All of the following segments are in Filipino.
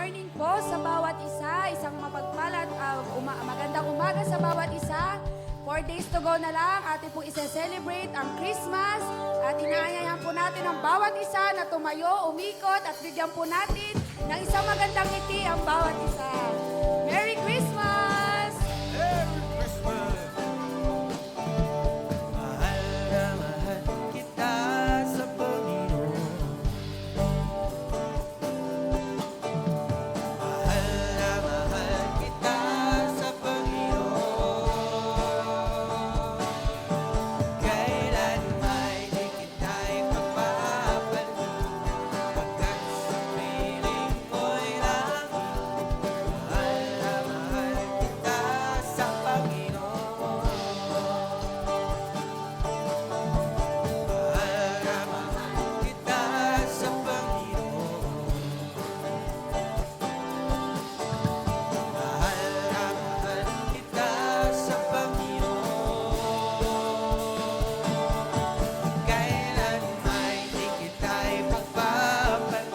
morning po sa bawat isa. Isang mapagpalad, magandang umaga sa bawat isa. 4 days to go na lang, atin po isa-celebrate ang Christmas. At inaayahan po natin ang bawat isa na tumayo, umikot, at bigyan po natin ng isang magandang ngiti ang bawat isa. Merry Christmas! Merry Christmas! Mahal na mahal kita sa Panginoon. Mahal na mahal kita sa Panginoon. Kailan may di kita ipagpapalit, pagkat sa piling mo'y langit. Mahal na mahal kita sa Panginoon. Mahal na mahal kita sa Panginoon. Mahal na mahal kita sa Panginoon. Kailan may di kita ipagpapalit,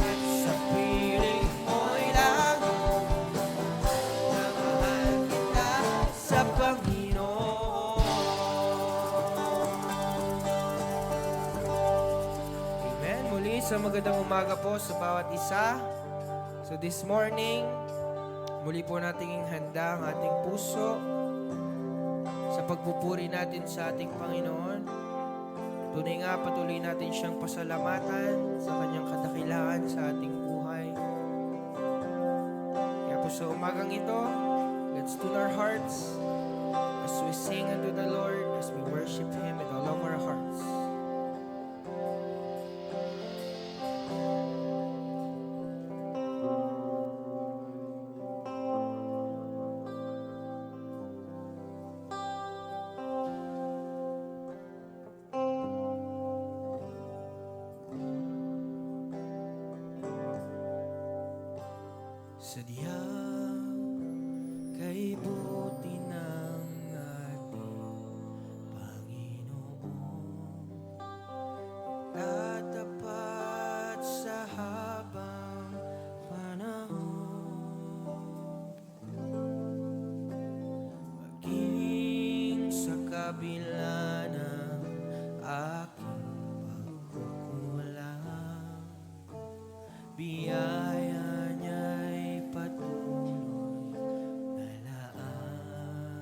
at sa piling mo'y langit. Mahal kita sa Panginoon. Amen. Muli sa magandang umaga po sa bawat isa. So this morning, muli po nating handa ang ating puso sa pagpupuri natin sa ating Panginoon. Tunay nga, patuloy natin siyang pasalamatan sa kanyang kadakilaan sa ating buhay. Kaya po sa umagang ito, let's tune our hearts as we sing unto the Lord, as we worship Him with all of our hearts. Sadyang kay buti ng ating Panginoon, tatapat sa habang panahon, maging sa kabila ng aking pagkukulang, biyaya niya'y patuloy na laan.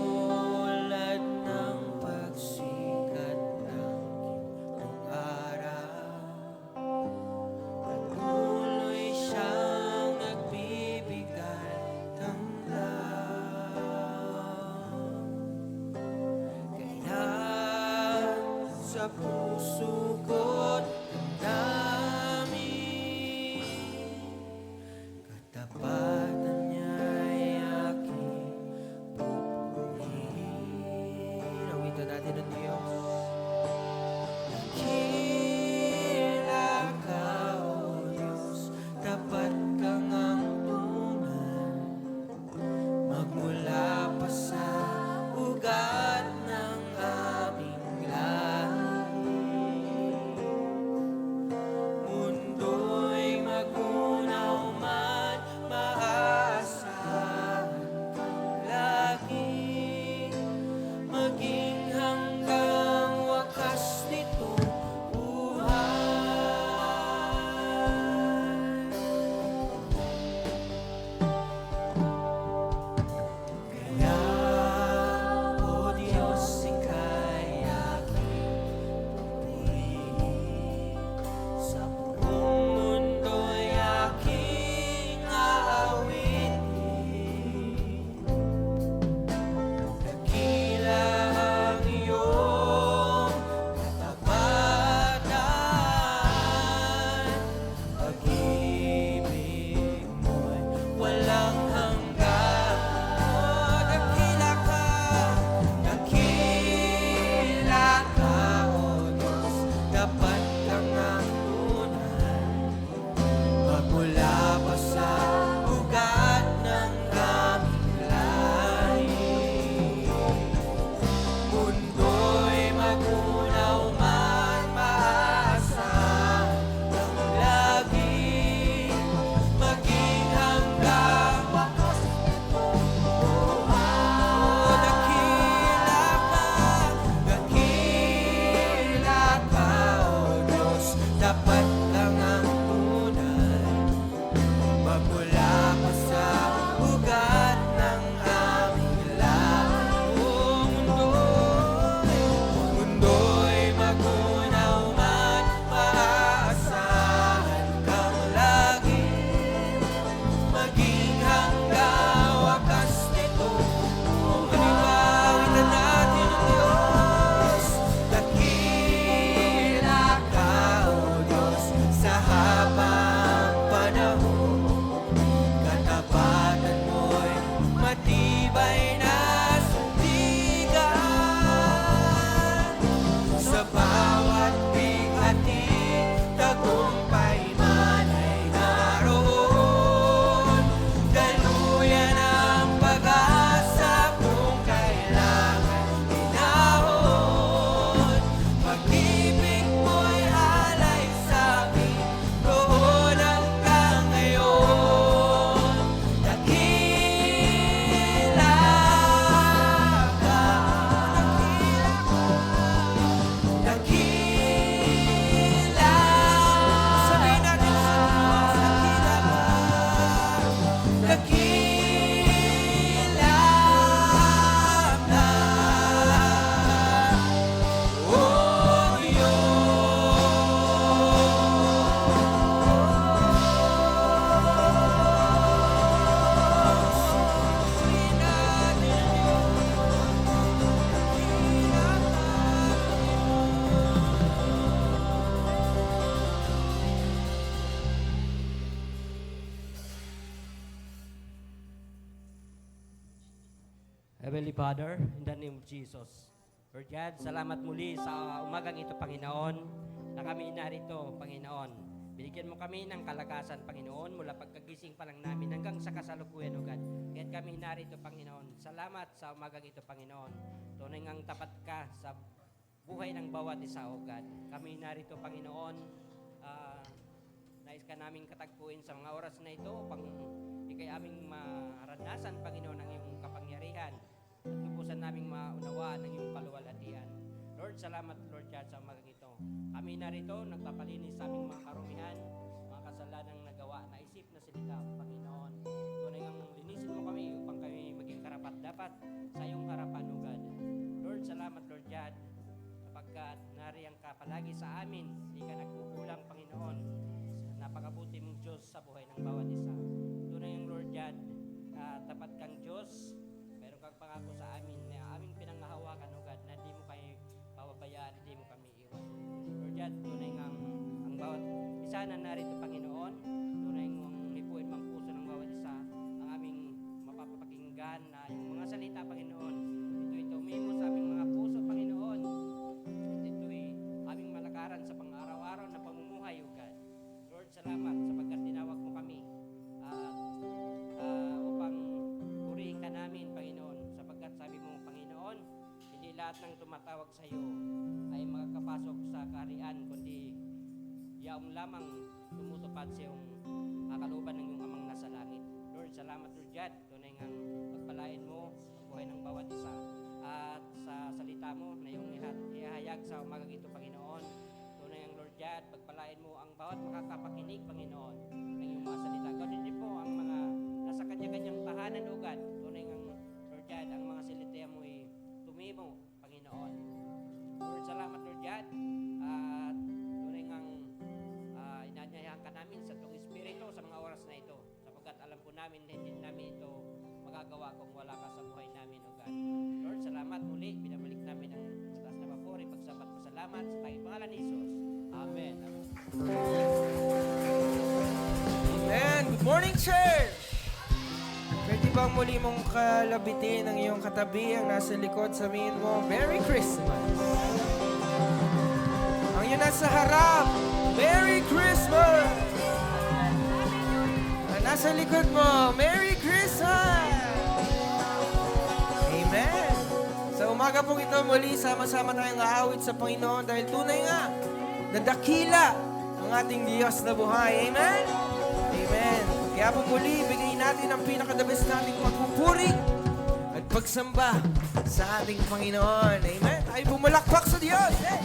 Katulad ng pagsikat ng gintong araw, patuloy siyang nagbibigay tanglaw. Kaya sa puso ko't damdamin, katapatan niya'y aking pupurihin. Awitan natin ang Diyos. Dakila ka, O Diyos, tapat kang ang tunay, magmula pa sa ugat ng aming lahi. Heavenly Father, in the name of Jesus. Lord God, salamat muli sa umagang ito, Panginoon, na kami narito, Panginoon. Binigyan mo kami ng kalakasan, Panginoon, mula pagkagising pa lang namin hanggang sa kasalukuyan, O God. Kaya kami narito, Panginoon. Salamat sa umagang ito, Panginoon. Tunay ngang tapat ka sa buhay ng bawat isa, O God. Kami narito, Panginoon. Nais ka naming katagpuin sa mga oras na ito upang ikay aming maranasan, Panginoon, ang iyong kapangyarihan at lubusan naming maunawaan ang iyong kaluwalhatian. Lord, salamat, Lord God, sa umagang ito. Kami narito, nagpapalinis sa aming mga karumihan, mga kasalanang nagawa, naisip na salita, Panginoon. Tunay ngang linisin mo kami upang kami maging karapat-dapat sa iyong harapan, O God. Lord, salamat, Lord God, sapagkat nariyang ka palagi sa amin, hindi ka nagkukulang, Panginoon. Napakabuti mong Diyos sa buhay ng bawat isa. Tunay ang Lord God, tapat kang Diyos, meron kang pangako sa amin na aming pinanghahawakan, O God, na di mo kayo pababayaan, di mo kami iwan. Lord God, tunay nga ang bawat isa na narito, Panginoon, tunay nga ang lipuin mang puso ng bawat isa, ang aming mapapakinggan na yung mga salita, Panginoon. Ito umimo sa aming mga puso, Panginoon. At ito'y aming malakaran sa pang-araw-araw na pamumuhay, O God. Lord, salamat sapagkat tinawag mo kami upang purihin ka namin, Panginoon. Sapagkat sabi mo, Panginoon, hindi lahat ng tumatawag sa iyo ay makakapasok sa kaharian, kundi yaong lamang tumutupad sa iyong kalooban ng iyong amang nasa langit. Lord, salamat, Lord God. Tunay ngang pagpalain mo ang buhay ng bawat isa. At sa salita mo na iyong ihahayag sa umagang ito, Panginoon, tunay ang Lord God, pagpalain mo ang bawat makakapakinig, Panginoon, ng iyong mga salita. Gawin din po ang mga nasa kanya-kanyang tahanan, O God. Tunay ang Lord God, ang mga salita mo ay tumimo, Panginoon. Lord, salamat, Lord God. At tunay ang inanyayahan ka namin sa itong Espiritu sa mga oras na ito. Sapagkat alam po namin na hindi namin ito magagawa kung wala ka sa buhay namin, O God. Lord, salamat muli. Binabalik namin ang taas na papuri. Pagsapat po salamat sa tanging pangalan ni Jesus. Amen. Amen. Good morning, church! Pwede bang muli mong kalabitin ang iyong katabi ang nasa likod, sabihin mo, Merry Christmas! Ang iyong nasa harap, Merry Christmas! Ang nasa likod mo, Merry Christmas! Amen! Sa umaga pong ito muli, sama-sama tayong aawit sa Panginoon dahil tunay nga na dakila ang ating Diyos na buhay. Amen? Amen. Kaya po muli, bigay natin ang pinakadabis nating pagpupuri at pagsamba sa ating Panginoon. Amen? Tayo bumalakpak sa Diyos. Hey!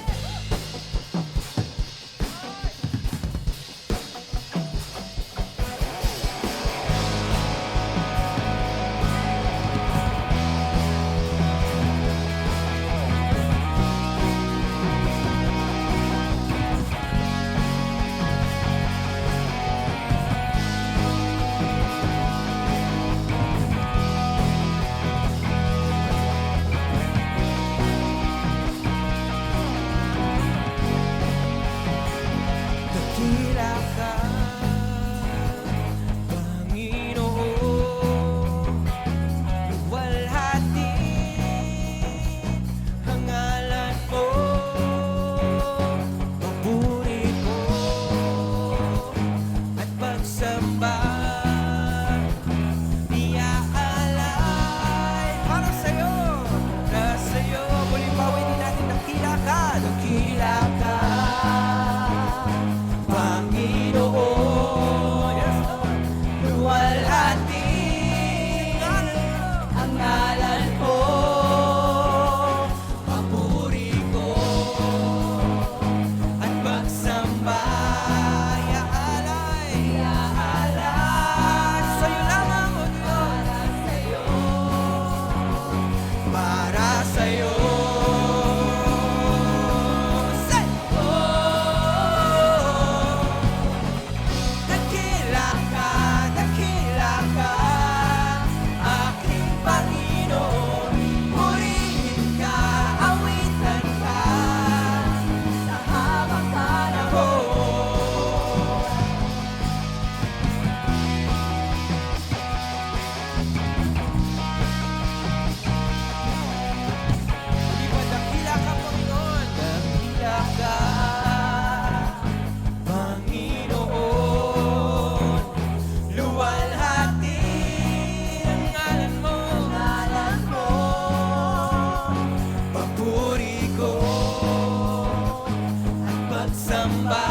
pagsamba,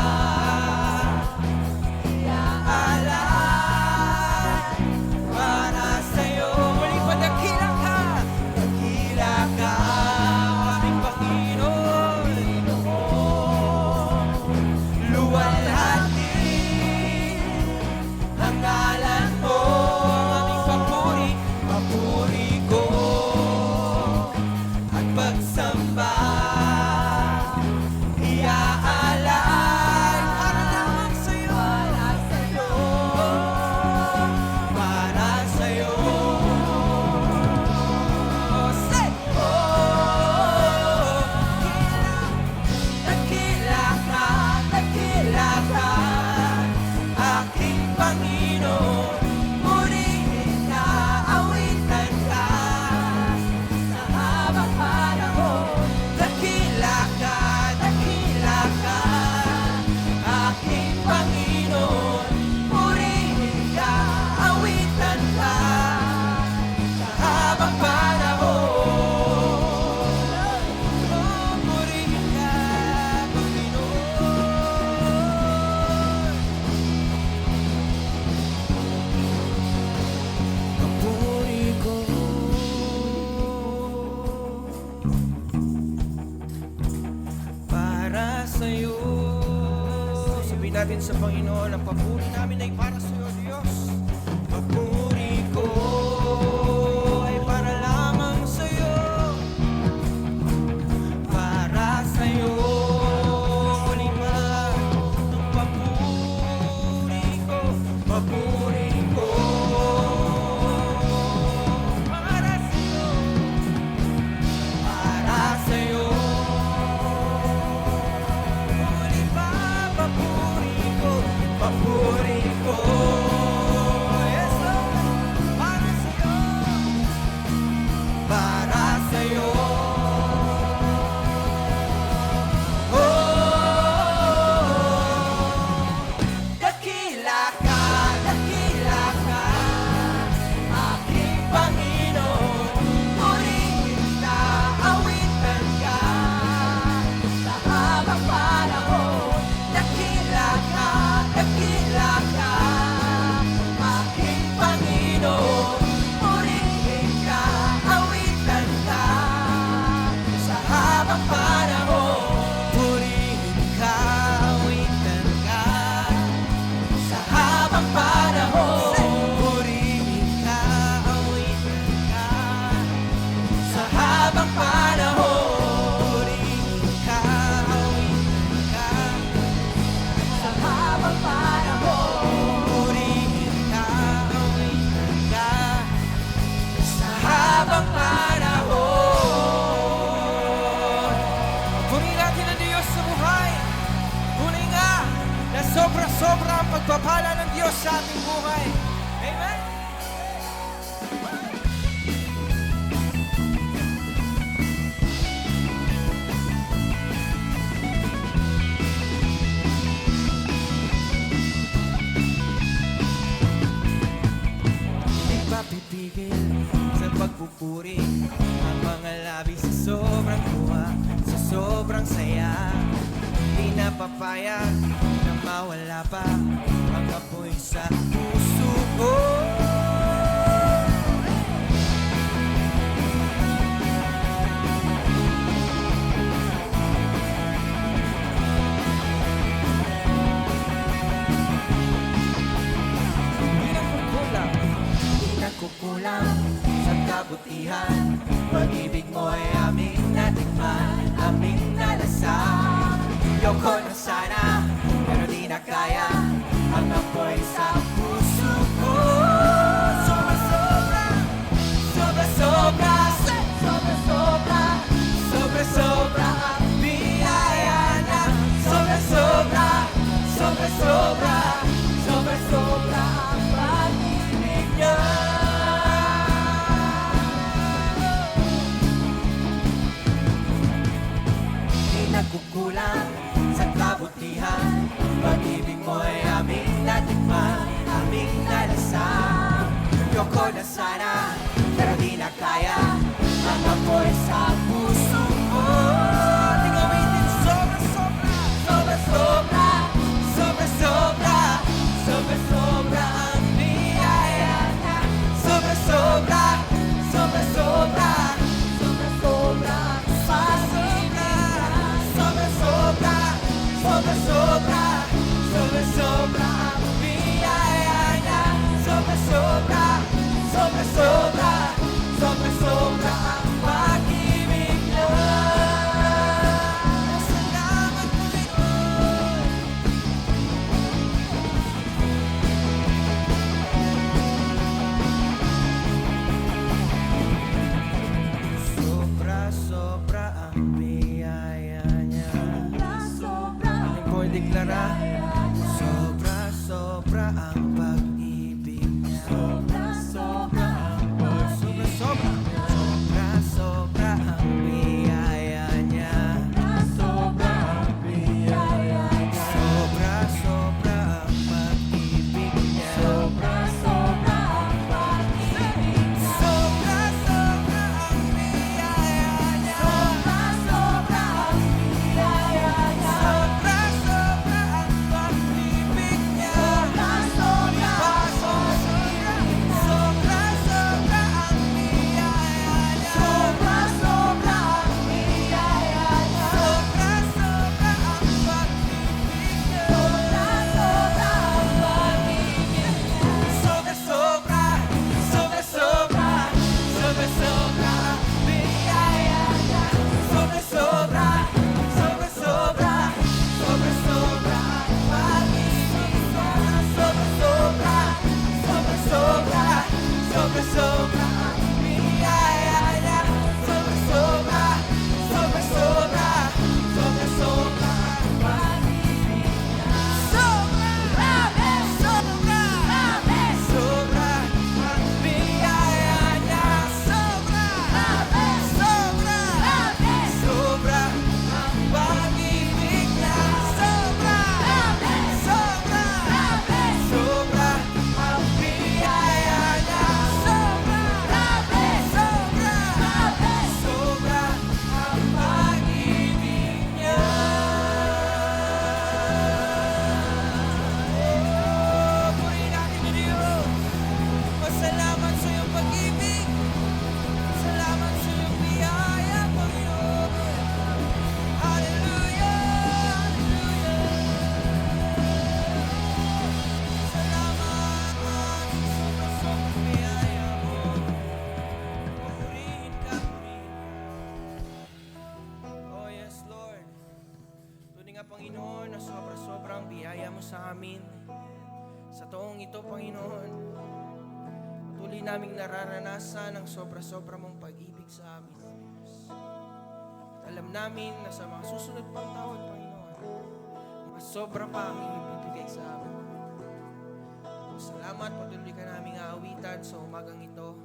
iaalay para sa'yo. Muli pa, dakila ka, aming Panginoon. Luwalhati ang ngalan mo, aming papuri ko at pagsamba, iaalay para lamang sa'yo, para sa'yo. Say, oh, dakila ka, aking Panginoon. Purihin ka, awitan ka sa habang panahon. Dakila ka, aking Panginoon. Purihin ka, awitan ka sa habang panahon. Oh, purihin ka, Panginoon. Papuri ko para sa'yo. Sabihin natin sa Panginoon, ang papuri namin ay para sa'yo, Diyos. Papuri ko ay para lamang sa'yo, para sa'yo. Muli pa, ang papuri ko para sa'yo, para sa'yo. Muli pa, papuri ko, yes, Lord, para sa'yo, para sa'yo. Oh, dakila ka, aking Panginoon. Purihin ka, awitan ka sa habang panahon. Dakila ka, aking Panginoon. Purihin ka, awitan ka sa habang panahon. Purihin ka, awitan ka sa habang panahon. Purihin ka, awitan ka sa habang panahon. Purihin ka, awitan ka sa habang panahon. Purihin ka, awitan ka sa habang panahon. Purihin natin ang Diyos sa buhay. Huli nga na sobra-sobra ang pagpapala ng Diyos sa ating buhay. Amen? Di mapipigil sa pagpupuri ang mga labi sa sobrang tuwa, sa sobrang saya. Di napapayag na mawala pa ang apoy sa puso ko. Di nagkukulang sa kabutihan. Pag-ibig mo ay aming natikman, aming nalasan. Yoko na sana, pero di na kaya ang apoy sa puso ko. Sobra-sobra, sobra-sobra, sobra-sobra, sobra-sobra ang biyaya na. Sobra-sobra, sobra-sobra, sobra-sobra ang pag-ibig niya. Di nagkukulang sa kabutihan. Pag-ibig mo ay aming natikman, aming nalasan. Yoko na sana, pero di na kaya ang apoy sa puso ko. Ating awitin, sobra-sobra, sobra-sobra. Sobra-sobra, sobra-sobra ang biyaya niya. Sobra-sobra, sobra-sobra, sobra-sobra ang pag-ibig niya. Salamat Panginoon. Sobra-sobra ang biyaya niya. Aling po ideklara. Sobra-sobra ang pag-ibig niya. Sobra-sobra ang pag-ibig. Sobra-sobra ang biyaya niya. Sobra-sobra ang biyaya niya. Sobra-sobra ang pag-ibig niya. Sobra-sobra ang pag-ibig niya. Sobra-sobra ang biyaya niya. Sobra-sobra ang biyaya niya. Sobra-sobra ang pag-ibig niya. Sobra-sobra. Sobra-sobra ang biyaya niya. Sobra-sobra ang biyaya niya. Sobra-sobra ang pag-ibig niya. Sobra-sobra ang pag-ibig niya. Sobra-sobra, sobra-sobra, sobra-sobra ang biyaya niya. Sobra-sobra, sobra-sobra, sobra-sobra ang pag-ibig niya. Sobra-sobra, sobra-sobra, sobra-sobra ang biyaya niya. Sobra-sobra, sobra-sobra, sobra-sobra ang pag-ibig niya. Sobra, sobra, sobra ang biyaya niya. Sobra, sobra, sobra ang pag-ibig niya. Sobra, sobra, sobra ang biyaya niya. Sobra, sobra, sobra ang pag-ibig niya. Purihin natin ang Diyos. Pasalamat sa iyong pag-ibig. Salamat sa iyong biyaya, Panginoon. Hallelujah! Hallelujah! Salamat sa sobrang biyaya mo. Purihin ka, purihin. Oh yes, Lord. Tunay nga, Panginoon, na sobra-sobrang biyaya mo sa amin. Sa taong ito, Panginoon, patuloy naming nararanasan ang sobra-sobra mong pag-ibig sa amin, O Diyos. At alam namin na sa mga susunod pang taon, Panginoon, mas sobra pa ang ibibigay sa amin. Salamat, patuloy ka naming aawitan sa umagang ito.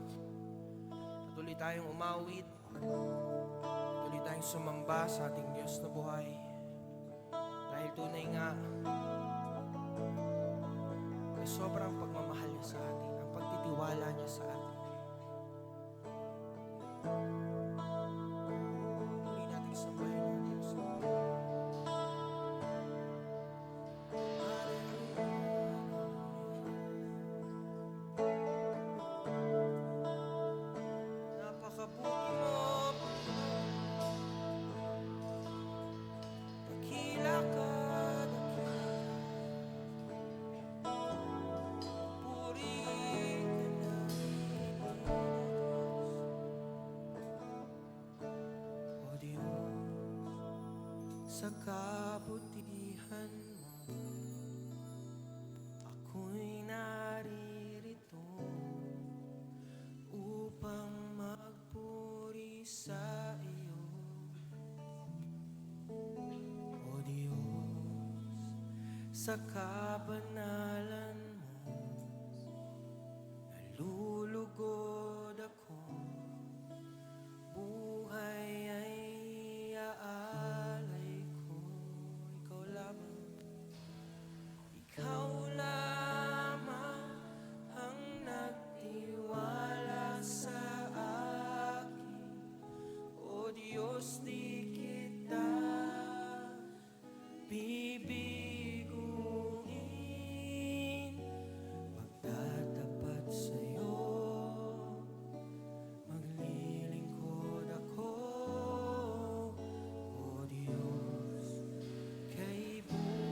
Patuloy tayong umawit. Patuloy tayong sumamba sa ating Diyos na buhay. Dahil tunay nga, na sobrang pagmamahal niya sa atin, ang pagtitiwala niya sa atin. Muli natin sambahin ang Diyos. Napakabuti mo, dakila ka, dakila. Purihin ka namin, O Diyos, sa kabutihan mo, ako'y naririto upang magpuri sa iyo. O Diyos, sa kabanalan mo, nalulugod ako, buhay ay aalay ko. Ikaw lamang, ikaw lamang ang nagtiwala sa akin. O Diyos, di kita bibiguin. Magtatapat sa'yo, maglilingkod ako. O Diyos, kay buhay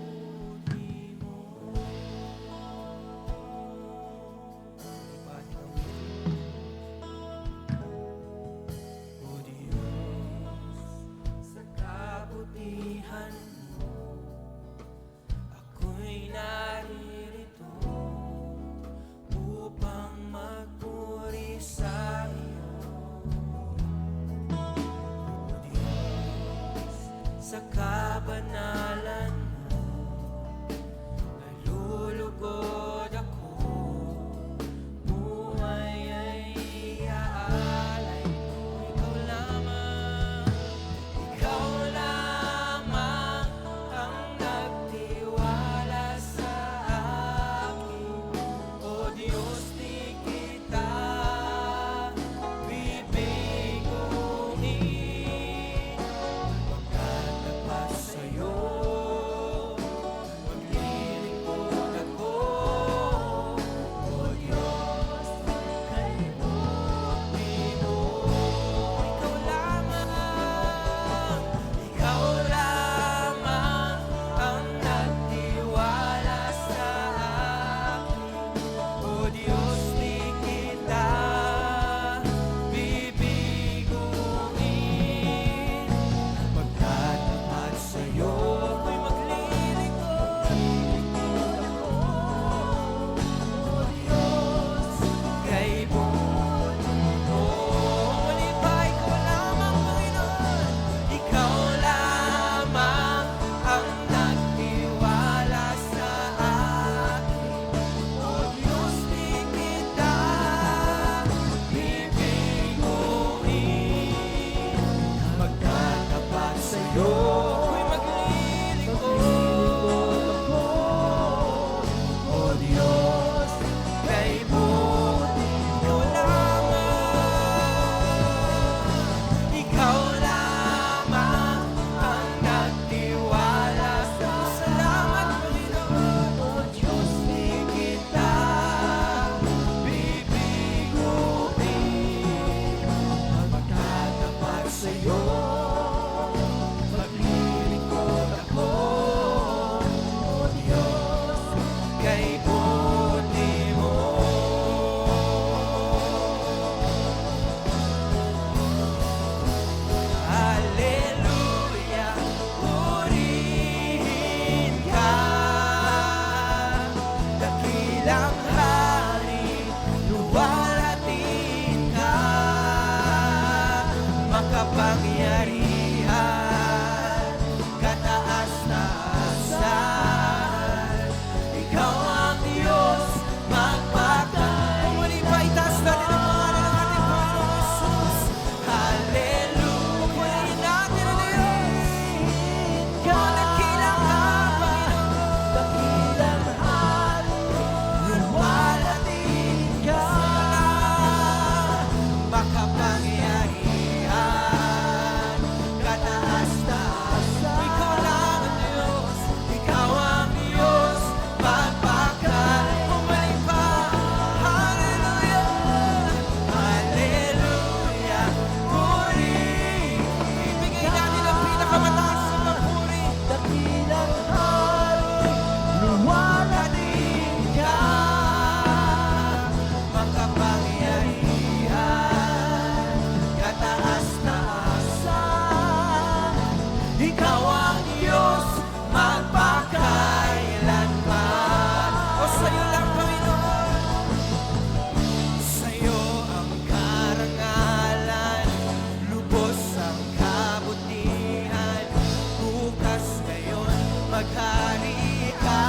maghari ka,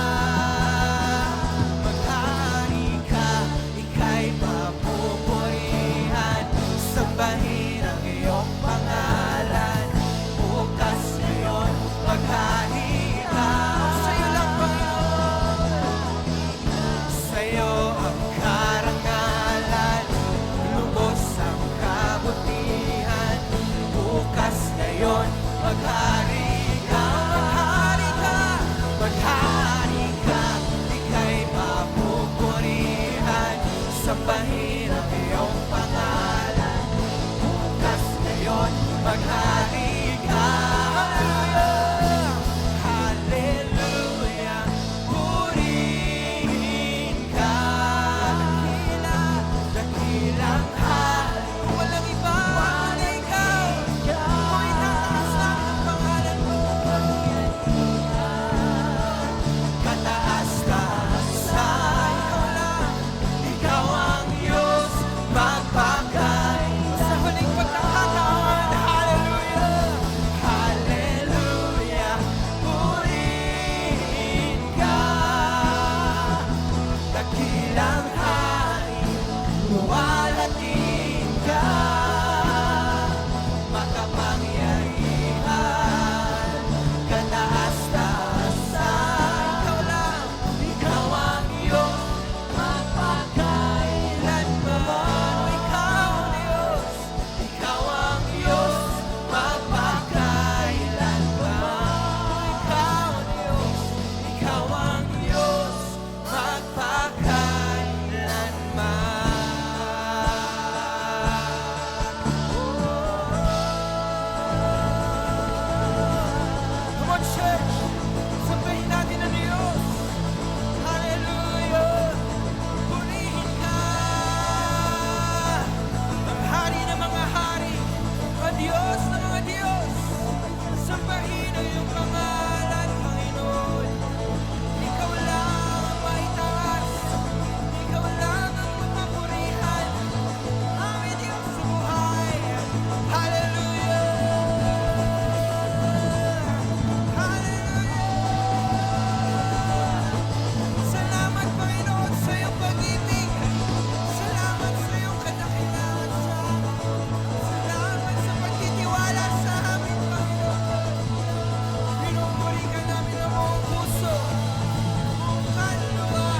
ika'y papupurihan, sambahin ang iyong pangalan, bukas ngayon maghari ka. Sa'yo lang, Panginoon, sa'yo ang karangalan, lubos ang kabutihan, bukas ngayon maghari ka, ika'y papupurihan, sambahin ang iyong pangalan, bukas ngayon maghari ka. Hallelujah, purihin ka, dakilang hari, walang iba kundi ikaw. Kung itataas namin ang pangalan mo, kataas-taasan, ikaw ang Diyos, magpakay. Sa huling pagkakataon, hallelujah, hallelujah, purihin ka, dakilang hari, luwalhatin ka, makapangyarihan, kataas-taasan, ikaw ang Diyos, magpakailanman. Ikaw ang Diyos, magpakailanman. Ikaw ang Diyos, magpakailanman. Come on, church! Sambahin natin ang Diyos! Hallelujah! Purihin ka! Ang hari ng mga hari, ang Diyos ng mga Diyos, sambahin ang iyong pangalan, Panginoon. Ikaw lang ang maitaas, ikaw lang ang mapapurihan, aming Diyos sa buhay. Hallelujah! Salamat, Panginoon, sa iyong pag-ibig. Salamat sa iyong kadakilaan sa amin. Salamat sa pagtitiwala sa amin, Panginoon. Pinupuri ka namin ang buong puso, buong kaluluwa,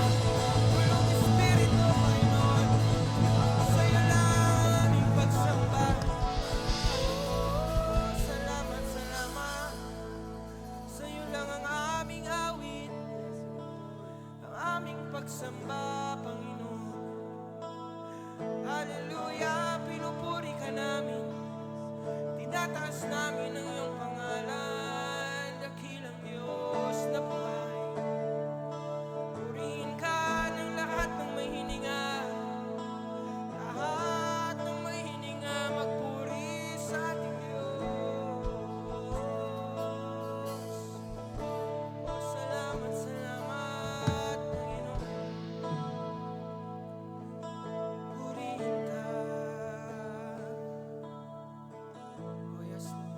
buong espiritu, Panginoon. Sa iyo lang ang aming pagsamba. Salamat, salamat. Sa iyo lang ang aming awit, ang aming pagsamba, Panginoon. Hallelujah, pinupuri ka namin, tinataas namin ang iyong pangalan, dakilang Diyos na buhay. Purihin ka ng lahat ng may hininga, lahat ng may hininga, magpuri sa ating Diyos. Oh, salamat, salamat, Panginoon. Purihin ka. Oh, yes, Lord.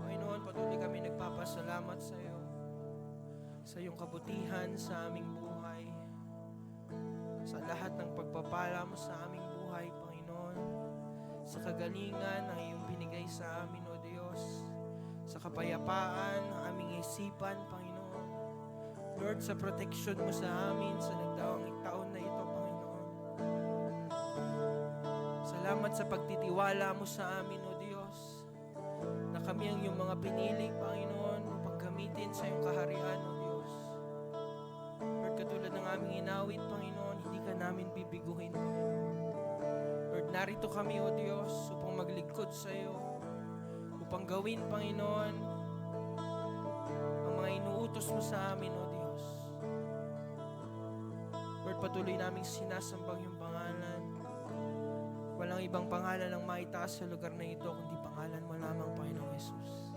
Panginoon, patuloy kami nagpapasalamat sa iyo, sa iyong kabutihan sa aming buhay, sa lahat ng pagpapala mo sa aming buhay, Panginoon, sa kagalingan na iyong binigay sa amin, O Diyos, sa kapayapaan ng aming isipan, Panginoon. Lord, sa protection mo sa amin sa nagdaang taon na ito, Panginoon. Salamat sa pagtitiwala mo sa amin, O Diyos, na kami ang iyong mga pinili, Panginoon, upang gamitin sa iyong kaharian, O Diyos. Lord, katulad ng aming inawit, Panginoon, hindi ka namin bibiguhin, Panginoon. Lord, narito kami, O Diyos, upang maglingkod sa iyo, upang gawin, Panginoon, ang mga inuutos mo sa amin, O Diyos. Lord, patuloy naming sinasambang yung pangalan. Walang ibang pangalan ang maitaas sa lugar na ito, kundi pangalan mo lamang, Panginoong Jesus.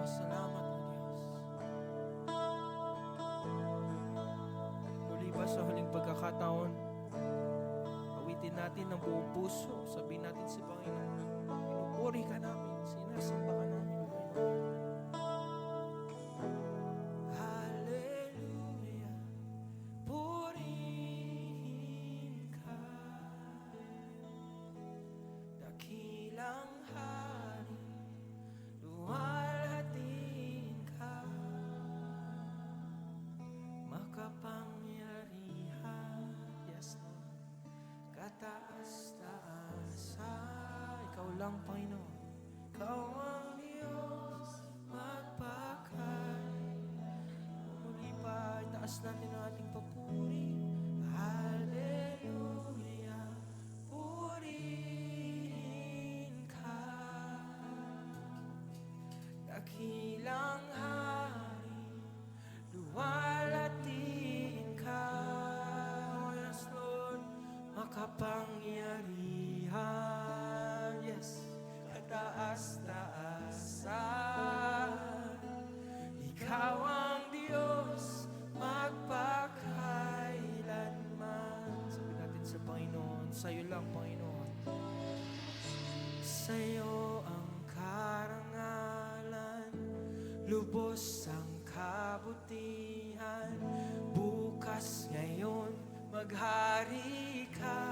Salamat, O Diyos. Muli pa sa huling pagkakataon, awitin natin ng buong puso, sabihin natin sa Panginoon, pinupuri ka namin, sinasamba ka namin, lang, Panginoon. Ikaw ang Diyos, magpakain. Muli pa, itaas natin ang ating papuri. Hallelujah, purihin ka. Dakilang hari, luwalhatiin ka. Oh, yes, Lord, makapangyarihan. Yes, kataas-taasan. Ikaw ang Diyos, magpakailanman. Sabi natin sa Panginoon, sa'yo lang, Panginoon. Sa'yo ang karangalan, lubos ang kabutihan. Bukas ngayon, maghari ka.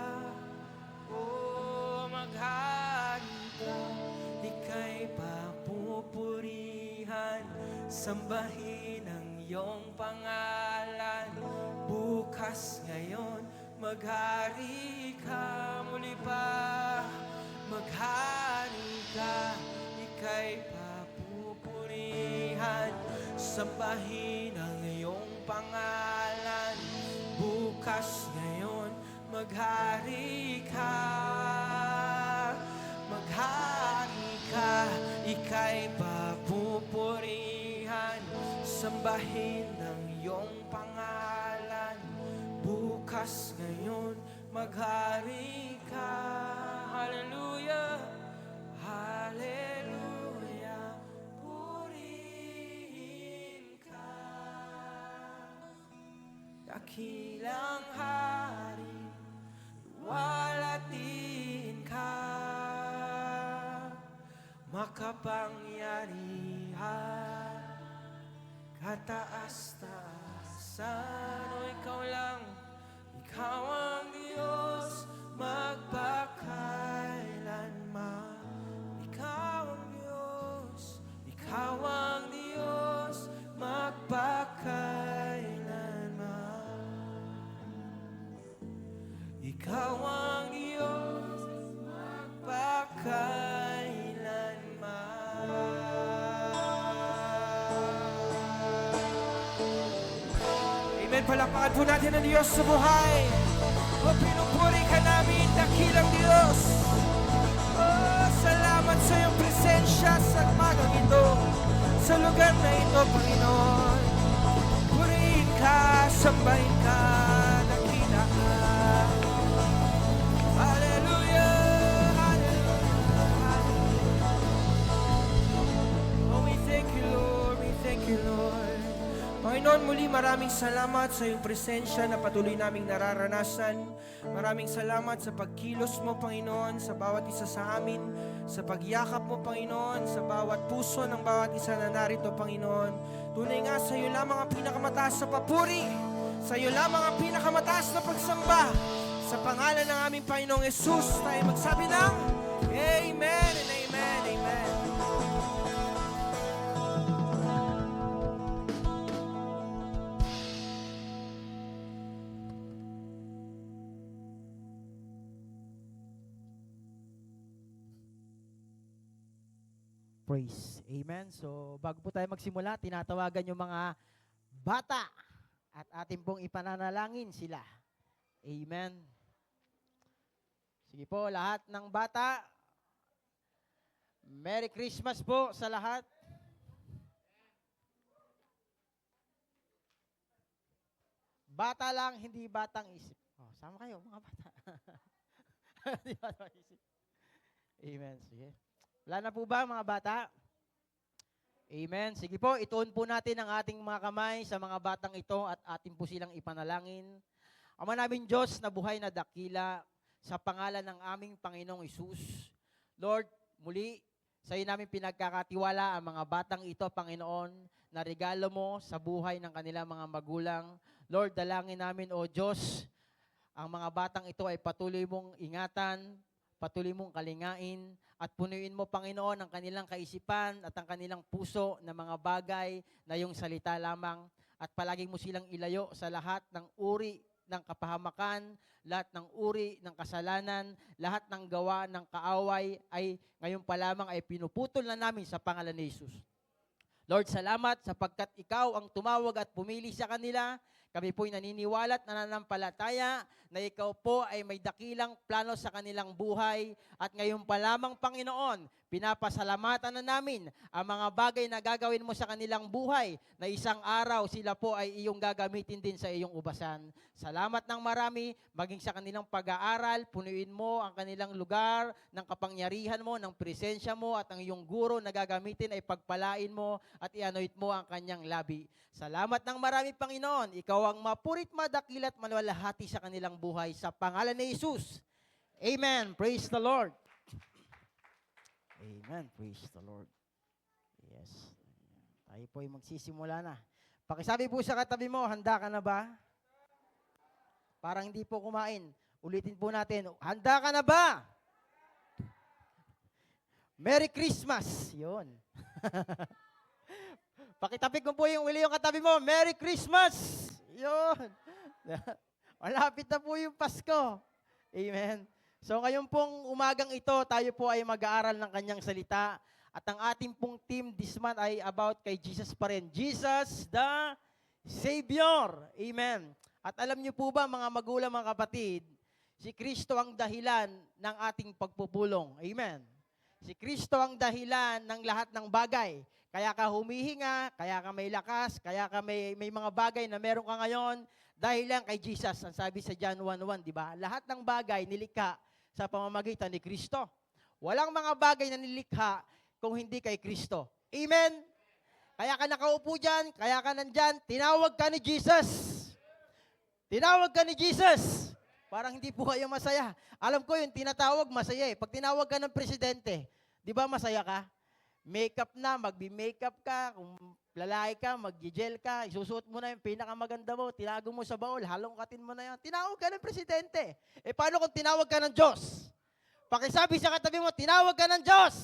Oh, maghari ka. Ika'y papupurihan, sambahin ang iyong pangalan. Bukas ngayon, maghari ka. Muli pa, maghari ka. Ika'y papupurihan, sambahin ang iyong pangalan. Bukas ngayon, maghari ka. Maghari ka, ika'y papupurihan, sambahin ang iyong pangalan. Bukas ngayon, maghari ka. Hallelujah, hallelujah, purihin ka. Dakilang hari, luwalhatiin ka. Makapangyarihan, kataas-taasan. O ikaw lang, ikaw ang Diyos, magpakailanman. Ikaw ang Diyos, ikaw ang Diyos, magpakailanman. Ikaw ang Diyos, magpakailanman. Amen. Palakpakan po natin ang Diyos sa buhay. O pinupuri ka namin, dakilang Diyos. Oh, salamat sa iyong presensya sa umagang ito, sa lugar na ito, Panginoon. Purihin ka, sambahin ka, dakila ka. Hallelujah, hallelujah. Oh, we thank you, Lord. We thank you, Lord. Panginoon, muli maraming salamat sa iyong presensya na patuloy naming nararanasan. Maraming salamat sa pagkilos mo, Panginoon, sa bawat isa sa amin, sa pagyakap mo, Panginoon, sa bawat puso ng bawat isa na narito, Panginoon. Tunay nga sa iyo lamang ang pinakamataas na papuri, sa iyo lamang ang pinakamataas na pagsamba. Sa pangalan ng aming Panginoong Yesus, tayo magsabi ng Amen and Amen, Amen. Praise. Amen. So, bago po tayo magsimula, tinatawagan yung mga bata at atin pong ipananalangin sila. Amen. Sige po, lahat ng bata, Merry Christmas po sa lahat. Bata lang, hindi batang isip. Oh, sama kayo, mga bata. Hindi batang isip. Amen. Sige. Wala na po ba, mga bata? Amen. Sige po, ituon po natin ang ating mga kamay sa mga batang ito at atin po silang ipanalangin. Ama namin Diyos na buhay na dakila, sa pangalan ng aming Panginoong Hesus. Lord, muli, sa iyo namin pinagkakatiwala ang mga batang ito, Panginoon, na regalo mo sa buhay ng kanilang mga magulang. Lord, dalangin namin, O Diyos, ang mga batang ito ay patuloy mong ingatan, patuloy mong kalingain, at punuin mo, Panginoon, ang kanilang kaisipan at ang kanilang puso na mga bagay na iyong salita lamang, at palagi mo silang ilayo sa lahat ng uri ng kapahamakan, lahat ng uri ng kasalanan, lahat ng gawa ng kaaway ay ngayon pa lamang ay pinuputol na namin sa pangalan ni Jesus. Lord, salamat sapagkat ikaw ang tumawag at pumili sa kanila. Kami po'y naniniwala at nananampalataya na ikaw po ay may dakilang plano sa kanilang buhay. At ngayon pa lamang, Panginoon, pinapasalamatan na namin ang mga bagay na gagawin mo sa kanilang buhay na isang araw sila po ay iyong gagamitin din sa iyong ubasan. Salamat ng marami, maging sa kanilang pag-aaral, punuin mo ang kanilang lugar ng kapangyarihan mo, ng presensya mo at ang iyong guro na gagamitin ay pagpalain mo at i-anoint mo ang kanyang labi. Salamat ng marami, Panginoon. Ikaw ang mapurit, madakil at maluwalhati sa kanilang buhay. Sa pangalan ni Jesus. Amen. Praise the Lord. Amen. Praise the Lord. Yes. Tayo po ay magsisimula na. Pakisabi po sa katabi mo, handa ka na ba? Parang hindi po kumain. Ulitin po natin. Handa ka na ba? Merry Christmas. Yun. Pakitapik mo po yung katabi mo. Merry Christmas! Yun. Malapit na po yung Pasko. Amen. So ngayon pong umagang ito, tayo po ay mag-aaral ng kanyang salita. At ang ating pong team this month ay about kay Jesus pa rin. Jesus the Savior. Amen. At alam niyo po ba mga magulang, mga kapatid, si Kristo ang dahilan ng ating pagpupulong. Amen. Si Kristo ang dahilan ng lahat ng bagay. Kaya ka humihinga, kaya ka may lakas, kaya ka may mga bagay na meron ka ngayon, dahil lang kay Jesus. Ang sabi sa John 1:1, di ba? Lahat ng bagay nilikha sa pamamagitan ni Kristo. Walang mga bagay na nilikha kung hindi kay Kristo. Amen? Kaya ka nakaupo dyan, kaya ka nandyan, tinawag ka ni Jesus. Tinawag ka ni Jesus. Parang hindi po kayo masaya. Alam ko yung tinatawag, masaya eh. Pag tinawag ka ng presidente, di ba masaya ka? Makeup na, magbi-makeup ka, kung lalaki ka, mag-gel ka, isusuot mo na yung pinakamaganda mo, tinago mo sa baul, halongkatin mo na yan. Tinawag ka ng presidente. Eh paano kung tinawag ka ng Diyos? Pakisabi sa katabi mo, tinawag ka ng Diyos.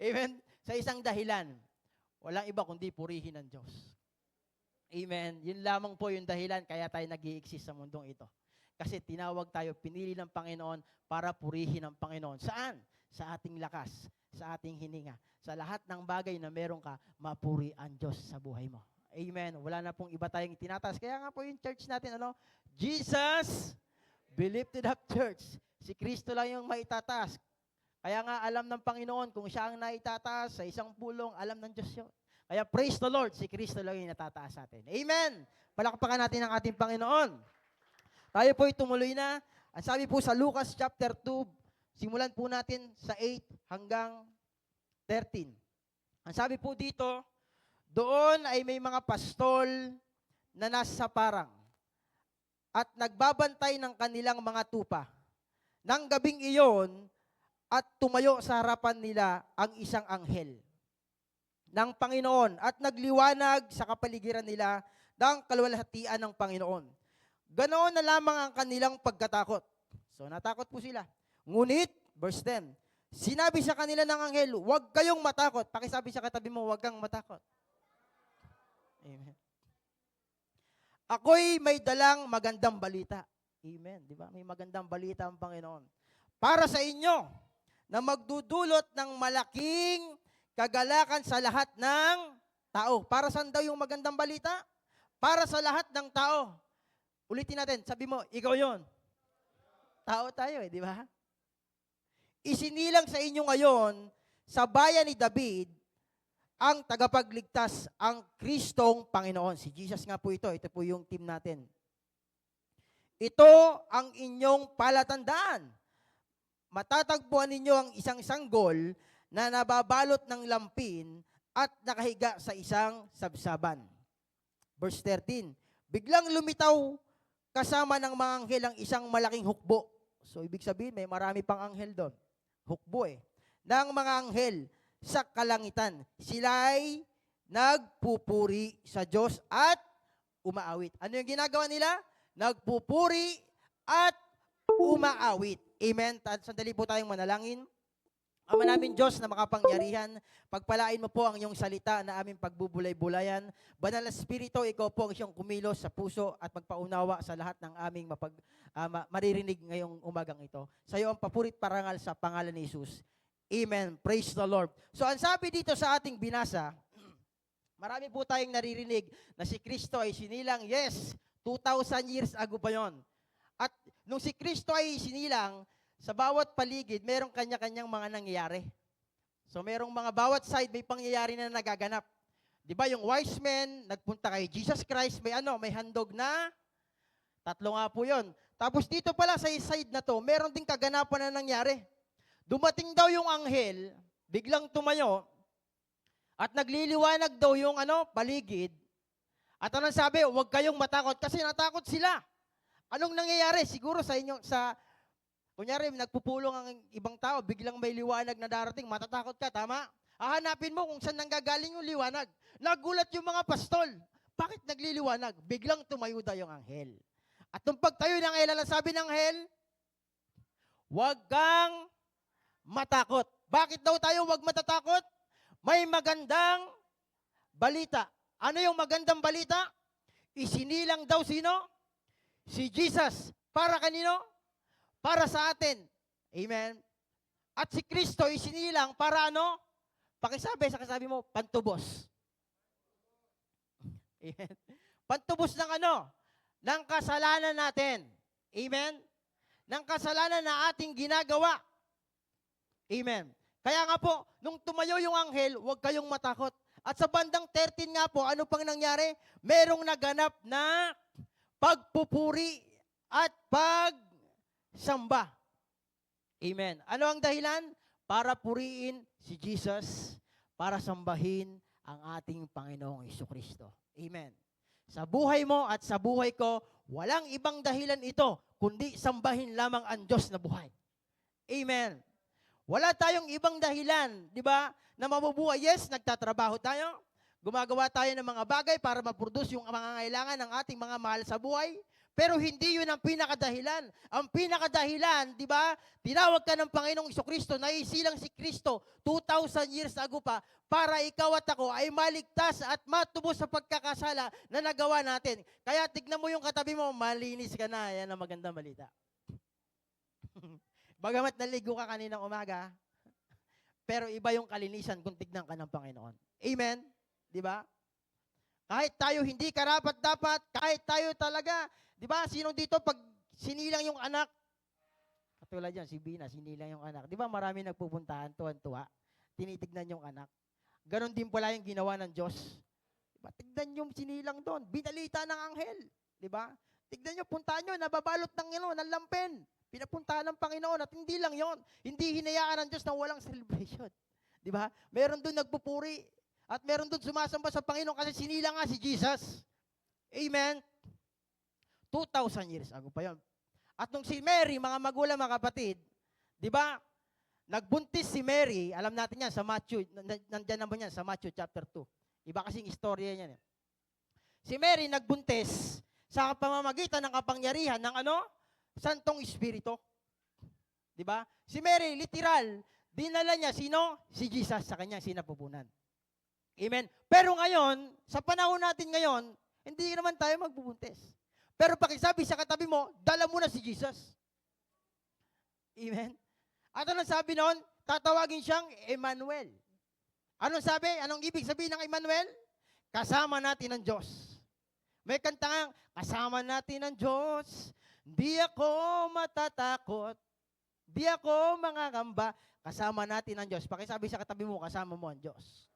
Amen? Sa isang dahilan, walang iba kundi purihin ng Diyos. Amen? Yun lamang po yung dahilan kaya tayo nag-i-exist sa mundong ito. Kasi tinawag tayo, pinili ng Panginoon para purihin ng Panginoon. Saan? Sa ating lakas, sa ating hininga, sa lahat ng bagay na meron ka, mapuri ang Diyos sa buhay mo. Amen. Wala na pong iba tayong tinataas. Kaya nga po yung church natin, Jesus be lifted up church. Si Kristo lang yung maitataas. Kaya nga alam ng Panginoon kung siya ang naitataas sa isang pulong, alam ng Diyos yun. Kaya praise the Lord, si Kristo lang yung natataas sa atin. Amen. Palakpakan natin ang ating Panginoon. Tayo po'y tumuloy na. Ang sabi po sa Lucas chapter 2, simulan po natin sa 8 hanggang 13. Ang sabi po dito, doon ay may mga pastol na nasa parang at nagbabantay ng kanilang mga tupa. Nang gabing iyon at tumayo sa harapan nila ang isang anghel ng Panginoon at nagliwanag sa kapaligiran nila ng kaluwalhatian ng Panginoon. Ganoon na lamang ang kanilang pagkatakot. So natakot po sila. Ngunit, verse 10, sinabi sa kanila ng anghel, huwag kayong matakot. Pakisabi sa katabi mo, huwag kang matakot. Amen. Ako'y may dalang magandang balita. Amen. Di ba? May magandang balita ang Panginoon. Para sa inyo, na magdudulot ng malaking kagalakan sa lahat ng tao. Para saan daw yung magandang balita? Para sa lahat ng tao. Ulitin natin, sabi mo, ikaw yon. Tao tayo di ba? Isinilang sa inyo ngayon, sa bayan ni David, ang tagapagligtas, ang Kristong Panginoon. Si Jesus nga po ito. Ito po yung team natin. Ito ang inyong palatandaan. Matatagpuan ninyo ang isang sanggol na nababalot ng lampin at nakahiga sa isang sabsaban. Verse 13, biglang lumitaw kasama ng mga anghel ang isang malaking hukbo. So, ibig sabihin, may marami pang anghel doon. Hukbo ng mga anghel sa kalangitan. Sila'y nagpupuri sa Diyos at umaawit. Ano yung ginagawa nila? Nagpupuri at umaawit. Amen. Sandali po tayong manalangin. Ama namin Diyos na makapangyarihan, pagpalain mo po ang iyong salita na aming pagbubulay-bulayan. Banal na Espiritu, ikaw po ang siyang kumilos sa puso at magpaunawa sa lahat ng aming maririnig ngayong umagang ito. Sa iyo ang papurit parangal sa pangalan ni Jesus. Amen. Praise the Lord. So ang sabi dito sa ating binasa, marami po tayong naririnig na si Kristo ay sinilang. Yes, 2,000 years ago pa yon. At nung si Kristo ay sinilang, sa bawat paligid, merong kanya-kanyang mga nangyayari. So merong mga bawat side, may pangyayari na nagaganap. Di ba yung wise men, nagpunta kay Jesus Christ, may handog na, 3 nga po yun. Tapos dito pala sa side na to, meron ding kaganapan na nangyari. Dumating daw yung anghel, biglang tumayo, at nagliliwanag daw yung paligid. At anong sabi? Huwag kayong matakot kasi natakot sila. Anong nangyayari? Siguro sa inyo, kunyari, nagpupulong ang ibang tao, biglang may liwanag na darating, matatakot ka, tama? Hahanapin mo kung saan nanggagaling yung liwanag. Nagulat yung mga pastol. Bakit nagliliwanag? Biglang tumayo daw yung anghel. At nung pagtayo ng anghel, alam sabi ng anghel, huwag kang matakot. Bakit daw tayo huwag matatakot? May magandang balita. Ano yung magandang balita? Isinilang daw sino? Si Jesus. Para kanino? Para sa atin. Amen. At si Kristo isinilang para ano? Pakisabi sa kasabi mo, pantubos. Amen. Pantubos ng ano? Ng kasalanan natin. Amen. Ng kasalanan na ating ginagawa. Amen. Kaya nga po, nung tumayo yung anghel, huwag kayong matakot. At sa bandang 13 nga po, ano pang nangyari? Merong naganap na pagpupuri at pagsamba. Amen. Ano ang dahilan? Para puriin si Jesus, para sambahin ang ating Panginoong Jesucristo. Amen. Sa buhay mo at sa buhay ko, walang ibang dahilan ito, kundi sambahin lamang ang Diyos na buhay. Amen. Wala tayong ibang dahilan, di ba, na mabubuhay. Yes, nagtatrabaho tayo, gumagawa tayo ng mga bagay para ma-produce yung mga kailangan ng ating mga mahal sa buhay, pero hindi yun ang pinakadahilan. Ang pinakadahilan, di ba, tinawag ka ng Panginoong Jesucristo, naisilang si Kristo 2,000 years ago pa, para ikaw at ako ay maligtas at matubos sa pagkakasala na nagawa natin. Kaya tignan mo yung katabi mo, malinis ka na. Yan ang magandang balita. Bagamat naligo ka kaninang umaga, pero iba yung kalinisan kung tignan ka ng Panginoon. Amen? Di ba? Kahit tayo hindi karapat-dapat, kahit tayo talaga, di ba, sino dito pag sinilang yung anak, katulad yan, si Bina, sinilang yung anak. Di ba marami nagpupuntahan, tuwan-tuwa, tinitignan yung anak. Ganon din pala yung ginawa ng Diyos. Di ba? Tignan yung sinilang doon, binalita ng anghel. Di ba? Tignan nyo, puntahan nyo, nababalot ng lampen. Pinapuntahan ng Panginoon at hindi lang yon. Hindi hinayaan ng Diyos na walang celebration. Di ba? Meron doon nagpupuri at meron doon sumasamba sa Panginoon kasi sinila nga si Jesus. Amen? 2,000 years ago pa yon. At nung si Mary, mga magulang, mga kapatid, di ba, nagbuntis si Mary, alam natin yan sa Matthew, nandyan naman yan sa Matthew chapter 2. Iba kasing istorya yan. Si Mary nagbuntis sa pamamagitan ng kapangyarihan ng ano? Santong Espiritu. Di ba? Si Mary, literal, dinala niya sino? Si Jesus sa kanyang sinapupunan. Amen? Pero ngayon, sa panahon natin ngayon, hindi naman tayo magbubuntis. Pero pakisabi sa katabi mo, dala mo na si Jesus. Amen? At anong sabi noon? Tatawagin siyang Emmanuel. Anong sabi? Anong ibig sabihin ng Emmanuel? Kasama natin ang Diyos. May kanta nga, kasama natin ang Diyos. Di ako matatakot. Di ako mangangamba. Kasama natin ang Diyos. Pakisabi sa katabi mo, kasama mo ang Diyos.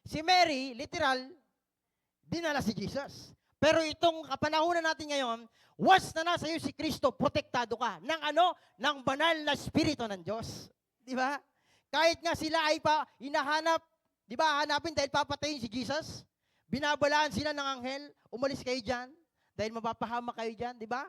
Si Mary, literal, dinala si Jesus. Pero itong kapanahunan natin ngayon, once na nasa iyo si Kristo, protektado ka. Ng ano? Ng banal na Espiritu ng Diyos. Di ba? Kahit nga sila ay pa hinahanap, di ba, hanapin dahil papatayin si Jesus, binabalaan sila ng anghel, umalis kayo dyan, dahil mapapahama kayo dyan, di ba?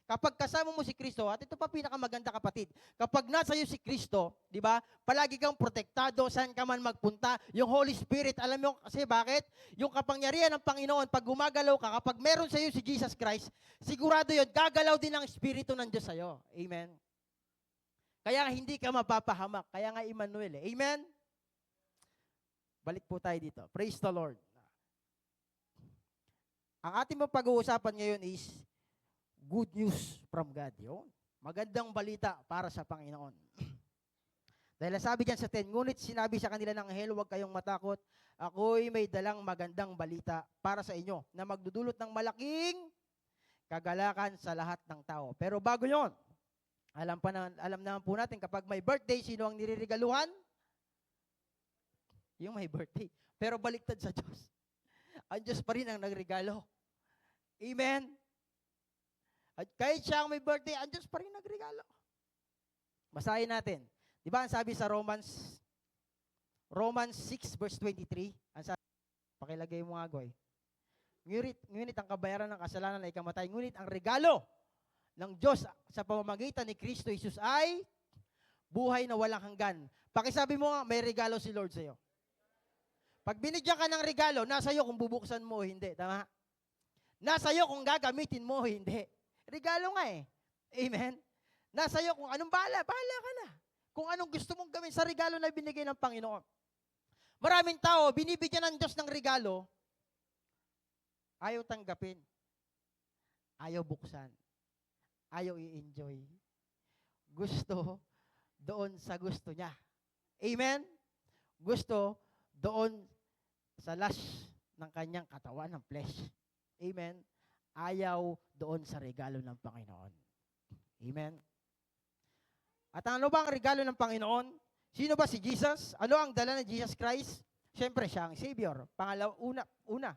Kapag kasama mo si Kristo, at ito pa pinakamaganda kapatid, kapag nasa iyo si Kristo, di ba, palagi kang protektado, saan ka man magpunta, yung Holy Spirit, alam mo kasi bakit? Yung kapangyarihan ng Panginoon, pag gumagalaw ka, kapag meron sa iyo si Jesus Christ, sigurado yun, gagalaw din ang Espiritu ng Diyos sa iyo. Amen? Kaya nga hindi ka mapapahamak. Kaya nga Emmanuel eh. Amen? Balik po tayo dito. Praise the Lord. Ang ating pag-uusapan ngayon is good news from God. Yun. Magandang balita para sa Panginoon. Dahil sabi diyan sa 10, ngunit sinabi sa kanila ng anghel, huwag kayong matakot. Ako'y may dalang magandang balita para sa inyo na magdudulot ng malaking kagalakan sa lahat ng tao. Pero bago yon, alam naman po natin kapag may birthday, sino ang niririgaluhan? Yung may birthday. Pero baliktad sa Diyos. Ang Diyos pa rin ang nagregalo. Amen? At kahit siya ang may birthday, ang Diyos pa rin nagregalo. Basahin natin. Di ba ang sabi sa Romans 6 verse 23, ang sabi, pakilagay mo nga, Goy. Ngunit ang kabayaran ng kasalanan ay kamatay. Ngunit ang regalo ng Diyos sa pamamagitan ni Kristo Jesus ay buhay na walang hanggan. Pakisabi mo nga, may regalo si Lord sa'yo. Pag binigyan ka ng regalo, nasa iyo kung bubuksan mo o hindi. Tama? Nasa iyo kung gagamitin mo o hindi. Regalo nga eh. Amen? Nasa iyo kung anong bahala ka na. Kung anong gusto mong gawin sa regalo na binigay ng Panginoon. Maraming tao, binibigyan ng Diyos ng regalo, ayaw tanggapin, ayaw buksan, ayaw i-enjoy. Gusto doon sa gusto niya. Amen? Gusto doon sa lash ng kanyang katawan, ng flesh. Amen? Ayaw doon sa regalo ng Panginoon. Amen? At ano ba ang regalo ng Panginoon? Sino ba si Jesus? Ano ang dala ng Jesus Christ? Siyempre, siya ang Savior. Pangalawa, una,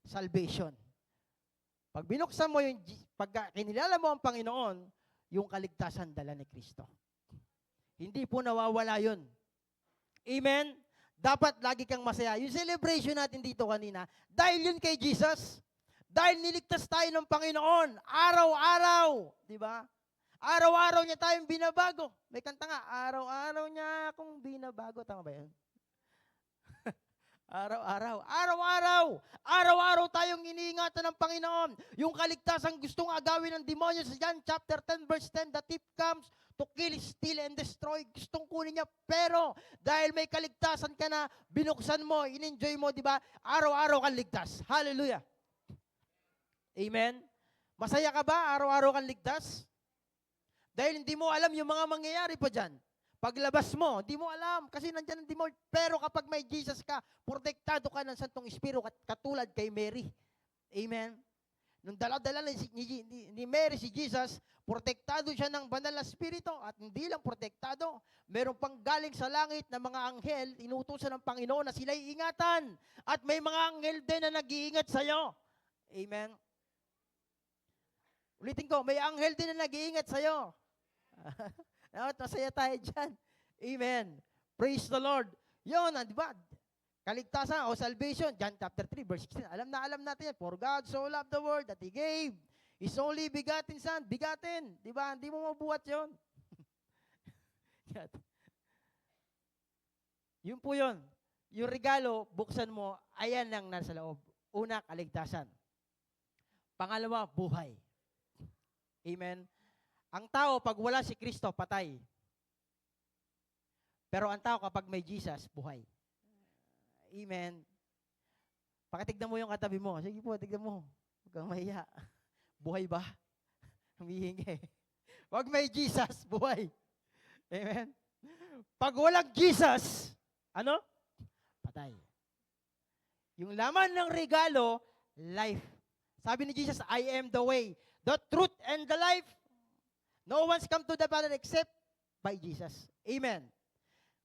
salvation. Pag binuksan mo pag kinilala mo ang Panginoon, yung kaligtasan dala ni Kristo. Hindi po nawawala yun. Amen? Dapat lagi kang masaya. Yung celebration natin dito kanina, dahil yun kay Jesus, dahil niligtas tayo ng Panginoon, araw-araw, di ba? Araw-araw niya tayong binabago. May kanta nga, araw-araw niya akong binabago. Tama ba yun? Araw-araw tayong iniingatan ng Panginoon. Yung kaligtasan gustong agawin ng demonyo sa John chapter 10 verse 10, the thief comes to kill, steal, and destroy. Gustong kunin niya. Pero dahil may kaligtasan ka na, binuksan mo, in-enjoy mo, di ba? Araw-araw kang ligtas. Hallelujah. Amen? Masaya ka ba? Araw-araw kang ligtas? Dahil hindi mo alam yung mga mangyayari pa dyan. Paglabas mo, hindi mo alam kasi nandyan ang demon. Pero kapag may Jesus ka, protektado ka ng Santong Espiritu katulad kay Mary. Amen? Nung dala-dala ni Mary si Jesus, protektado siya ng banal na Espiritu at hindi lang protektado, meron pang galing sa langit na mga anghel, inutusan ng Panginoon na sila'y ingatan. At may mga anghel din na nag-iingat sa'yo. Amen? Ulitin ko, may anghel din na nag-iingat sa'yo. Masaya tayo dyan. Amen. Praise the Lord. Yun, di ba? Kaligtasan o salvation, John chapter 3, verse 16. Alam natin yan. For God so loved the world that He gave His only begotten Son. Bigatin. Di ba? Hindi mo mabuhat yun. Yun po yun. Yung regalo, buksan mo, ayan lang nasa loob. Una, kaligtasan. Pangalawa, buhay. Amen. Ang tao, pag wala si Kristo, patay. Pero ang tao, kapag may Jesus, buhay. Amen. Pakitignan mo yung katabi mo. Sige po, tignan mo. Huwag kang mahiya. Buhay ba? Humihingi. Pag may Jesus, buhay. Amen. Pag walang Jesus, ano? Patay. Yung laman ng regalo, life. Sabi ni Jesus, I am the way, the truth, and the life. No one's come to the Father except by Jesus. Amen.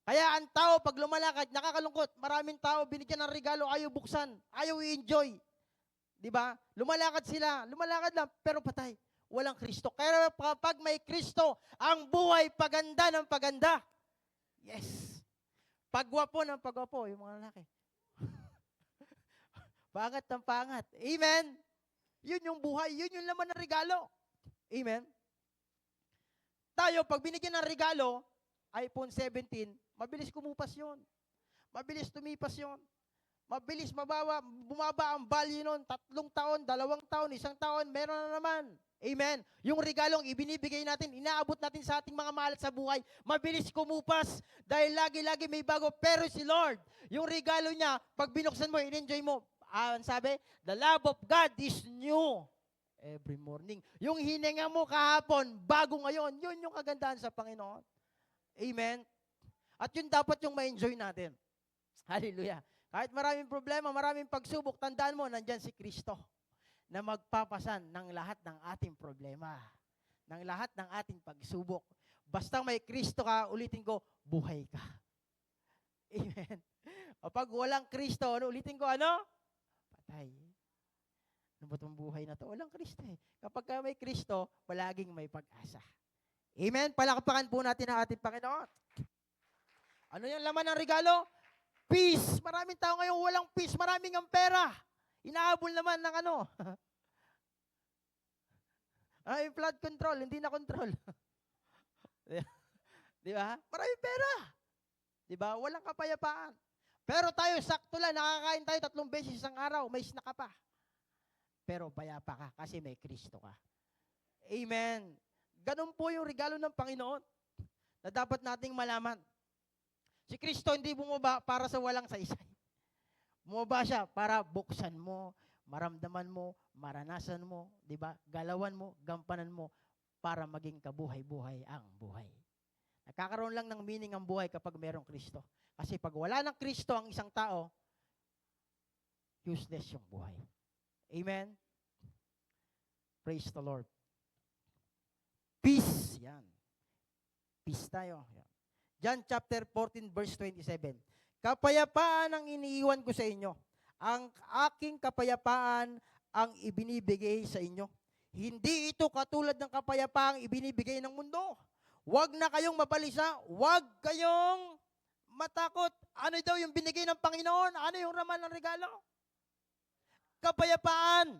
Kaya ang tao, pag lumalakad, nakakalungkot. Maraming tao, binigyan ng regalo, ayaw buksan, ayaw i-enjoy. Di ba? Lumalakad sila, lumalakad lang, pero patay. Walang Kristo. Kaya kapag may Kristo, ang buhay paganda ng paganda. Yes. Pagwapo ng pagwapo, yung mga lalaki. Pangat ng pangat. Amen. Yun yung buhay, yun yung laman ng regalo. Amen. Tayo, pag binigyan ng regalo, iPhone 17, mabilis kumupas yun. Mabilis tumipas yun. Mabilis bumaba ang value nun. 3 taon, 2 taon, 1 taon, meron na naman. Amen. Yung regalong ibinibigay natin, inaabot natin sa ating mga mahal sa buhay, mabilis kumupas dahil lagi-lagi may bago. Pero si Lord, yung regalo niya, pag binuksan mo, in-enjoy mo, ang sabi, the love of God is new every morning. Yung hininga mo kahapon, bago ngayon, yun yung kagandahan sa Panginoon. Amen. At yun dapat yung ma-enjoy natin. Hallelujah. Kahit maraming problema, maraming pagsubok, tandaan mo, nandyan si Kristo na magpapasan ng lahat ng ating problema, ng lahat ng ating pagsubok. Basta may Kristo ka, ulitin ko, buhay ka. Amen. O pag walang Kristo, ulitin ko, patay. Ano ba itong buhay na to? Walang Kristo eh. Kapag ka may Kristo, palaging may pag-asa. Amen. Palakpakan po natin ang ating Panginoon. Ano yung laman ng regalo? Peace. Maraming tao ngayon walang peace. Maraming ang pera. Inaabol naman ng yung flood control, hindi na control. Di ba? Maraming pera. Di ba? Walang kapayapaan. Pero tayo, sakto lang, nakakain tayo 3 beses isang araw, may snack ka pa. Pero payapa ka kasi may Kristo ka. Amen. Ganun po yung regalo ng Panginoon na dapat nating malaman. Si Kristo hindi bumaba para sa walang saysay. Bumaba siya para buksan mo, maramdaman mo, maranasan mo, di ba? Galawan mo, gampanan mo para maging kabuhay-buhay ang buhay. Nakakaroon lang ng meaning ang buhay kapag merong Kristo. Kasi pag wala ng Kristo ang isang tao, useless yung buhay. Amen? Praise the Lord. Peace. Yan. Peace tayo. Yan. John chapter 14 verse 27. Kapayapaan ang iniiwan ko sa inyo. Ang aking kapayapaan ang ibinibigay sa inyo. Hindi ito katulad ng kapayapaang ibinibigay ng mundo. Huwag na kayong mabalisa. Huwag kayong matakot. Ano daw yung binigay ng Panginoon? Ano yung raman ng regalo? Kapayapaan.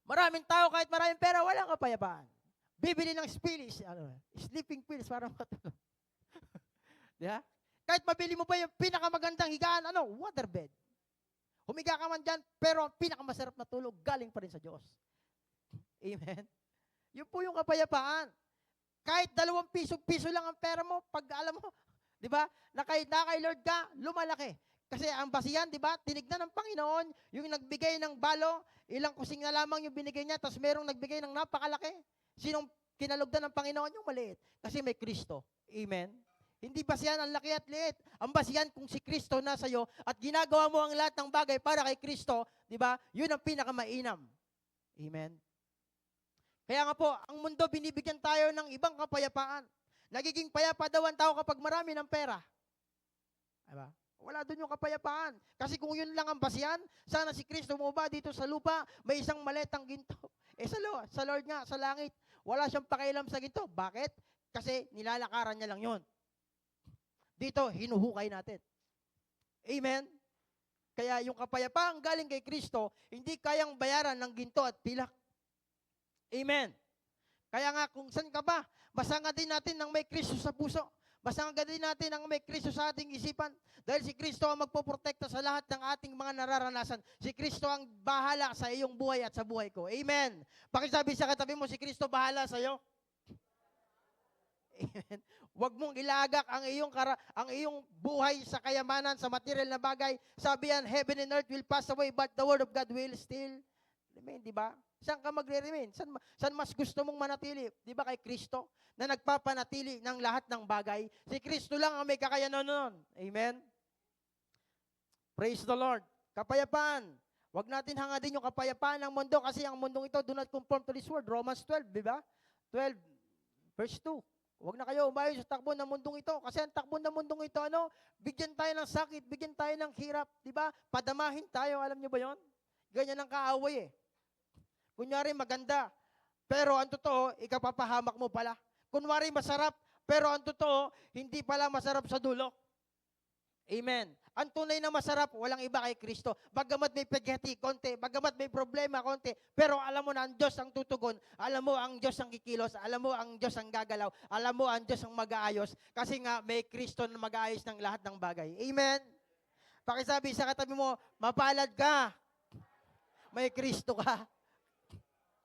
Maraming tao kahit maraming pera, walang kapayapaan. Bibili ng sleeping pills para matulog. Diba? Kahit mabili mo pa yung pinakamagandang higaan, waterbed. Humiga ka man dyan, pero ang pinakamasarap na tulog, galing pa rin sa Diyos. Amen? Yun po yung kapayapaan. Kahit 2 piso lang ang pera mo, pag alam mo, di ba, na kay Lord ka, lumalaki. Kasi ang basihan, di ba, tinignan ng Panginoon, yung nagbigay ng balo, ilang kusing na lamang yung binigay niya, tapos merong nagbigay ng napakalaki. Sinong kinalugdan ng Panginoon? Yung maliit. Kasi may Kristo. Amen? Hindi basihan ang laki at liit. Ang basihan kung si Kristo nasa iyo at ginagawa mo ang lahat ng bagay para kay Kristo, di ba? Yun ang pinakamainam. Amen? Kaya nga po, ang mundo binibigyan tayo ng ibang kapayapaan. Nagiging payapa daw ang tao kapag marami ng pera. Diba? Wala doon yung kapayapaan. Kasi kung yun lang ang basihan, sana si Kristo bumaba dito sa lupa, may isang maletang ginto. Sa Lord nga, sa langit, wala siyang pakialam sa ginto. Bakit? Kasi nilalakaran niya lang yun. Dito, hinuhukay natin. Amen? Kaya yung kapayapaan galing kay Kristo, hindi kayang bayaran ng ginto at pilak. Amen? Kaya nga, kung saan ka ba, masanga din natin ng may Kristo sa puso. Masanga din natin ng may Kristo sa ating isipan. Dahil si Kristo ang magpoprotekta sa lahat ng ating mga nararanasan. Si Kristo ang bahala sa iyong buhay at sa buhay ko. Amen? Pakisabi sa katabi mo, si Kristo bahala sa iyo. Amen. Huwag mong ilagak ang iyong buhay sa kayamanan, sa material na bagay. Sabi yan, heaven and earth will pass away, but the word of God will still remain, di ba? Saan ka magre-remain? Saan mas gusto mong manatili? Di ba kay Kristo? Na nagpapanatili ng lahat ng bagay. Si Kristo lang ang may kakayanan nun. Amen? Praise the Lord. Kapayapaan. Huwag natin hangadin yung kapayapaan ng mundo kasi ang mundong ito do not conform to this world. Romans 12, di ba? 12, verse 2. Huwag na kayo umayon sa takbo ng mundong ito. Kasi ang takbo ng mundong ito, bigyan tayo ng sakit, bigyan tayo ng hirap. Di ba? Padamahin tayo. Alam niyo ba yon? Ganyan ang kaaway eh. Kunyari maganda, pero ang totoo, ikapapahamak mo pala. Kunwari masarap, pero ang totoo, hindi pala masarap sa dulo. Amen. Ang tunay na masarap, walang iba kay Kristo. Bagamat may pagati konti, bagamat may problema konti, pero alam mo na ang Diyos ang tutugon, alam mo ang Diyos ang kikilos, alam mo ang Diyos ang gagalaw, alam mo ang Diyos ang mag-aayos, kasi nga may Kristo na mag-aayos ng lahat ng bagay. Amen? Pakisabi sa katabi mo, mapalad ka. May Kristo ka.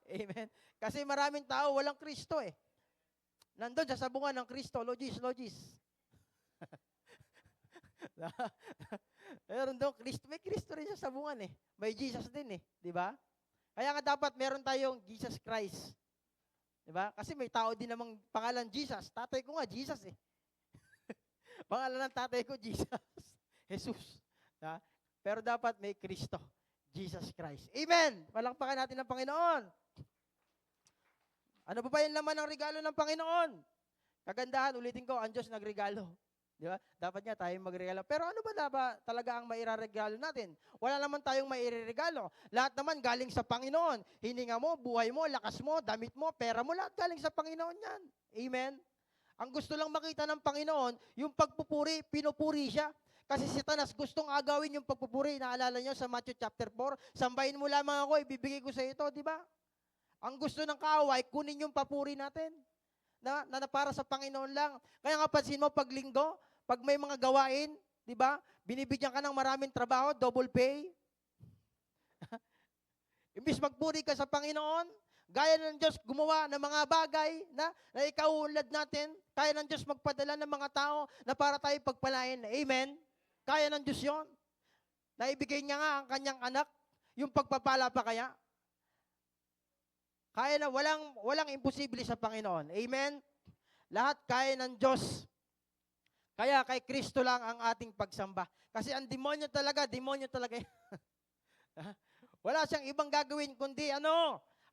Amen. Kasi maraming tao walang Kristo eh. Nandun sa sabungan ng Kristo, logis, logis. Meron doon, may Kristo rin sa sabungan eh. May Jesus din eh. Di ba? Kaya nga dapat meron tayong Jesus Christ. Di ba? Kasi may tao din namang pangalan Jesus. Tatay ko nga, Jesus eh. Pangalan ng tatay ko, Jesus. Jesus. Ha? Pero dapat may Kristo. Jesus Christ. Amen! Palakpakan natin ang Panginoon. Ano pa ba yung laman ng regalo ng Panginoon? Kagandahan, ulitin ko, ang Diyos nagregalo. Di ba? Dapat nga tayo magregalo. Pero ano ba dapat talaga ang mairaregalo natin? Wala naman tayong mairegalo. Lahat naman galing sa Panginoon. Hininga mo, buhay mo, lakas mo, damit mo, pera mo, lahat galing sa Panginoon yan. Amen? Ang gusto lang makita ng Panginoon, yung pagpupuri, pinupuri siya. Kasi si Satanas gustong agawin yung pagpupuri. Naalala nyo sa Matthew chapter 4, sambahin mo lamang ako, ibibigay ko sa ito, di ba? Ang gusto ng kaaway, kunin yung papuri natin. Na para sa Panginoon lang. Kaya nga pansin mo, pag linggo, pag may mga gawain, di ba? Binibigyan ka ng maraming trabaho, double pay. Imbis magpuri ka sa Panginoon, gaya ng Diyos gumawa ng mga bagay na ikauunlad natin, kaya ng Diyos magpadala ng mga tao na para tayo pagpalain. Amen? Kaya ng Diyos yon. Naibigay niya nga ang kanyang anak, yung pagpapala pa kaya. Kaya na, walang imposible sa Panginoon. Amen? Lahat kaya ng Diyos. Kaya kay Kristo lang ang ating pagsamba. Kasi ang demonyo talaga yan. Wala siyang ibang gagawin kundi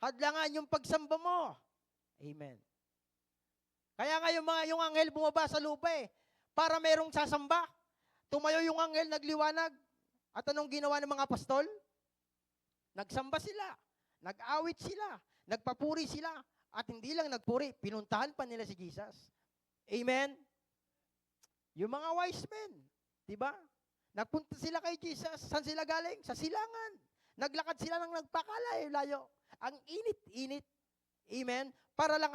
hadlangan yung pagsamba mo. Amen. Kaya nga yung anghel bumaba sa lupa para merong sasamba. Tumayo yung anghel, nagliwanag. At anong ginawa ng mga apostol? Nagsamba sila. Nag-awit sila. Nagpapuri sila. At hindi lang nagpuri, pinuntahan pa nila si Jesus. Amen? Yung mga wise men, di ba? Nagpunta sila kay Jesus. Saan sila galing? Sa silangan. Naglakad sila ng nagpakalayo-layo. Ang init-init. Amen? Para lang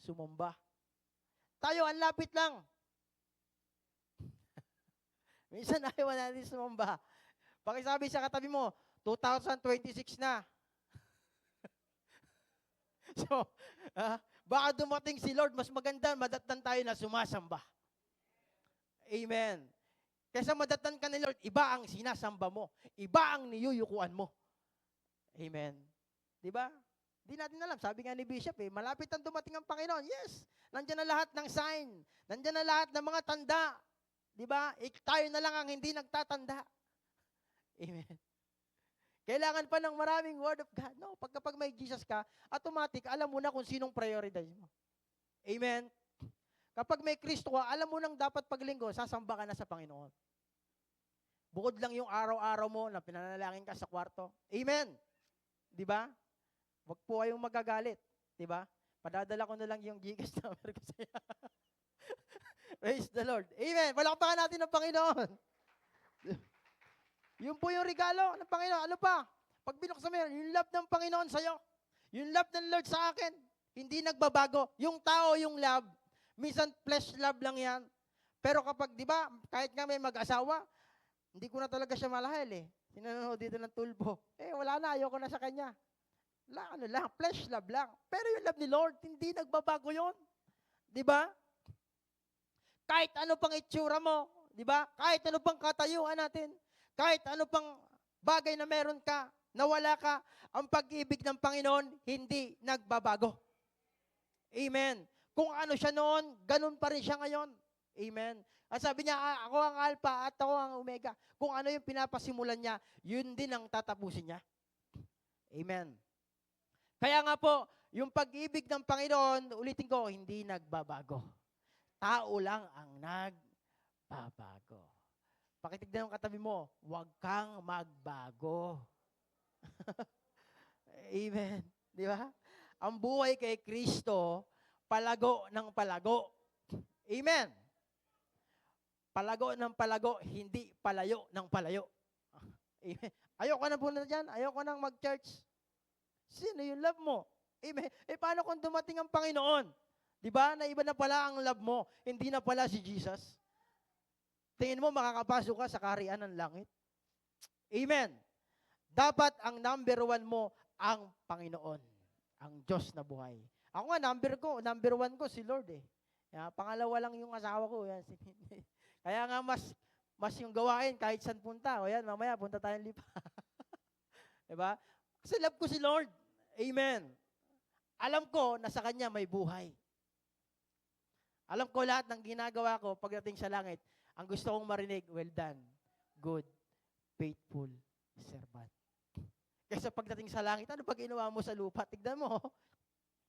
sumamba. Tayo, ang lapit lang. Minsan ayaw natin sumamba. Pakisabi sa katabi mo, 2026 na. So, baka dumating si Lord, mas maganda, madatnan tayo na sumasamba. Amen. Kaysa madatnan ka ni Lord, iba ang sinasamba mo. Iba ang niyuyukuan mo. Amen. Di ba? Di natin alam. Sabi nga ni Bishop, malapit ang dumating ang Panginoon. Yes. Nandiyan na lahat ng sign. Nandiyan na lahat ng mga tanda. Di ba? Tayo na lang ang hindi nagtatanda. Amen. Kailangan pa ng maraming word of God. No, kapag may Jesus ka, automatic, alam mo na kung sinong prioritize mo. Amen. Kapag may Kristo ka, alam mo nang dapat paglinggo, sasamba ka na sa Panginoon. Bukod lang yung araw-araw mo na pinanalangin ka sa kwarto. Amen. Di ba? Huwag po kayong magagalit. Di ba? Padadala ko na lang yung Gcash number ko sa'yo. Praise the Lord. Amen. Palakpakan natin ang Panginoon. Yun po yung regalo ng Panginoon. Ano pa? Pag binuksan mo yan, yung love ng Panginoon sa'yo. Yung love ng Lord sa akin, hindi nagbabago. Yung tao, yung love, minsan flesh love lang yan. Pero kapag, di ba, kahit nga may mag-asawa, hindi ko na talaga siya malahil Sinanood dito ng tulbo. Wala na, ayoko na sa kanya. Flesh love lang. Pero yung love ni Lord, hindi nagbabago yun. Di ba? Kahit ano pang itsura mo, di ba? Kahit ano pang katayuan natin, kahit ano pang bagay na meron ka, nawala ka, ang pag-ibig ng Panginoon, hindi nagbabago. Amen. Kung ano siya noon, ganun pa rin siya ngayon. Amen. At sabi niya, ako ang Alpha at ako ang Omega. Kung ano yung pinapasimulan niya, yun din ang tatapusin niya. Amen. Kaya nga po, yung pag-ibig ng Panginoon, ulitin ko, hindi nagbabago. Tao lang ang nagbabago. Pakitignan ng katabi mo, huwag kang magbago. Amen. Di ba? Ang buhay kay Kristo, palago ng palago. Amen. Palago ng palago, hindi palayo ng palayo. Amen. Ayoko na po na dyan. Ayoko nang mag-church. Sino yung love mo? Amen. Paano kung dumating ang Panginoon? Di ba? Na iba na pala ang love mo. Hindi na pala si Jesus. Tingin mo makakapasok ka sa kaharian ng langit? Amen. Dapat ang number 1 mo ang Panginoon, ang Diyos na buhay. Ako nga, number 1 ko si Lord eh. Pangalawa lang yung asawa ko. Yan. Kaya nga mas yung gawain kahit saan punta. O yan, mamaya punta tayong Lipa. Diba? Kasi love ko si Lord. Amen. Alam ko na sa Kanya may buhay. Alam ko lahat ng ginagawa ko pagdating sa langit. Ang gusto kong marinig, well done, good, faithful servant. Kaysa pagdating sa langit, ano pa ginawa mo sa lupa? Tignan mo.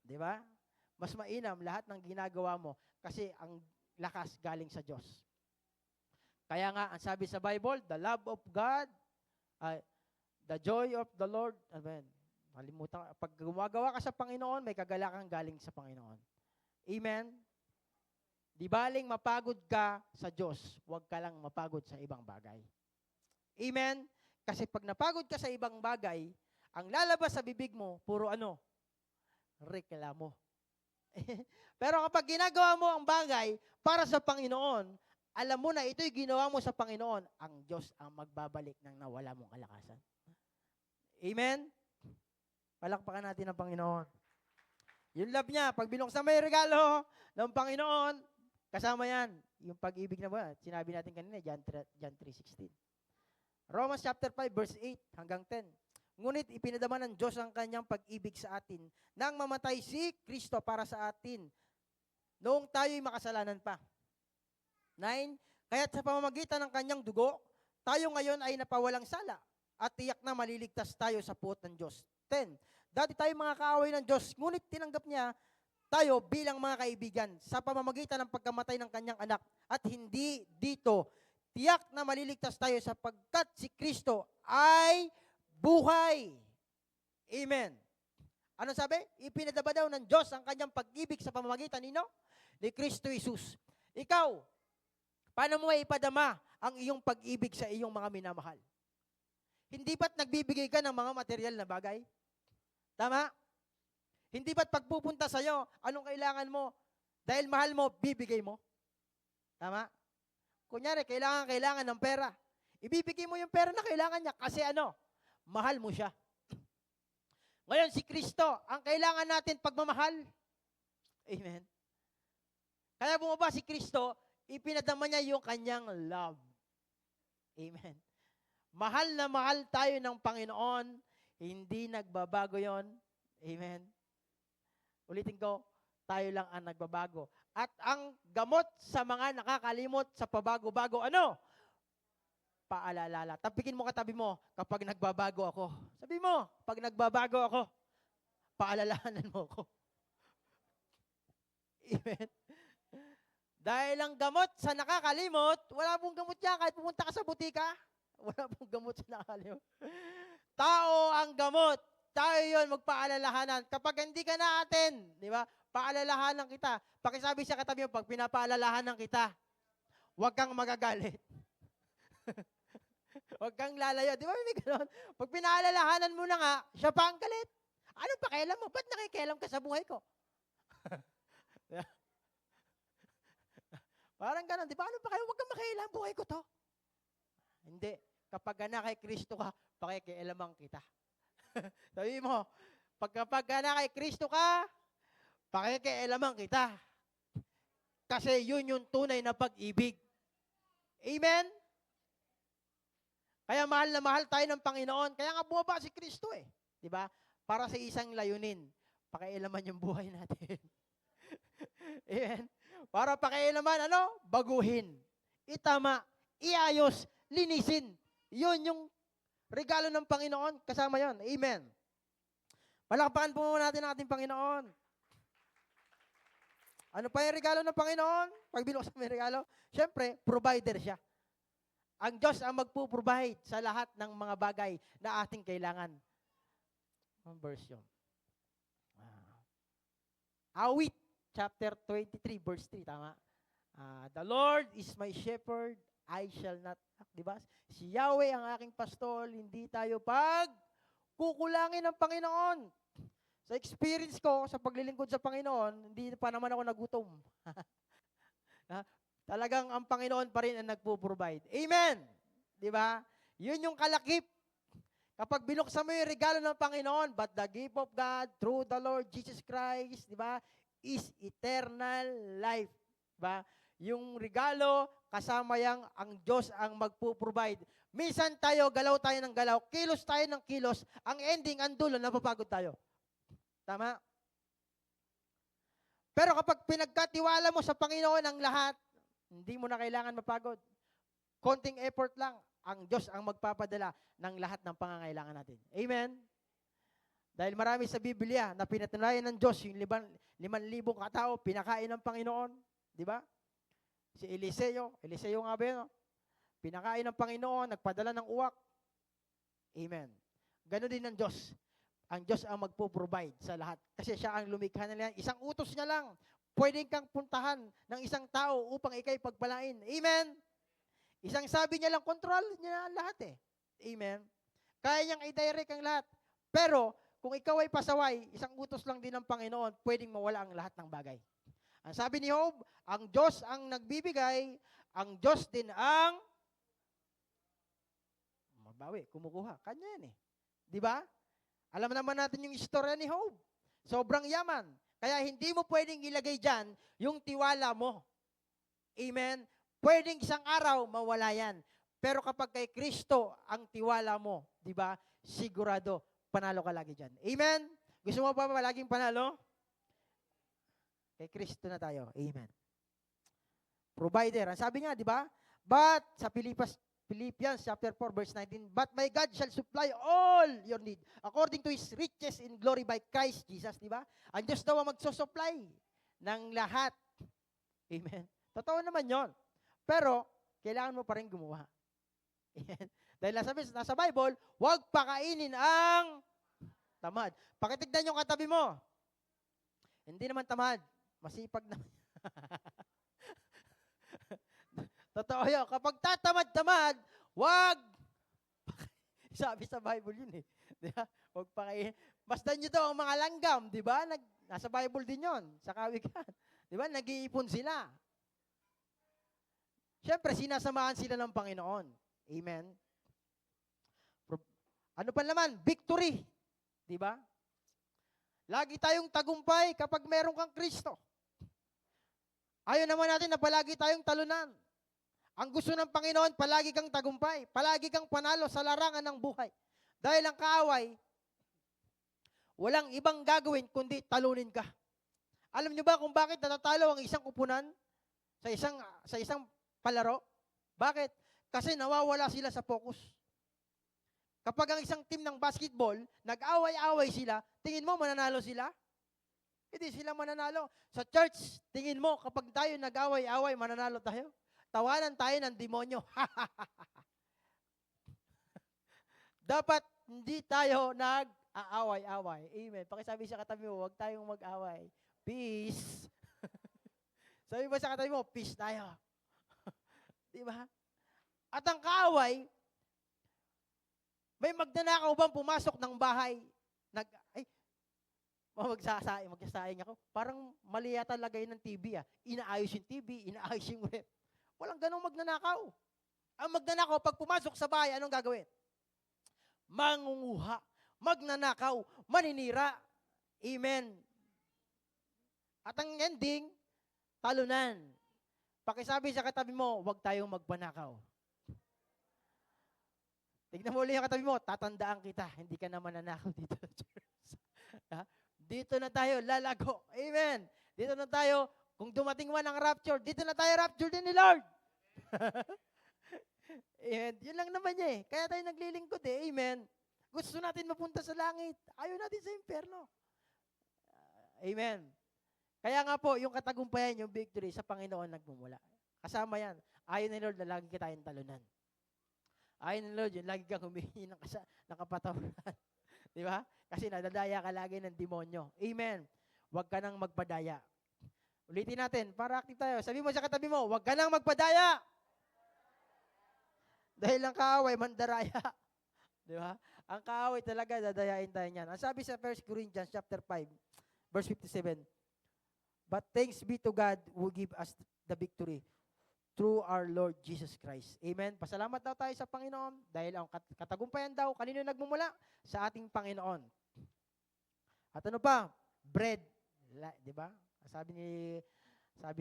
Di ba? Mas mainam lahat ng ginagawa mo kasi ang lakas galing sa Diyos. Kaya nga, ang sabi sa Bible, the love of God, the joy of the Lord, amen. Malimutan, pag gumagawa ka sa Panginoon, may kagalakan galing sa Panginoon. Amen? Di baling mapagod ka sa Diyos, huwag ka lang mapagod sa ibang bagay. Amen? Kasi pag napagod ka sa ibang bagay, ang lalabas sa bibig mo, puro ano? Reklamo. Pero kapag ginagawa mo ang bagay para sa Panginoon, alam mo na ito'y ginawa mo sa Panginoon, ang Diyos ang magbabalik ng nawala mong kalakasan. Amen? Palakpakan natin ang Panginoon. Yung love niya, pag binuksan mo yung regalo ng Panginoon, kasama yan, yung pag-ibig na ba? Sinabi natin kanina, John 3:16. Romans chapter 5, verse 8 hanggang 10. Ngunit ipinadama ng Diyos ang kanyang pag-ibig sa atin nang mamatay si Kristo para sa atin noong tayo'y makasalanan pa. 9. Kaya't sa pamamagitan ng kanyang dugo, tayo ngayon ay napawalang sala at tiyak na maliligtas tayo sa puot ng Diyos. 10. Dati tayo mga kaaway ng Diyos, ngunit tinanggap niya tayo bilang mga kaibigan sa pamamagitan ng pagkamatay ng kanyang anak. At hindi dito, tiyak na maliligtas tayo sapagkat si Kristo ay buhay. Amen. Ano sabi? Ipinadama daw ng Diyos ang kanyang pag-ibig sa pamamagitan nino? Ni Kristo Jesus. Ikaw, paano mo ipadama ang iyong pag-ibig sa iyong mga minamahal? Hindi ba't nagbibigay ka ng mga material na bagay? Tama? Hindi ba't pagpupunta sa'yo, anong kailangan mo? Dahil mahal mo, bibigay mo? Tama? Kunyari, kailangan ng pera. Ibibigay mo yung pera na kailangan niya kasi ano? Mahal mo siya. Ngayon, si Kristo, ang kailangan natin pagmamahal. Amen. Kaya bumaba si Kristo, ipinadama niya yung kanyang love. Amen. Mahal na mahal tayo ng Panginoon, hindi nagbabago yon. Amen. Ulitin ko, tayo lang ang nagbabago. At ang gamot sa mga nakakalimot sa pabago-bago, ano? Paalala. Tapikin mo katabi mo, kapag nagbabago ako. Sabi mo, pag nagbabago ako, paalalahanan mo ako. Amen. Dahil ang gamot sa nakakalimot, wala pong gamot yan. Kahit pumunta ka sa butika, wala pong gamot sa nakakalimot. Tao ang gamot. Tayo yun, magpaalalahanan. Kapag hindi ka natin, di ba, paalalahanan kita. Pakisabi sa katabi mo, pag pinapaalalahanan kita, huwag kang magagalit. Huwag kang lalayo. Di ba may gano'n? Pag pinaalalahanan mo na nga, siya pa ang galit. Anong pakialam mo? Ba't nakikialam ka sa buhay ko? Parang gano'n. Di ba? Anong pakialam? Huwag kang makialam. Buhay ko to. Hindi. Kapag na kay Kristo ka, pakikialaman kita. Sabi mo, kapag na kay Kristo ka, pakikialaman kita. Kasi yun yung tunay na pag-ibig. Amen? Kaya mahal na mahal tayo ng Panginoon. Kaya nga bumaba si Kristo eh. Di ba? Para sa isang layunin. Pakialaman yung buhay natin. Amen? Para pakialaman, ano? Baguhin. Itama. Iayos. Linisin. Yun yung regalo ng Panginoon. Kasama yon. Amen. Palakpakan po muna natin ang ating Panginoon. Ano pa yung regalo ng Panginoon? Pag binuksan mo yung regalo, syempre, provider siya. Ang Diyos ang magpo-provide sa lahat ng mga bagay na ating kailangan. Ang verse yun. Awit, chapter 23, verse 3, tama? The Lord is my shepherd, I shall not lack. Diba? Si Yahweh ang aking pastol, hindi tayo kukulangin ng Panginoon. Sa experience ko, sa paglilingkod sa Panginoon, hindi pa naman ako nagutom. Talagang ang Panginoon pa rin ang nagpo-provide. Amen! Di ba? Yun yung kalakip. Kapag binuksan mo yung regalo ng Panginoon, but the gift of God through the Lord Jesus Christ, di ba, is eternal life. Di ba? Yung regalo, kasama yang ang Diyos ang magpo-provide. Minsan tayo, galaw tayo ng galaw, kilos tayo ng kilos, ang ending, ang dulo, napapagod tayo. Tama? Pero kapag pinagkatiwala mo sa Panginoon ang lahat, hindi mo na kailangan mapagod. Konting effort lang, ang Diyos ang magpapadala ng lahat ng pangangailangan natin. Amen? Dahil marami sa Biblia na pinatunayan ng Diyos, yung 5,000 katao, pinakain ng Panginoon. Di ba? Si Eliseo nga ba yun? No? Pinakain ng Panginoon, nagpadala ng uwak. Amen. Ganon din ng Diyos. Ang Diyos ang magpo-provide sa lahat. Kasi siya ang lumikha na yan. Isang utos niya lang. Pwedeng kang puntahan ng isang tao upang ikay pagpalain. Amen? Isang sabi niya lang, control niya ang lahat eh. Amen? Kaya niyang i-direct ang lahat. Pero, kung ikaw ay pasaway, isang utos lang din ng Panginoon, pwedeng mawala ang lahat ng bagay. Ang sabi ni Job, ang Diyos ang nagbibigay, ang Diyos din ang mabawi, kumukuha. Kanya yan eh. Di ba? Alam naman natin yung istorya ni Job. Sobrang yaman. Kaya hindi mo pwedeng ilagay dyan yung tiwala mo. Amen? Pwedeng isang araw, mawala yan. Pero kapag kay Kristo ang tiwala mo, di ba, sigurado, panalo ka lagi dyan. Amen? Gusto mo pa ba laging panalo? Kay Kristo na tayo. Amen. Provider. Ang sabi nga, di ba? But, sa Philippians chapter 4, verse 19, but my God shall supply all your need according to His riches in glory by Christ Jesus, di ba? Ang Diyos daw ang magsusupply ng lahat. Amen. Totoo naman yon. Pero, kailangan mo pa rin gumawa. Amen. Dahil nasa Bible, huwag pakainin ang tamad. Pakitignan yung katabi mo. Hindi naman tamad. Masipag naman. Totoo yun. Kapag tatamad-tamad, huwag. Sabi sa Bible yun eh. Di ba? Huwag pakainin. Basta nyo daw ang mga langgam, di ba? Nasa Bible din yon sa kawikan. Di ba? Nag-iipon sila. Siyempre, sinasamahan sila ng Panginoon. Amen? Ano pa naman? Victory. Di ba? Lagi tayong tagumpay kapag meron kang Kristo. Ayaw naman natin na palagi tayong talunan. Ang gusto ng Panginoon, palagi kang tagumpay. Palagi kang panalo sa larangan ng buhay. Dahil ang kaaway, walang ibang gagawin kundi talunin ka. Alam niyo ba kung bakit natatalo ang isang kupunan sa isang palaro? Bakit? Kasi nawawala sila sa focus. Kapag ang isang team ng basketball, nag-away-away sila, tingin mo mananalo sila? Hindi sila mananalo. Sa church, tingin mo kapag tayo nag-away-away, mananalo tayo? Tawanan tayo ng demonyo. Dapat hindi tayo nag-aaway-away. Amen. Pakisabi sa katabi mo, huwag tayong mag-away. Peace. Sabi mo sa katabi mo, peace tayo. Di ba? At ang kaaway, may magnanakaw bang pumasok ng bahay? Magsasaing ako. Parang mali yata lagay ng TV ah. Inaayos yung TV, inaayos yung rep. Walang ganong magnanakaw. Ang magnanakaw, pag pumasok sa bahay, anong gagawin? Mangunguha, magnanakaw, maninira. Amen. At ang ending, talunan. Pakisabi sa katabi mo, huwag tayong magpanakaw. Tignan mo ulit yung katabi mo, tatandaan kita, hindi ka na mananakaw dito sa church. Dito na tayo, lalago. Amen. Dito na tayo, kung dumating man ang rapture, dito na tayo rapture din ni Lord. Amen. Yun lang naman niya eh. Kaya tayo naglilingkod eh. Amen. Gusto natin mapunta sa langit. Ayaw natin sa impyerno. Amen. Kaya nga po, yung katagumpayan, yung victory, sa Panginoon nagmumula. Kasama yan. Ayaw ni Lord na lagi ka tayong talunan. Ayaw ni Lord, yun lagi kang humingi ng kapatawaran. Di ba? Kasi nadadaya ka lagi ng demonyo. Amen. Huwag ka nang magpadaya. Ulitin natin, para active tayo. Sabi mo sa katabi mo, huwag ka nang magpadaya. Dahil ang kaaway, mandaraya. Di ba? Ang kaaway talaga, dadayain tayo niyan. Ang sabi sa 1 Corinthians chapter 5, verse 57, but thanks be to God who give us the victory through our Lord Jesus Christ. Amen. Pasalamat daw tayo sa Panginoon dahil ang katagumpayan daw kanino nagmumula? Sa ating Panginoon. At ano pa? Bread. Di ba? Sabi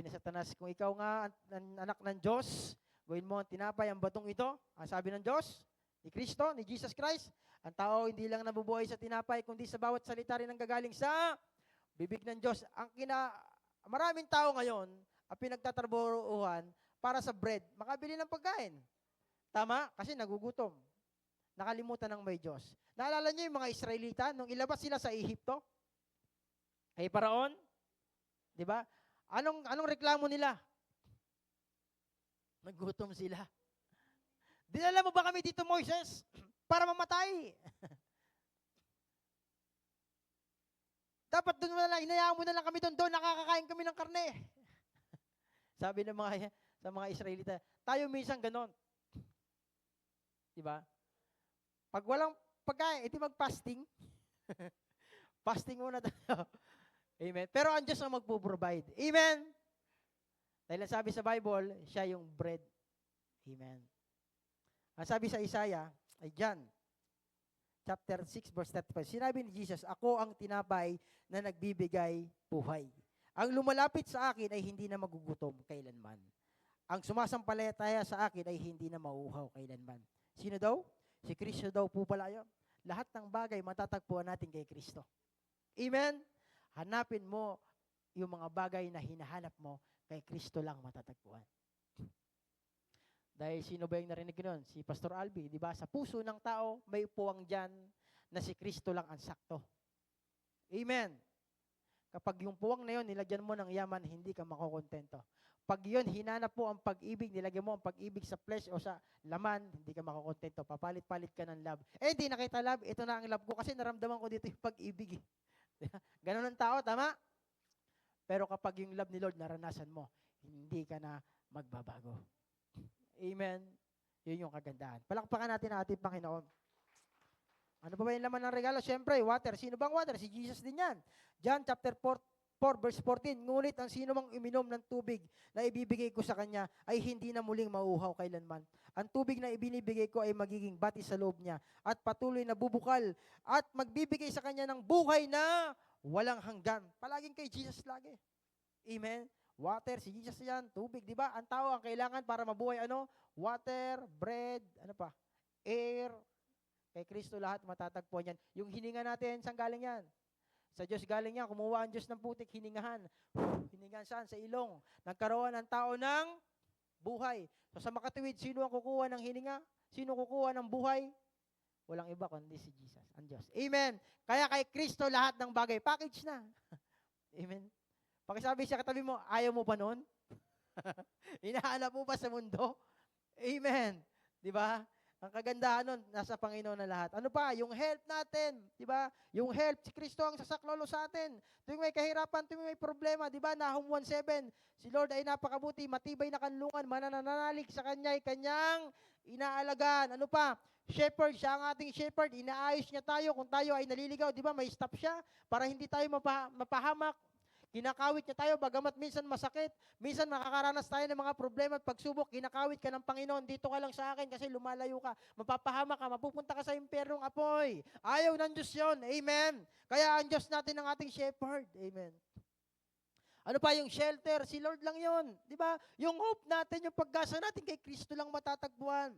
ni Satanas, kung ikaw nga ang anak ng Diyos, gawin mo ang tinapay ang batong ito. Ang sabi ng Diyos, ni Kristo, ni Jesus Christ, ang tao hindi lang nabubuhay sa tinapay, kundi sa bawat salita rin ang gagaling sa bibig ng Diyos. Maraming tao ngayon ang pinagtatrabahuan para sa bread, makabili ng pagkain. Tama? Kasi nagugutom. Nakalimutan ng may Diyos. Naalala niyo yung mga Israelita nung ilabas sila sa Ehipto? Ay Paraon? 'Di ba? Anong reklamo nila? Nagutom sila. Dinala mo ba kami dito, Moises? Para mamatay. Dapat doon mo na lang, inayaan mo na lang kami doon, nakakakain kami ng karne. Sabi ng sa mga Israelita, tayo minsan ganon. Diba? Pag walang pagkain, iti mag-fasting. Fasting muna tayo. Amen. Pero ang Diyos ang magpo-provide. Amen. Dahil sabi sa Bible, siya yung bread. Amen. Ang sabi sa Isaiah, ay John, chapter 6, verse 35, sinabi ni Jesus, ako ang tinapay na nagbibigay buhay. Ang lumalapit sa akin ay hindi na magugutom kailanman. Ang sumasampalataya sa akin ay hindi na mauuhaw kailanman. Sino daw? Si Kristo daw po pala yun. Lahat ng bagay matatagpuan natin kay Kristo. Amen? Hanapin mo yung mga bagay na hinahanap mo, kay Kristo lang matatagpuan. Dahil sino ba yung narinig nun? Si Pastor Albi, di ba? Sa puso ng tao, may puwang dyan na si Kristo lang ang sakto. Amen. Kapag yung puwang na yun, nilagyan mo ng yaman, hindi ka makokontento. Pag yun, hinanap mo ang pag-ibig, nilagyan mo ang pag-ibig sa flesh o sa laman, hindi ka makokontento. Papalit-palit ka ng love. Eh, hindi nakita love, ito na ang love ko kasi naramdaman ko dito yung pag-ibig. Ganon ang tao, tama? Pero kapag yung love ni Lord naranasan mo, hindi ka na magbabago. Amen. Yun yung kagandahan. Palakpakan natin ang ating Panginoon. Ano pa ba yung laman ng regalo? Siyempre, water. Sino bang water? Si Jesus din yan. John chapter 4, verse 14. Ngunit ang sino mang uminom ng tubig na ibibigay ko sa kanya ay hindi na muling mauuhaw kailanman. Ang tubig na ibinibigay ko ay magiging bati sa loob niya at patuloy na bubukal at magbibigay sa kanya ng buhay na walang hanggan. Palaging kay Jesus lagi. Amen. Water, si Jesus yan, tubig, di ba? Ang tao ang kailangan para mabuhay, ano? Water, bread, ano pa? Air. Kay Kristo lahat matatagpuan yan. Yung hininga natin, saan galing yan? Sa Diyos galing yan. Kumuha ang Diyos ng putik, hiningahan. Hiningahan saan? Sa ilong. Nagkaroon ng tao ng buhay. So sa makatuwid, sino ang kukuha ng hininga? Sino kukuha ng buhay? Walang iba kundi si Jesus, ang Diyos. Amen. Kaya kay Kristo lahat ng bagay, package na. Amen. Pakisabi siya katabi mo, ayaw mo pa nun? Hinahanap mo pa sa mundo? Amen. Di ba? Ang kagandahan nun, nasa Panginoon na lahat. Ano pa? Yung health natin. Di ba? Yung health, si Kristo ang sasaklolo sa atin. Tuwing may kahirapan, tuwing may problema, di ba? Nahum 1:7, si Lord ay napakabuti, matibay na kanlungan, manananalig sa Kanya, Kanyang inaalagaan. Ano pa? Shepherd, siya ang ating shepherd, inaayos niya tayo. Kung tayo ay naliligaw, di ba? May stop siya para hindi tayo mapahamak. Kinakawit niya tayo, bagamat minsan masakit, minsan makakaranas tayo ng mga problema at pagsubok, kinakawit ka ng Panginoon, dito ka lang sa akin kasi lumalayo ka, mapapahama ka, mapupunta ka sa impyernong apoy. Ayaw ng Diyos yun. Amen. Kaya ang Diyos natin ang ating shepherd. Amen. Ano pa yung shelter? Si Lord lang yun. Di ba? Yung hope natin, yung pag-asa natin kay Kristo lang matatagpuan.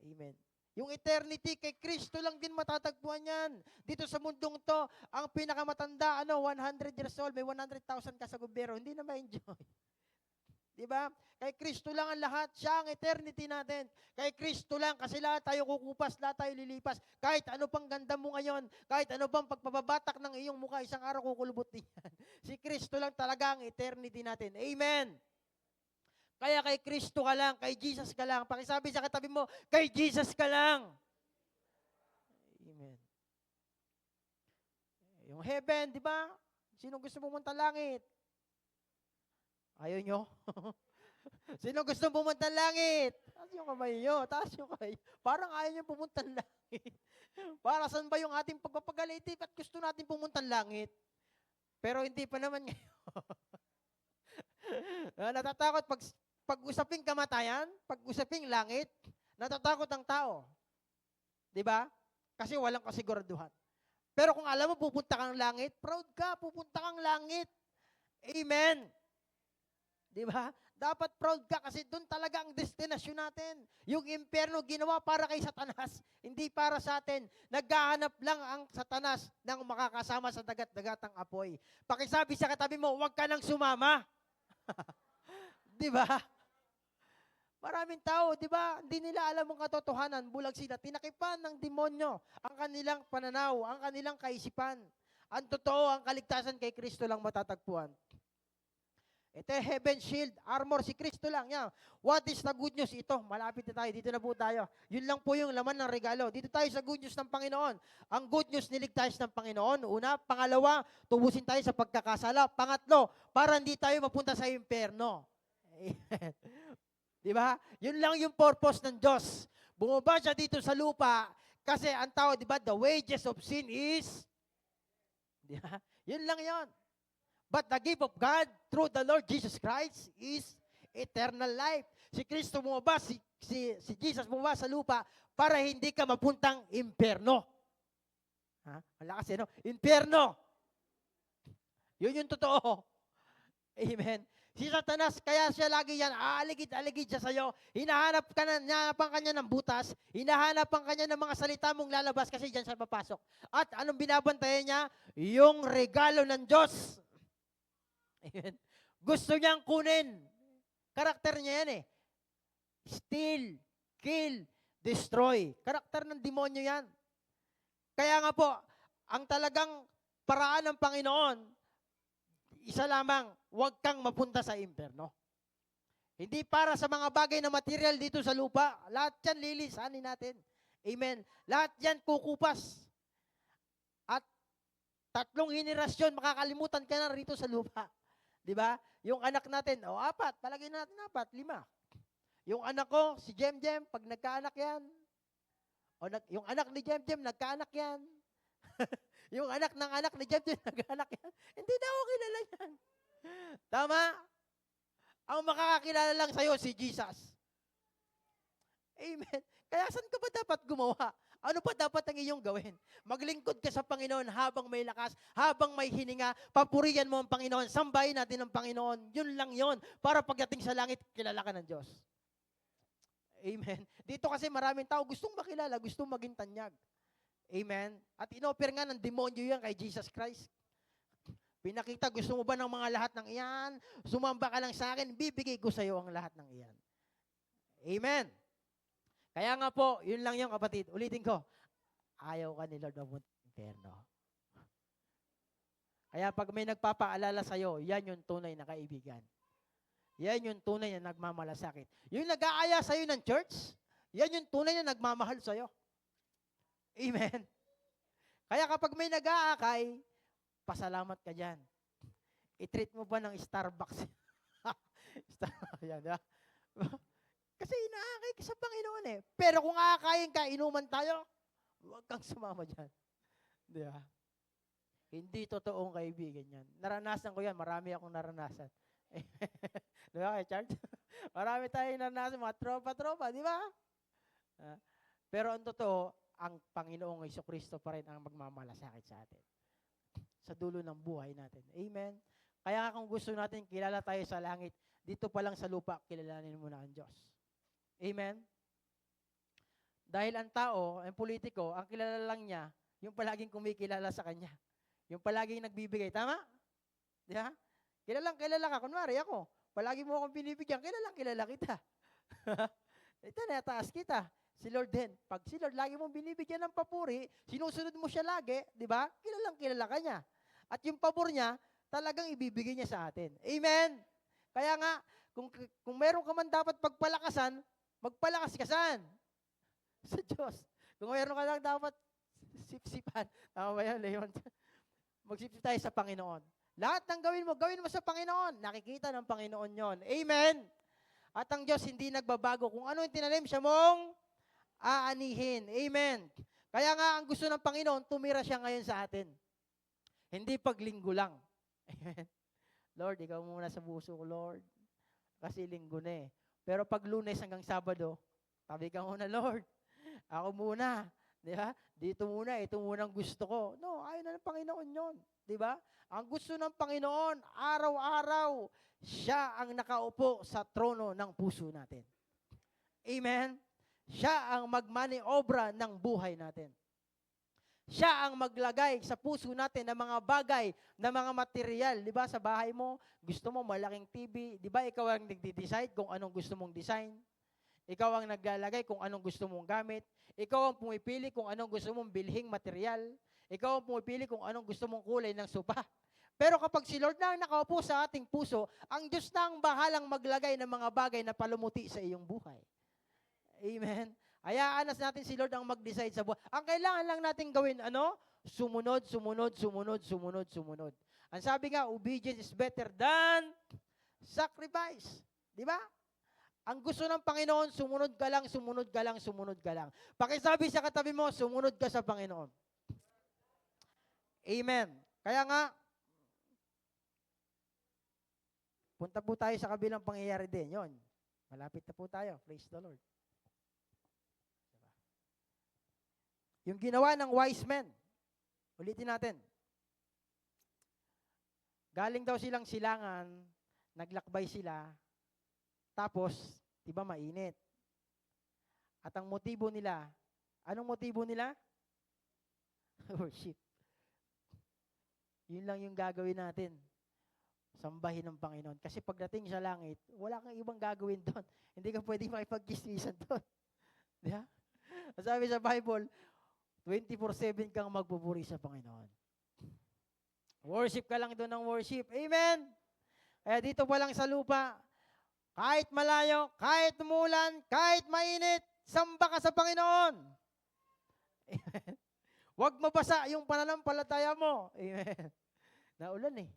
Amen. Yung eternity, kay Kristo lang din matatagpuan yan. Dito sa mundong to, ang pinakamatanda, 100 years old, may 100,000 ka sa gobyerno, hindi na ma-enjoy. Diba? Kay Kristo lang ang lahat, siya ang eternity natin. Kay Kristo lang, kasi lahat tayo kukupas, lahat tayo lilipas. Kahit ano pang ganda mo ngayon, kahit ano pang pagpababatak ng iyong mukha, isang araw kukulubot yan. Si Kristo lang talaga ang eternity natin. Amen. Kaya kay Kristo ka lang, kay Jesus ka lang. Pakisabi sa katabi mo, kay Jesus ka lang. Amen. Yung heaven, di ba? Sino gusto pumunta langit? Ayaw nyo? Sino gusto pumunta langit? Taas yung kamay nyo, taas yung kamay. Parang ayaw nyo pumunta langit. Para saan ba yung ating pagpapagalitin at gusto natin pumunta langit? Pero hindi pa naman ngayon. Natatakot pag pag-usaping kamatayan, pag-usaping langit, natatakot ang tao. Di ba? Kasi walang kasiguraduhan. Pero kung alam mo, pupunta kang langit, proud ka, pupunta kang langit. Amen. Di ba? Dapat proud ka kasi doon talaga ang destinasyon natin. Yung impyerno ginawa para kay Satanas, hindi para sa atin. Naghahanap lang ang Satanas ng makakasama sa dagat-dagatang apoy. Pakisabi sa katabi mo, huwag ka nang sumama. Di ba? Maraming tao, di ba? Hindi nila alam ang katotohanan. Bulag sila. Tinakipan ng demonyo ang kanilang pananaw, ang kanilang kaisipan. Ang totoo, ang kaligtasan kay Kristo lang matatagpuan. Ito yung heaven shield, armor, si Kristo lang. Yan. What is the good news? Ito, malapit na tayo. Dito na po tayo. Yun lang po yung laman ng regalo. Dito tayo sa good news ng Panginoon. Ang good news, niligtas ng Panginoon. Una. Pangalawa, tubusin tayo sa pagkakasala. Pangatlo, para hindi tayo mapunta sa impyerno. Amen. Di ba? Yun lang yung purpose ng Diyos. Bumaba siya dito sa lupa kasi ang tao, di ba, the wages of sin is, di ba? Yun lang yon. But the gift of God through the Lord Jesus Christ is eternal life. Si Kristo bumaba, si Jesus bumaba sa lupa para hindi ka mapuntang impyerno. Ha? Malakas no? Impyerno. Yun yung totoo. Amen. Si Satanas, kaya siya lagi yan, aaligid-aligid siya sa'yo. Hinahanapan ka niya ng butas, hinahanapan ka niya ng mga salita mong lalabas kasi dyan siya papasok. At anong binabantayan niya? Yung regalo ng Diyos. Amen. Gusto niyang kunin. Karakter niya yan eh. Steal, kill, destroy. Karakter ng demonyo yan. Kaya nga po, ang talagang paraan ng Panginoon, isa lamang, huwag kang mapunta sa impyerno. Hindi para sa mga bagay na material dito sa lupa. Lahat yan lilisanin natin. Amen. Lahat yan kukupas. At 3 henerasyon, makakalimutan ka na rito sa lupa. Di ba? Yung anak natin, 4, palagay natin 4, 5. Yung anak ko, si Jem, pag nagkaanak yan, yung anak ni Jem, nagkaanak yan. Yung anak ng anak ni Jem, nagkaanak yan. Hindi na ako kilala yan. Tama? Ang makakakilala lang sa'yo, si Jesus. Amen. Kaya saan ka ba dapat gumawa? Ano pa dapat ang iyong gawin? Maglingkod ka sa Panginoon habang may lakas, habang may hininga, papurihan mo ang Panginoon, sambahin natin ang Panginoon. Yun lang yun. Para pagdating sa langit, kilala ka ng Diyos. Amen. Dito kasi maraming tao gustong makilala, gustong maging tanyag. Amen. At inoffer nga ng demonyo yan kay Jesus Christ. Pinakita, gusto mo ba ng mga lahat ng iyan? Sumamba ka lang sa akin, bibigay ko sa iyo ang lahat ng iyan. Amen. Kaya nga po, yun lang yung kapatid. Ulitin ko, ayaw ka ni Lord mapunta sa impyerno. Kaya pag may nagpapaalala sa'yo, yan yung tunay na kaibigan. Yan yung tunay na nagmamalasakit. Yung nag-aaya sa'yo ng church, yan yung tunay na nagmamahal sa'yo. Amen. Kaya kapag may nag-aakay, pasalamat ka dyan. I-treat mo ba ng Starbucks? Yan, ha? Kasi inaakay ka sa Panginoon eh. Pero kung aakayin ka, inuman tayo, huwag kang sumama dyan. Di ba? Hindi totoong kaibigan yan. Naranasan ko yan. Marami akong naranasan. Di ba kay Charles? Marami tayong naranasan. Mga tropa-tropa. Di ba? Pero ang totoo, ang Panginoong Jesucristo pa rin ang magmamalasakit sa atin. Sa dulo ng buhay natin. Amen? Kaya kung gusto natin kilala tayo sa langit, dito pa lang sa lupa, kilalanin mo na ang Diyos. Amen? Dahil ang tao, ang politiko, ang kilala lang niya, yung palaging kumikilala sa kanya. Yung palaging nagbibigay. Tama? Di ba? Kilala ka. Kunwari ako, palagi mo akong binibigyan, kilala kita. Ito, nataas kita. Si Lord din. Pag si Lord lagi mong binibigyan ng papuri, sinusunod mo siya lagi, di ba? Kilala ka niya. At yung pabor niya, talagang ibibigay niya sa atin. Amen? Kaya nga, kung meron ka man dapat pagpalakasan, magpalakas ka saan? Sa Diyos. Kung meron ka lang dapat sipsipan. Tama ba yan, Leon? Magsipsip tayo sa Panginoon. Lahat ng gawin mo sa Panginoon. Nakikita ng Panginoon yon. Amen? At ang Diyos hindi nagbabago. Kung ano yung tinanim siya mong aanihin. Amen? Kaya nga, ang gusto ng Panginoon, tumira siya ngayon sa atin. Hindi paglinggo lang. Amen? Lord, ikaw muna sa puso ko, Lord. Kasi linggo na eh. Pero pag Lunes hanggang Sabado, tabi ka muna, Lord. Ako muna. Di ba? Dito muna, ito muna ang gusto ko. No, ayaw na ng Panginoon yon. Di ba? Ang gusto ng Panginoon, araw-araw, siya ang nakaupo sa trono ng puso natin. Amen? Siya ang magmaniobra ng buhay natin. Siya ang maglagay sa puso natin ng mga bagay, ng mga material. Di ba, sa bahay mo, gusto mo malaking TV. Di ba, ikaw ang nagde-decide kung anong gusto mong design. Ikaw ang naglalagay kung anong gusto mong gamit. Ikaw ang pumipili kung anong gusto mong bilhing material. Ikaw ang pumipili kung anong gusto mong kulay ng sopa. Pero kapag si Lord na ang nakaupo sa ating puso, ang Diyos na ang bahalang maglagay ng mga bagay na palumuti sa iyong buhay. Amen. Hayaan natin si Lord ang mag-decide sa buhay. Ang kailangan lang natin gawin, ano? Sumunod, sumunod, sumunod, sumunod, sumunod. Ang sabi nga, obedience is better than sacrifice. Di ba? Ang gusto ng Panginoon, sumunod ka lang, sumunod ka lang, sumunod ka lang. Pakisabi sa katabi mo, sumunod ka sa Panginoon. Amen. Kaya nga, punta po tayo sa kabilang pangyayari din. Yon. Malapit na po tayo. Praise the Lord. Yung ginawa ng wise men. Ulitin natin. Galing daw silang silangan, naglakbay sila, tapos, di ba mainit? At ang motibo nila, anong motibo nila? Worship. Yun lang yung gagawin natin. Sambahin ng Panginoon. Kasi pagdating sa langit, wala kang ibang gagawin doon. Hindi ka pwedeng makipag-kismisan doon. Di ba? Sabi sa Bible, 24/7 kang magpupuri sa Panginoon. Worship ka lang doon ng worship. Amen? Kaya dito pa lang sa lupa, kahit malayo, kahit umulan, kahit mainit, samba ka sa Panginoon. Amen? Huwag mabasa yung pananampalataya mo. Amen? Naulan eh.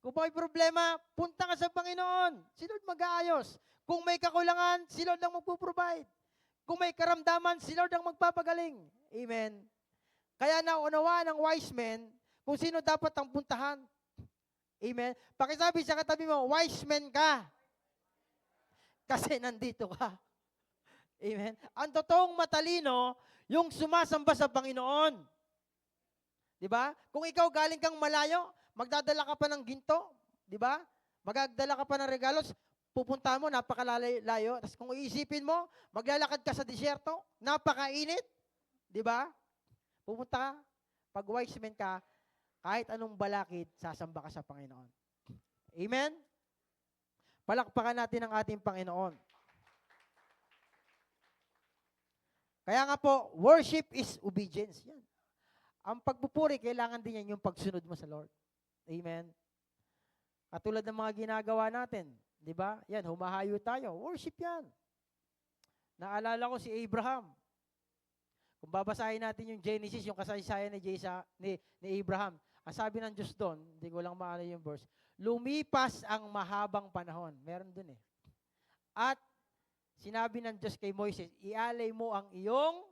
Kung may problema, punta ka sa Panginoon. Si Lord mag-aayos. Kung may kakulangan, si Lord ang magpo-provide. Kung may karamdaman, si Lord ang magpapagaling. Amen. Kaya naunawa ng wise men kung sino dapat ang puntahan. Amen. Pakisabi sa katabi mo, wise men ka. Kasi nandito ka. Amen. Ang totoong matalino, yung sumasamba sa Panginoon. Di ba? Kung ikaw galing kang malayo, magdadala ka pa ng ginto. Di ba? Magdadala ka pa ng regalos. Pupunta mo, napakalayo. Tapos kung iisipin mo, maglalakad ka sa disyerto, napakainit. Di ba? Pupunta ka, pag wise man ka, kahit anong balakid, sasamba ka sa Panginoon. Amen? Palakpakan natin ang ating Panginoon. Kaya nga po, worship is obedience. Yan. Ang pagpupuri, kailangan din yan yung pagsunod mo sa Lord. Amen? Katulad ng mga ginagawa natin. Di ba? Yan, humahayo tayo. Worship yan. Naalala ko si Abraham. Kung babasahin natin yung Genesis, yung kasaysayan ni Abraham, ang sabi ng Diyos doon, hindi ko lang maano yung verse, lumipas ang mahabang panahon. Meron doon eh. At sinabi ng Diyos kay Moises, ialay mo ang iyong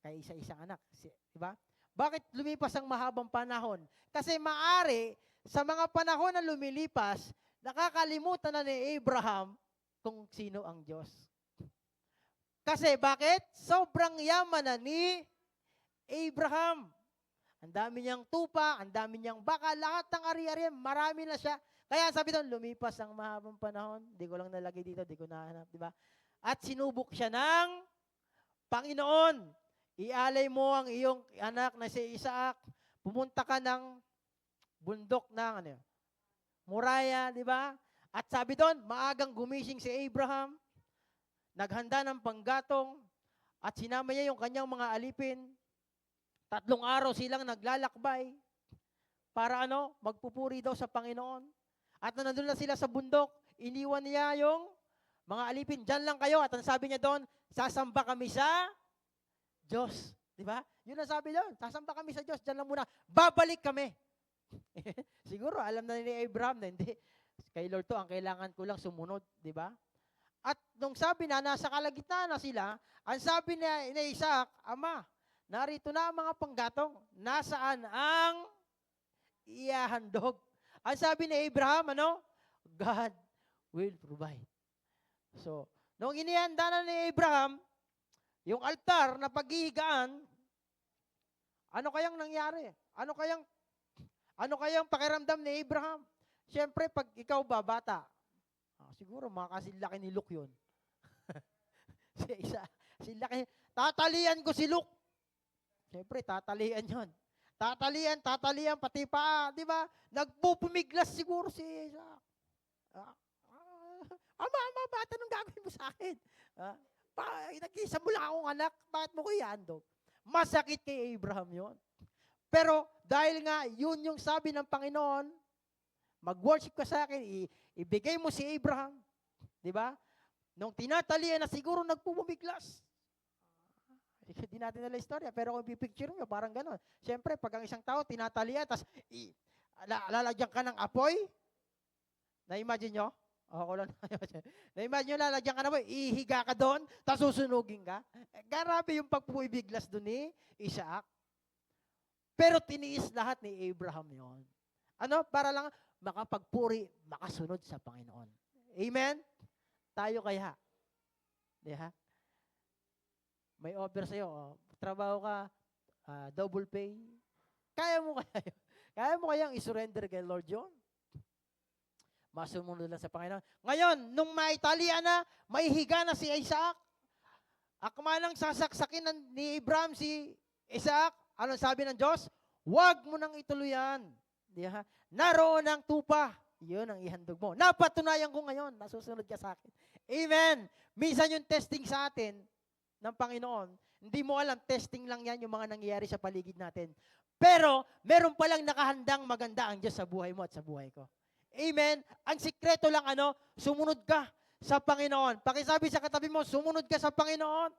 kay isa-isang anak. Di ba? Bakit lumipas ang mahabang panahon? Kasi maari, sa mga panahon na lumilipas, nakakalimutan na ni Abraham kung sino ang Diyos. Kasi bakit? Sobrang yaman na ni Abraham. Ang dami niyang tupa, ang dami niyang baka, lahat ng ari-ari, marami na siya. Kaya sabi doon, lumipas ang mahabang panahon. Di ko lang nalagay dito, di ko nahanap, di ba? At sinubok siya ng Panginoon. Ialay mo ang iyong anak na si Isaac. Pumunta ka ng bundok ng Moriah, di ba? At sabi doon, maagang gumising si Abraham, naghanda ng panggatong, at sinama niya yung kanyang mga alipin. 3 araw silang naglalakbay para magpupuri daw sa Panginoon. At nandun na sila sa bundok, iniwan niya yung mga alipin, dyan lang kayo. At ang sabi niya doon, sasamba kami sa Diyos. Di ba? Yun ang sabi doon, sasamba kami sa Diyos, dyan lang muna. Babalik kami. Siguro, alam na ni Abraham na hindi. Kay Lord to, ang kailangan ko lang sumunod. Di ba? At nung sabi na, nasa kalagitnaan na sila, ang sabi ni Isaac, Ama, narito na ang mga panggatong. Nasaan ang ihahandog? Ang sabi ni Abraham, God will provide. So, nung inihanda na ni Abraham, yung altar na paghihigaan, ano kayang nangyari? Ano kayang pakiramdam ni Abraham? Siyempre, pag ikaw ba, bata, siguro makasilaki ni Luke yun. Silaki, tatalian ko si Luke. Siyempre, tatalian yun. Tatalian, pati pa, di ba? Nagpupumiglas siguro si Isaac. Ama, bata, anong gagawin mo sa akin? Nag-isa mo lang akong anak, bakit mo ko iandog? Masakit kay Abraham yon. Pero dahil nga yun yung sabi ng Panginoon, mag-worship ka sa akin, ibigay mo si Abraham. Di ba? Nung tinatalian na siguro nagpupumiglas. Hindi natin nila istorya, pero kung ipipicture nyo, parang gano'n. Siyempre, pag ang isang tao tinatalian, tapos lalagyan ka ng apoy, na-imagine nyo? Ako lang na-imagine nyo, lalagyan ka ng apoy, ihiga ka doon, tapos susunugin ka. Grabe yung pagpupumiglas doon ni Isaac. Pero tiniis lahat ni Abraham yon. Ano? Para lang makapagpuri, makasunod sa Panginoon. Amen? Tayo kaya. Di ha? May offer sa'yo, trabaho ka, double pay. Kaya mo kaya yun? Kaya mo kayang isurrender kay Lord yun? Masumunod lang sa Panginoon. Ngayon, nung maitalian na, maihiga na si Isaac, akmanang sasaksakin ni Abraham si Isaac, anong sabi ng Diyos? Huwag mo nang ituluyan. Di ha? Naroon ang tupa. Yun ang ihandog mo. Napatunayan ko ngayon, nasusunod ka sa akin. Amen. Minsan yung testing sa atin, ng Panginoon, hindi mo alam, testing lang yan yung mga nangyayari sa paligid natin. Pero, meron palang nakahandang maganda ang Diyos sa buhay mo at sa buhay ko. Amen? Ang sikreto lang sumunod ka sa Panginoon. Pakisabi sa katabi mo, sumunod ka sa Panginoon.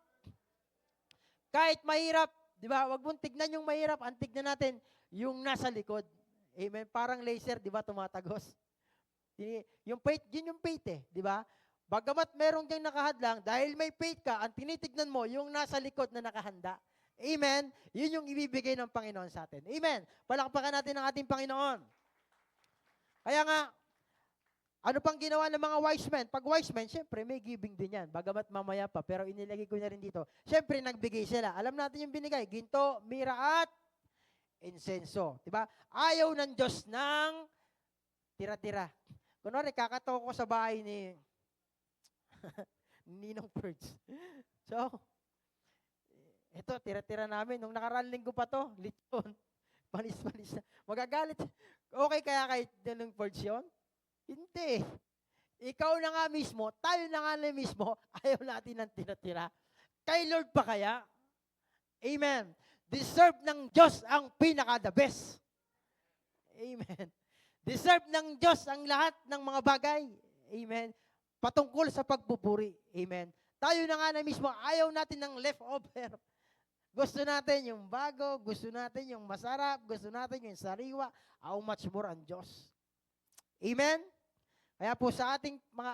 Kahit mahirap, di ba? Huwag mong tignan yung mahirap, ang tignan natin yung nasa likod. Amen? Parang laser, di ba, tumatagos. Yung faith, yun yung faith di ba? Bagamat merong diyang nakahadlang, dahil may faith ka, ang tinitignan mo, yung nasa likod na nakahanda. Amen? Yun yung ibibigay ng Panginoon sa atin. Amen? Palakpakan natin ang ating Panginoon. Kaya nga, ano pang ginawa ng mga wise men? Pag wise men, syempre, may giving din yan. Bagamat mamaya pa, pero inilagay ko na rin dito. Syempre, nagbigay sila. Alam natin yung binigay. Ginto, mira at insenso. Diba? Ayaw ng Diyos ng tira-tira. Kunwari, kakatawa ko sa bahay ni Ninong Perch. So, ito, tira-tira namin. Nung nakaraan linggo pa to, lechon. Panis-panis na. Magagalit. Okay kaya kay Ninong Perch yun? Hindi. Ikaw na nga mismo, tayo na nga mismo, ayaw natin ng tira-tira. Kay Lord pa kaya? Amen. Deserve ng Diyos ang pinaka-the best. Amen. Deserve ng Diyos ang lahat ng mga bagay. Amen. Patungkol sa pagpupuri. Amen. Tayo na nga mismo, ayaw natin ng leftover. Gusto natin yung bago, gusto natin yung masarap, gusto natin yung sariwa. How much more ang Diyos. Amen? Kaya po sa ating mga,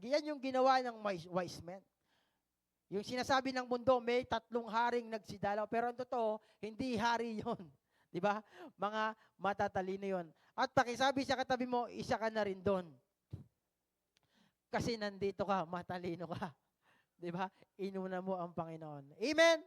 yan yung ginawa ng wise men. Yung sinasabi ng mundo, may 3 haring nagsidalaw. Pero ang totoo, hindi hari yon. Di ba? Mga matatalino yon. At pakisabi sa katabi mo, isa ka na rin doon. Kasi nandito ka, matalino ka. Di ba? Inuna mo ang Panginoon. Amen?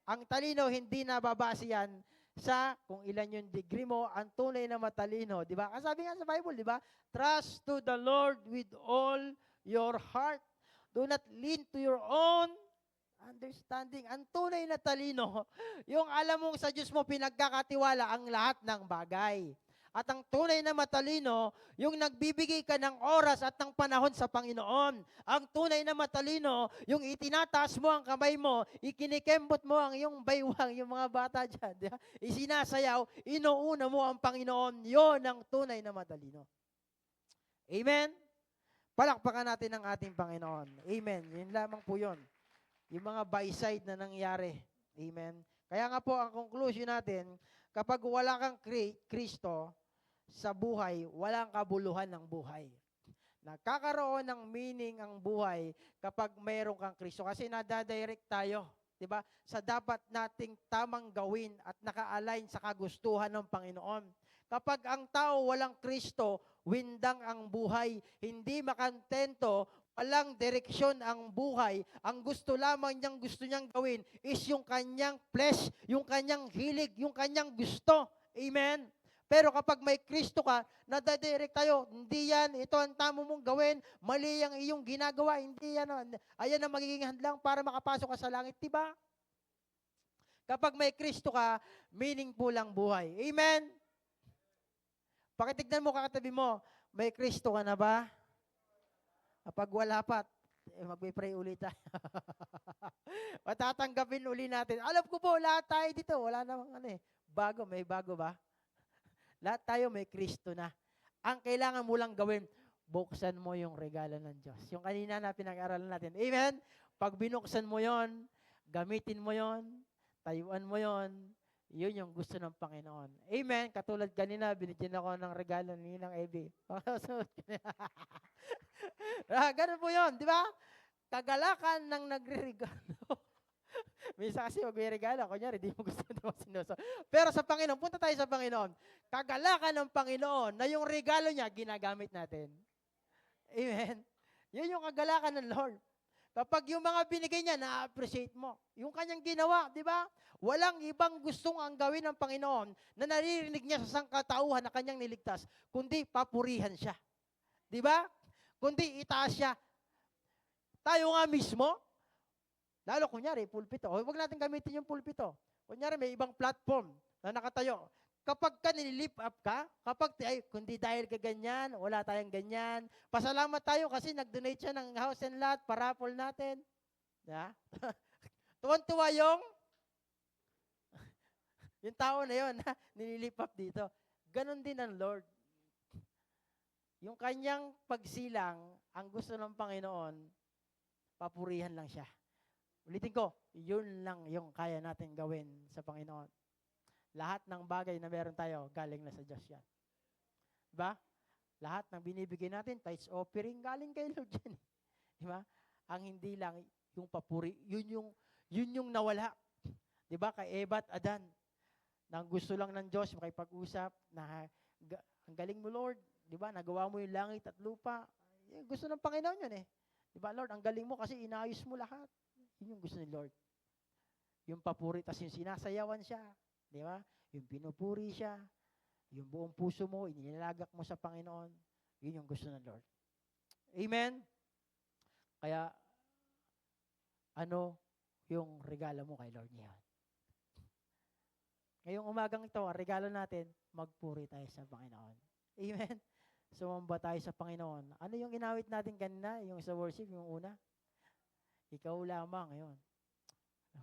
Ang talino, hindi nababase yan sa kung ilan yung degree mo, ang tunay na matalino. Di ba? Kasabi nga sa Bible, di ba? Trust to the Lord with all your heart. Do not lean to your own understanding. Ang tunay na talino, yung alam mong sa Diyos mo pinagkakatiwala ang lahat ng bagay. At ang tunay na matalino, yung nagbibigay ka ng oras at ng panahon sa Panginoon. Ang tunay na matalino, yung itinataas mo ang kamay mo, ikinikembot mo ang iyong baywang, yung mga bata dyan, di ba? Isinasayaw, inuuna mo ang Panginoon. Yon ang tunay na matalino. Amen? Palakpakan natin ang ating Panginoon. Amen. Yun lamang po yun. Yung mga by-side na nangyari. Amen. Kaya nga po, ang conclusion natin, kapag wala kang Kristo sa buhay, walang kabuluhan ng buhay. Nagkakaroon ng meaning ang buhay kapag mayroon kang Kristo. Kasi nadadirect tayo, di ba? Sa dapat nating tamang gawin at naka-align sa kagustuhan ng Panginoon. Kapag ang tao walang Kristo, windang ang buhay, hindi makantento, walang direksyon ang buhay. Ang gusto lamang gusto niyang gawin is yung kanyang flesh, yung kanyang hilig, yung kanyang gusto. Amen? Pero kapag may Kristo ka, nadadirect tayo. Hindi yan, ito ang tamo mong gawin. Mali ang iyong ginagawa. Hindi yan. Ayan ang magiging hadlang para makapasok ka sa langit. Diba? Kapag may Kristo ka, meaningful ang buhay. Amen? Pakitignan mo, kakatabi mo, may Kristo ka na ba? Kapag wala pa, mag-pray ulit tayo. Matatanggapin uli natin. Alam ko po, lahat tayo dito, wala namang bago, may bago ba? Lahat tayo may Kristo na. Ang kailangan mo lang gawin, buksan mo yung regalo ng Diyos. Yung kanina na pinag-aralan natin. Amen? Pag binuksan mo yon, gamitin mo yon, tayuan mo yon, yun yung gusto ng Panginoon. Amen? Katulad kanina, binigyan ako ng regalo ni Ninang Ebi. Ganun po yun, di ba? Kagalakan ng nagre-regalo. Minsan kasi magre-regalo, kunyari, di mo gusto na sinuso. Pero sa Panginoon, punta tayo sa Panginoon. Kagalakan ng Panginoon na yung regalo niya, ginagamit natin. Amen? Yun yung kagalakan ng Lord. Kapag yung mga binigay niya, na-appreciate mo. Yung kanyang ginawa, di ba? Walang ibang gustong ang gawin ng Panginoon na naririnig niya sa sangkatauhan na kanyang niligtas, kundi papurihan siya. Di ba? Kundi itaas siya. Tayo nga mismo, lalo kunyari, pulpito. Huwag natin gamitin yung pulpito. Kunyari, may ibang platform na nakatayo. Kapag ka nililift up ka, kundi dahil ka ganyan, wala tayong ganyan. Pasalamat tayo kasi nag-donate siya ng house and lot, parapol natin. Yeah? Tuwan-tuwa yung tao na yun, nililift up dito. Ganon din ang Lord. Yung kanyang pagsilang, ang gusto ng Panginoon, papurihan lang siya. Ulitin ko, yun lang yung kaya natin gawin sa Panginoon. Lahat ng bagay na meron tayo, galing na sa Diyos yan. Diba? Lahat ng binibigay natin, tithes offering, galing kay Lord yan. Diba? Ang hindi lang, yung papuri, yun yung nawala. Diba? Kay Eva at Adan, na gusto lang ng Diyos, makipag-usap, na ang galing mo, Lord. Diba? Nagawa mo yung langit at lupa. Gusto ng Panginoon yun eh. Diba, Lord, ang galing mo kasi inayos mo lahat. Yun yung gusto ni Lord. Yung papuri, tas yung sinasayawan siya. Di ba? Yung pinupuri siya, yung buong puso mo, inilagak mo sa Panginoon, yun yung gusto ng Lord. Amen? Kaya, ano yung regalo mo kay Lord ngayon? Ngayong umagang ito, ang regalo natin, magpuri tayo sa Panginoon. Amen? Sumamba tayo sa Panginoon. Ano yung inawit natin kanina, yung sa worship, yung una? Ikaw lamang, yun.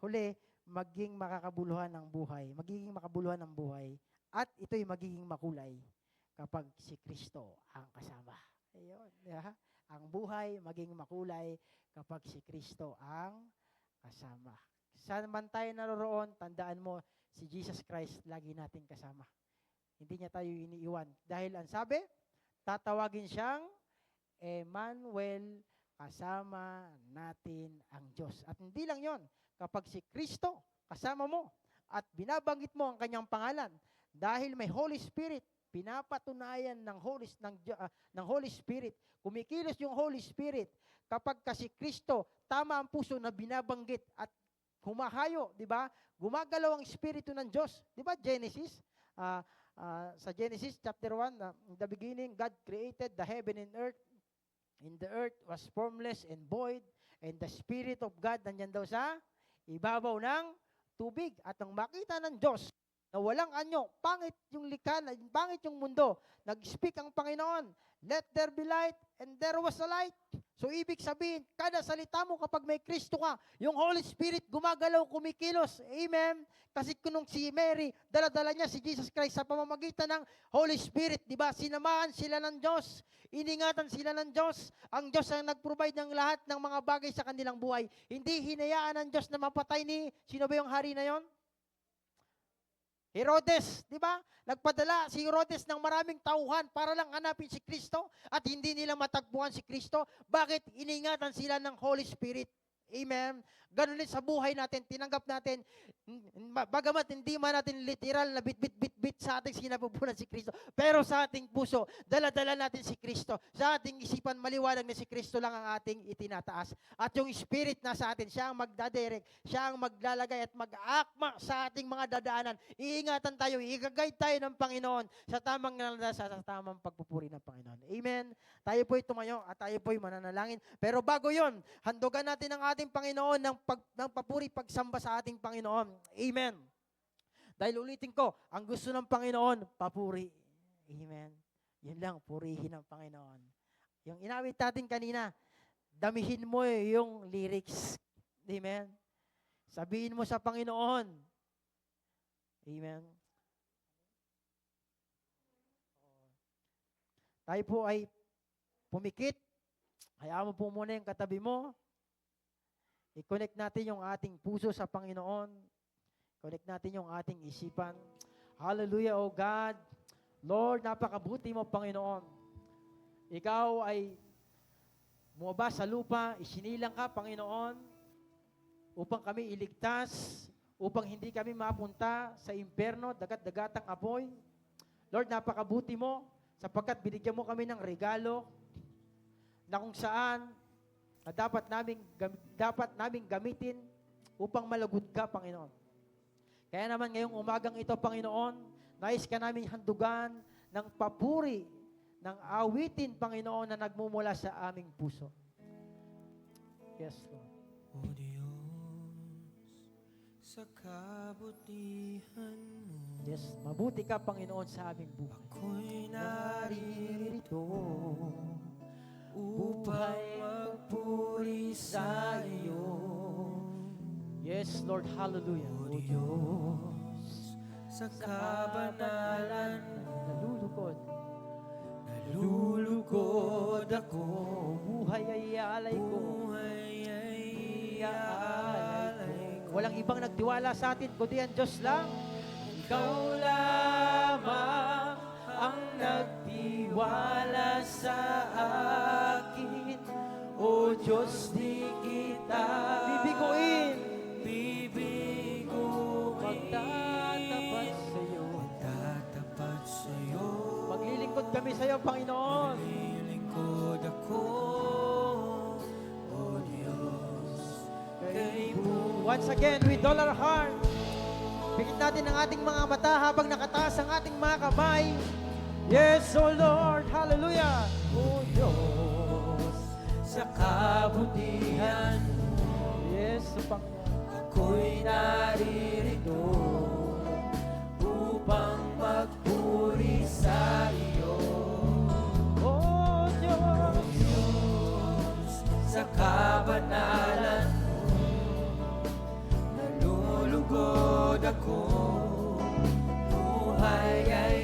Huli, maging makakabuluhan ng buhay, magiging makabuluhan ng buhay, at ito'y magiging makulay kapag si Kristo ang kasama. Ayun, yeah. Ang buhay maging makulay kapag si Kristo ang kasama. Saan man tayo naroroon, tandaan mo, si Jesus Christ lagi nating kasama. Hindi niya tayo iniiwan. Dahil ang sabi, tatawagin siyang Emmanuel, kasama natin ang Diyos. At hindi lang yon, kapag si Kristo kasama mo at binabanggit mo ang kanyang pangalan, dahil may Holy Spirit, pinapatunayan ng Holy Spirit, kumikilos yung Holy Spirit, kapag kasi Kristo, tama ang puso na binabanggit at humahayo, di ba? Gumagalaw ang Espiritu ng Diyos. Di ba, Genesis? Sa Genesis chapter 1, in the beginning, God created the heaven and earth. And the earth was formless and void, and the Spirit of God nandyan daw sa ibabaw ng tubig. At nang makita ng Diyos na walang anyo, pangit yung likha, pangit yung mundo, nag-speak ang Panginoon, let there be light, and there was a light. So ibig sabihin, kada salita mo kapag may Kristo ka, yung Holy Spirit gumagalaw, kumikilos. Amen? Kasi kung si Mary, dala-dala niya si Jesus Christ sa pamamagitan ng Holy Spirit, di ba? Sinamahan sila ng Diyos, iningatan sila ng Diyos. Ang Diyos ang nag-provide ng lahat ng mga bagay sa kanilang buhay. Hindi hinayaan ng Diyos na mapatay sino ba yung hari na yon? Herodes, di ba? Nagpadala si Herodes ng maraming tauhan para lang hanapin si Kristo at hindi nila matagpuan si Kristo. Bakit? Iningatan sila ng Holy Spirit. Amen. Ganun din sa buhay natin, tinanggap natin, bagamat hindi man natin literal na bit sa ating sinapupunan si Kristo, pero sa ating puso, dala-dala natin si Kristo. Sa ating isipan, maliwanag na si Kristo lang ang ating itinataas. At yung Spirit na sa atin, siya ang magdadirect, siya ang maglalagay at mag-aakma sa ating mga dadaanan. Iingatan tayo, i-guide tayo ng Panginoon sa tamang sa tamang pagpupuri ng Panginoon. Amen. Tayo po'y tumayo at tayo po'y mananalangin. Pero bago yon, handugan natin ang ating Panginoon ng papuri, pagsamba sa ating Panginoon. Amen. Dahil ulitin ko, ang gusto ng Panginoon, papuri. Amen. Yun lang, purihin ang Panginoon. Yung inawit natin kanina, damihin mo yung lyrics. Amen. Sabihin mo sa Panginoon. Amen. Tayo po ay pumikit. Hayaan mo po muna yung katabi mo. I-connect natin yung ating puso sa Panginoon. Connect natin yung ating isipan. Hallelujah, O God. Lord, napakabuti mo, Panginoon. Ikaw ay bumaba sa lupa, isinilang ka, Panginoon, upang kami iligtas, upang hindi kami mapunta sa impyerno, dagat-dagatang apoy. Lord, napakabuti mo, sapagkat binigyan mo kami ng regalo na kung saan na dapat naming gamitin upang malugod ka, Panginoon. Kaya naman ngayong umagang ito, Panginoon, nais ka namin handugan ng papuri, ng awitin, Panginoon, na nagmumula sa aming puso. Yes, Lord. O Diyos, sa kabutihan mo, Yes, mabuti ka, Panginoon, sa aming buhay. ako'y naririto upang magpuri sa iyo. Yes, Lord, hallelujah. O Diyos, sa kabanalan mo, nalulugod ako. Buhay ay alay ko. Buhay ay iaalay ko. Walang ibang nagtiwala sa atin, kundi ang Diyos lang. Ikaw lamang ang nagtiwala sa akin. O Diyos, di kita Bibiguin. Bibiguin. Magtatapat sa iyo. Magtatapat sa iyo. Maglilingkod kami sa iyo, Panginoon. Maglilingkod ako. O Diyos, kay Once again, with all our heart, pikit natin ang ating mga mata habang nakataas ang ating mga kamay. Yes, O Lord, hallelujah. O Diyos, sa kabutihan mo, yes, O Panginoon. ako'y naririto upang magpuri sa iyo. O Diyos, Diyos, sa kabanalan mo, nalulugod ako. Buhay ay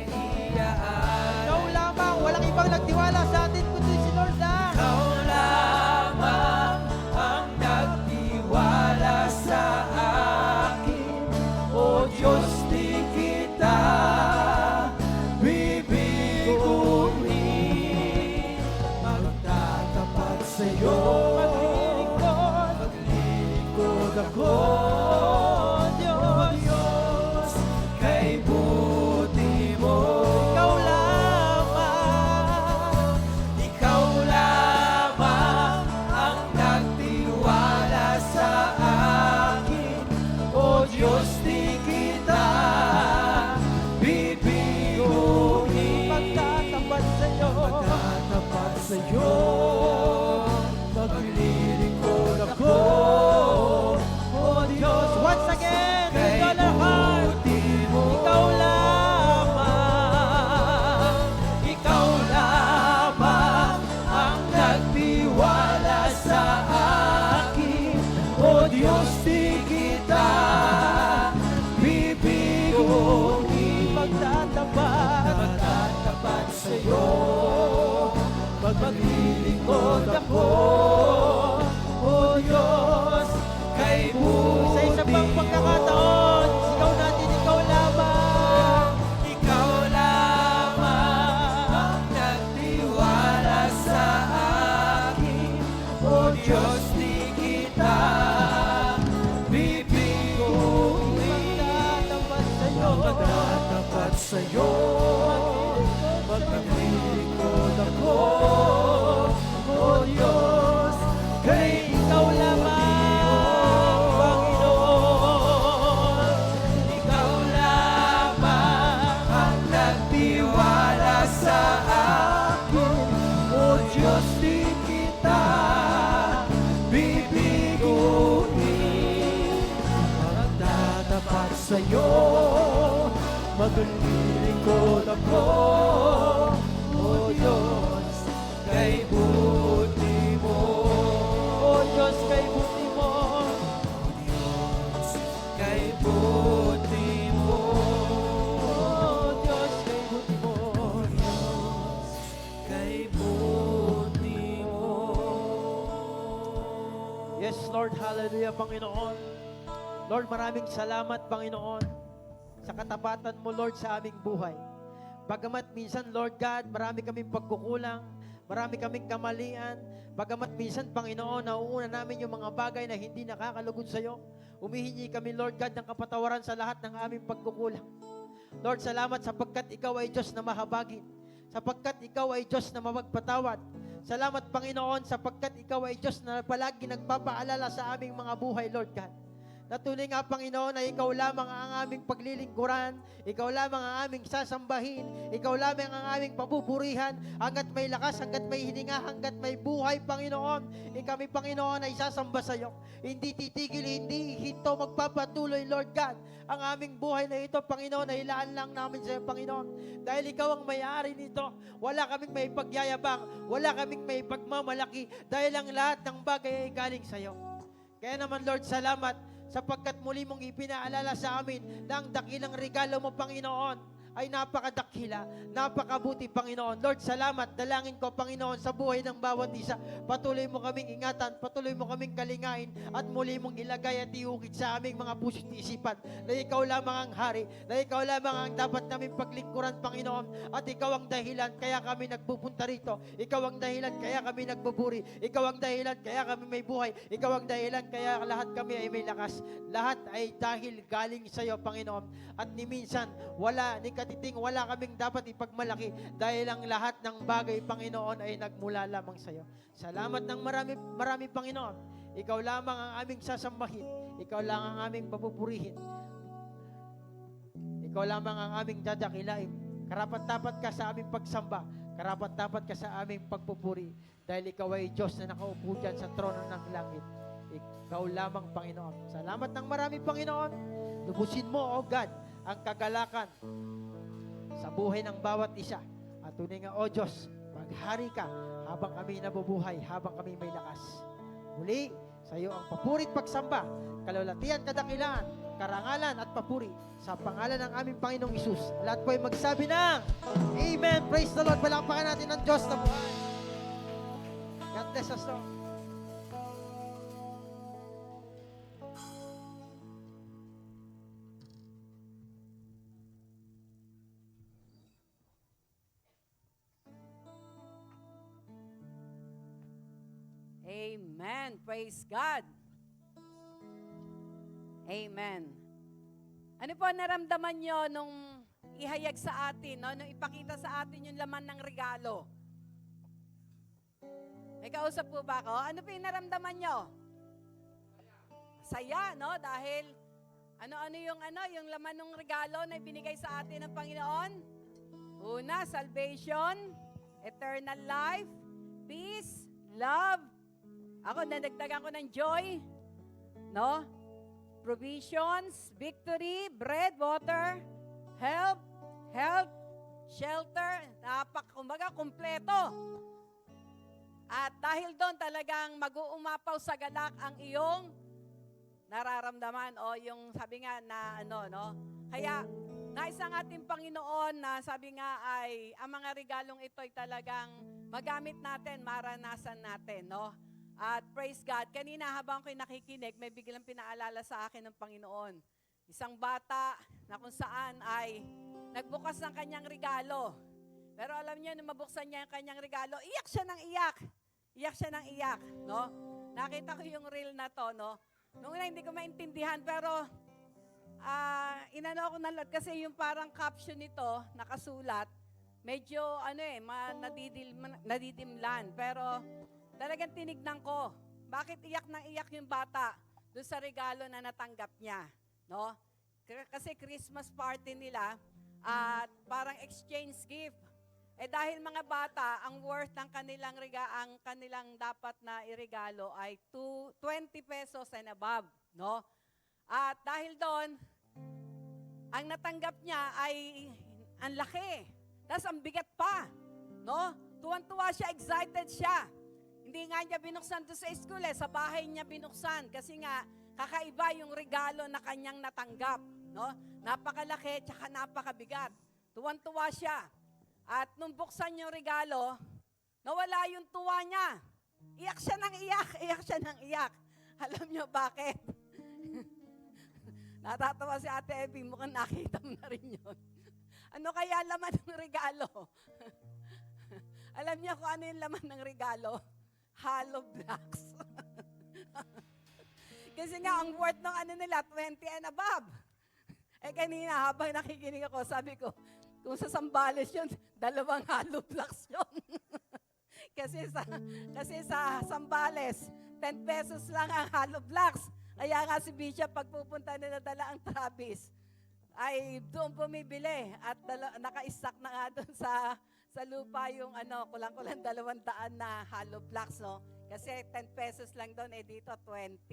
iaan. ikaw lamang, walang ibang nagtiwala sa atin kundi si Lord lang. Ikaw lamang ang nagtiwala sa akin. O Diyos, di kita bibiguin. Magtatapat sa iyo. Maglilingkod ako. Diyos, kay buti mo. Ikaw lamang. Ikaw lamang ang nagtiwala sa akin. O Diyos, di kita bibiguin. Magtatapat sa iyo. Magtatapat sa iyo. Maglilingkod ako. O Diyos, Once again, kay with all our heart, buti mo. ikaw lamang. Ikaw lamang ang nagtiwala sa akin. O Diyos, di kita bibiguin. Magtatapat sa iyo. Maglilingkod ako. O Diyos, kay buti Sa isa pang pagkakataon, sigaw natin, ikaw lamang. Ikaw lamang ang nagtiwala sa akin. O Diyos, di kita sa'yo, maglilingkod ako, O Diyos, Kay buti mo, O Diyos, kay buti mo, Diyos, kay buti mo, O Diyos, kay buti mo. kay buti mo. Yes, Lord, hallelujah, Panginoon. Lord, maraming salamat, Panginoon, sa katapatan mo, Lord, sa aming buhay. Bagamat minsan, Lord God, marami kaming pagkukulang, marami kaming kamalian, bagamat minsan, Panginoon, nauuna namin yung mga bagay na hindi nakakalugod sa iyo, humihingi kami, Lord God, ng kapatawaran sa lahat ng aming pagkukulang. Lord, salamat sapagkat Ikaw ay Diyos na mahabagin, sapagkat Ikaw ay Diyos na mapagpatawad. Salamat, Panginoon, sapagkat Ikaw ay Diyos na palagi nagpapaalala sa aming mga buhay, Lord God. Natuloy nga, Panginoon, na Ikaw lamang ang aming paglilingkuran, Ikaw lamang ang aming sasambahin, Ikaw lamang ang aming papupurihan, hanggat may lakas, hanggat may hininga, hanggat may buhay, Panginoon. Kami, Panginoon, ay sasamba sa iyo. Hindi titigil, hindi hinto, magpapatuloy, Lord God. Ang aming buhay na ito, Panginoon, ay ilaan lang namin sa iyo, Panginoon. Dahil Ikaw ang may-ari nito, wala kaming may pagyayabang, wala kaming may pagmamalaki, dahil ang lahat ng bagay ay galing sa iyo. Kaya naman, Lord, salamat sapagkat muli mong ipinaalala sa amin na ang dakilang regalo mo, Panginoon, ay napakadakila, napakabuti, Panginoon. Lord, salamat. Dalangin ko, Panginoon, sa buhay ng bawat isa. Patuloy mo kaming ingatan, patuloy mo kaming kalingain, at muli mong ilagay at iukit sa aming mga puso't isipan na Ikaw lamang ang hari, na Ikaw lamang ang dapat namin paglingkuran, Panginoon, at Ikaw ang dahilan kaya kami nagpupunta rito. Ikaw ang dahilan kaya kami nagbuburi. Ikaw ang dahilan kaya kami may buhay. Ikaw ang dahilan kaya lahat kami ay may lakas. Lahat ay dahil galing sa iyo, Panginoon. At ni minsan, ni katiting, wala kaming dapat ipagmalaki dahil ang lahat ng bagay, Panginoon, ay nagmula lamang sa iyo. Salamat ng marami, marami, Panginoon. Ikaw lamang ang aming sasambahin. Ikaw lang ang aming papupurihin. Ikaw lamang ang aming dadakilain. Karapat-dapat ka sa aming pagsamba. Karapat-dapat ka sa aming pagpupuri. Dahil Ikaw ay Diyos na nakaupo dyan sa trono ng langit. Ikaw lamang, Panginoon. Salamat ng marami, Panginoon. Lubusin mo, O God, ang kagalakan sa buhay ng bawat isa. At tunay nga, O Diyos, maghari ka habang kami nabubuhay, habang kami may lakas. Muli, sa iyo ang papurit pagsamba, kalulatian, kadakilaan, karangalan at papuri sa pangalan ng aming Panginoong Isus. Lahat po ay magsabi ng Amen. Praise the Lord. Palakpakan natin ng Diyos na buhay. God bless us all. Amen. Praise God. Amen. Ano po ang naramdaman nyo nung ihayag sa atin, no? Nung ipakita sa atin yung laman ng regalo? May kausap po ba ako? Ano po yung naramdaman nyo? Saya, no? Dahil ano yung laman ng regalo na ibinigay sa atin ng Panginoon? Una, salvation, eternal life, peace, love. Ako, nadagdagan ko ng joy, no? Provisions, victory, bread, water, health, shelter, kumbaga, kumpleto. At dahil doon talagang mag-uumapaw sa galak ang iyong nararamdaman o yung sabi nga na Kaya, nais ang ating Panginoon na sabi nga ay ang mga regalong ito ay talagang magamit natin, maranasan natin, no? At praise God, kanina habang ako'y nakikinig, may biglang pinaalala sa akin ng Panginoon. Isang bata na kung saan ay nagbukas ng kanyang regalo. Pero alam niyo, nung mabuksan niya yung kanyang regalo, iyak siya ng iyak. Iyak siya ng iyak, no? Nakita ko yung reel na to, no? Nung una hindi ko maintindihan, pero inano ako ng lahat kasi yung parang caption nito, nakasulat, medyo nadidimlan. Pero talagang tinignan ko, bakit iyak ng iyak yung bata doon sa regalo na natanggap niya, no? Kasi Christmas party nila at parang exchange gift. Dahil mga bata, ang worth ng kanilang dapat na iregalo ay 20 pesos and above, no? At dahil doon, ang natanggap niya ay ang laki. Tapos ang bigat pa. No? Tuwan-tuwa siya, excited siya. Hindi nga niya binuksan doon sa school sa bahay niya binuksan. Kasi nga, kakaiba yung regalo na kanyang natanggap. No? Napakalaki, tsaka napakabigat. Tuwan-tuwa siya. At nung buksan yung regalo, nawala yung tuwa niya. Iyak siya ng iyak, iyak siya ng iyak. Alam niyo bakit? Natatawa si Ate Evie, mukhang nakita mo na rin yun. Ano kaya laman ng regalo? Alam niyo kung ano yung laman ng regalo? Hollow blocks. Kasi nga, ang worth ng ano nila, 20 and above. Kanina, habang nakikinig ako, sabi ko, kung sa Sambales yun, 2 hollow blocks yun. kasi sa Sambales, 10 pesos lang ang hollow blocks. Kaya nga si Bishop, pagpupunta nila dala ang Travis, ay doon bumibili. At naka-stack na nga doon sa lupa yung kulang-kulang 200 na hollow blocks, no? Kasi 10 pesos lang doon, dito 20.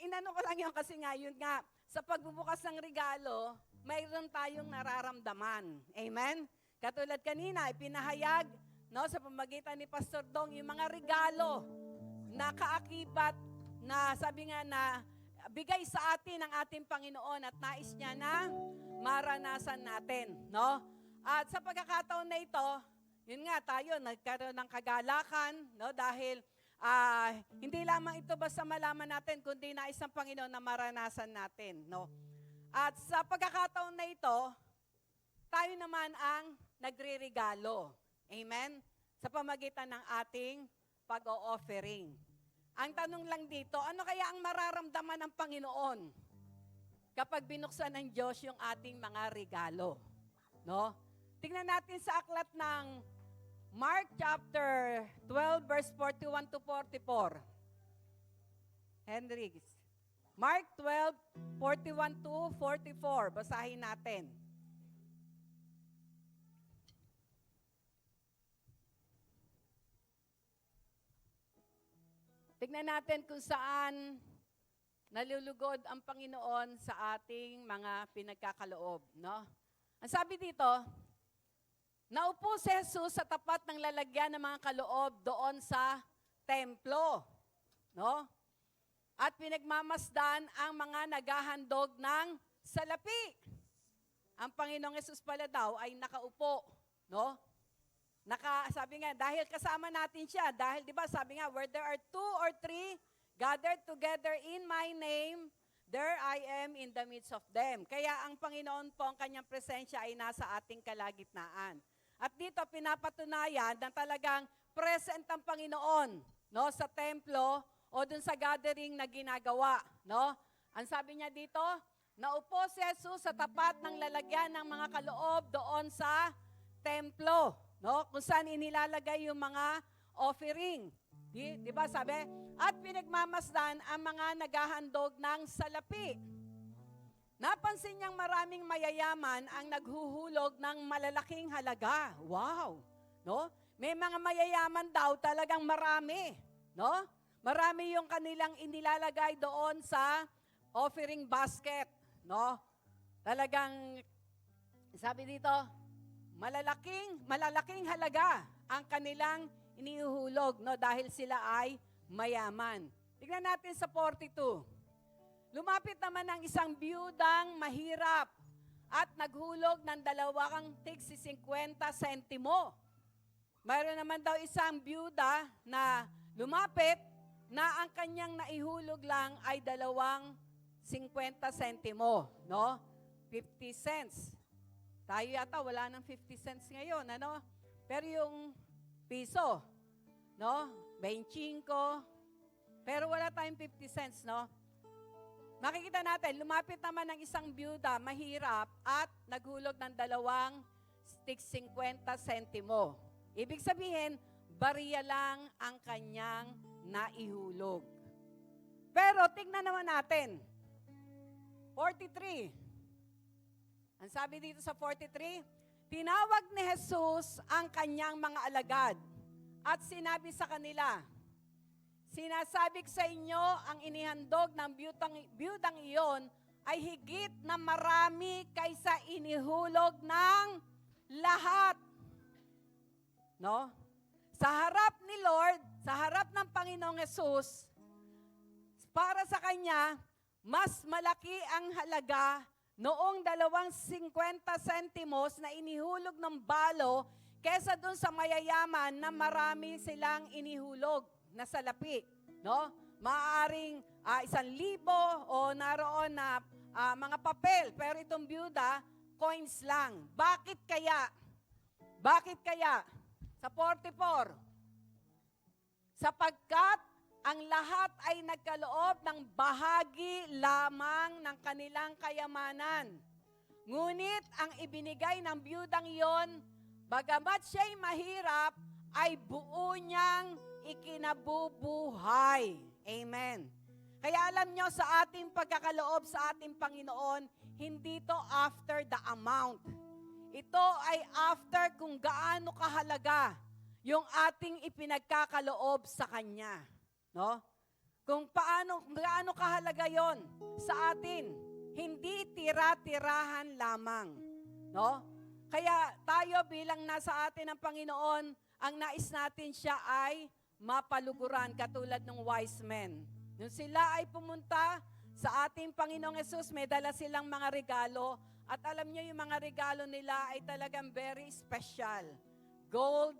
Inano ko lang yun kasi nga, yun nga, sa pagbubukas ng regalo, mayroon tayong nararamdaman. Amen? Katulad kanina, ipinahayag, no, sa pamagitan ni Pastor Dong, yung mga regalo na kaakibat, na sabi nga na, bigay sa atin ng ating Panginoon at nais niya na maranasan natin, no? At sa pagkakataon na ito, yun nga tayo, nagkaroon ng kagalakan, no? Dahil hindi lamang ito basta malaman natin, kundi nais ng Panginoon na maranasan natin, no? At sa pagkakataon na ito, tayo naman ang nagre-regalo. Amen? Sa pamagitan ng ating pag-o-offering. Ang tanong lang dito, ano kaya ang mararamdaman ng Panginoon kapag binuksan ng Diyos yung ating mga regalo? No? Tingnan natin sa aklat ng Mark chapter 12 verse 41 to 44. Henry. Mark 12, 41 to 44. Basahin natin. Tignan natin kung saan nalulugod ang Panginoon sa ating mga pinagkakaloob, no? Ang sabi dito, naupo si Jesus sa tapat ng lalagyan ng mga kaloob doon sa templo, no? At pinagmamasdan ang mga naghahandog ng salapi. Ang Panginoong Jesus pala daw ay nakaupo, no? Sabi nga, dahil kasama natin siya, dahil di ba sabi nga, where there are 2 or 3 gathered together in my name, there I am in the midst of them. Kaya ang Panginoon po, ang kanyang presensya ay nasa ating kalagitnaan. At dito pinapatunayan na talagang present ang Panginoon, no, sa templo o dun sa gathering na ginagawa, no? Ang sabi niya dito, naupo si Jesus sa tapat ng lalagyan ng mga kaloob doon sa templo, no? Kung saan inilalagay yung mga offering. Di ba sabi? At pinagmamasdan ang mga naghahandog ng salapi. Napansin niyang maraming mayayaman ang naghuhulog ng malalaking halaga. Wow! No? May mga mayayaman daw talagang marami, no? Marami yung kanilang inilalagay doon sa offering basket, no? Talagang sabi dito, malalaking halaga ang kanilang inihuhulog, no, dahil sila ay mayaman. Tignan natin sa 42. Lumapit naman ang isang biyudang mahirap at naghulog ng 2.50 sentimo. Mayroon naman daw isang biyuda na lumapit na ang kanyang naihulog lang ay 2.50 sentimo, no? 50 cents. Tayo yata wala ng 50 cents ngayon, ano? Pero yung piso, no? 25. Pero wala tayong 50 cents, no? Makikita natin, lumapit naman ng isang byuda, mahirap, at naghulog ng 2.50 sentimo. Ibig sabihin, bariya lang ang kanyang naihulog. Pero tignan naman natin, 43. Ang sabi dito sa 43, tinawag ni Jesus ang kanyang mga alagad at sinabi sa kanila, sinasabi ko sa inyo, ang inihandog ng biyudang iyon ay higit na marami kaysa inihulog ng lahat. No? Sa harap ni Lord, sa harap ng Panginoong Yesus, para sa Kanya, mas malaki ang halaga noong 2.50 centimos na inihulog ng balo kesa dun sa mayayaman na marami silang inihulog na salapi. No? Maaaring 1,000 o naroon na mga papel, pero itong byuda, coins lang. Bakit kaya? Bakit kaya? Sa 44, sapagkat ang lahat ay nagkaloob ng bahagi lamang ng kanilang kayamanan. Ngunit ang ibinigay ng byudang iyon, bagamat siya'y mahirap, ay buo niyang ikinabubuhay. Amen. Kaya alam nyo, sa ating pagkakaloob sa ating Panginoon, hindi to after the amount. Ito ay after kung gaano kahalaga yung ating ipinagkakaloob sa Kanya. No? Kung gaano kahalaga yon sa atin, hindi tira-tirahan lamang. No? Kaya tayo bilang nasa atin ng Panginoon, ang nais natin siya ay mapaluguran katulad ng wise men. Nung sila ay pumunta sa ating Panginoong Yesus, may dala silang mga regalo. At alam niyo yung mga regalo nila ay talagang very special. Gold,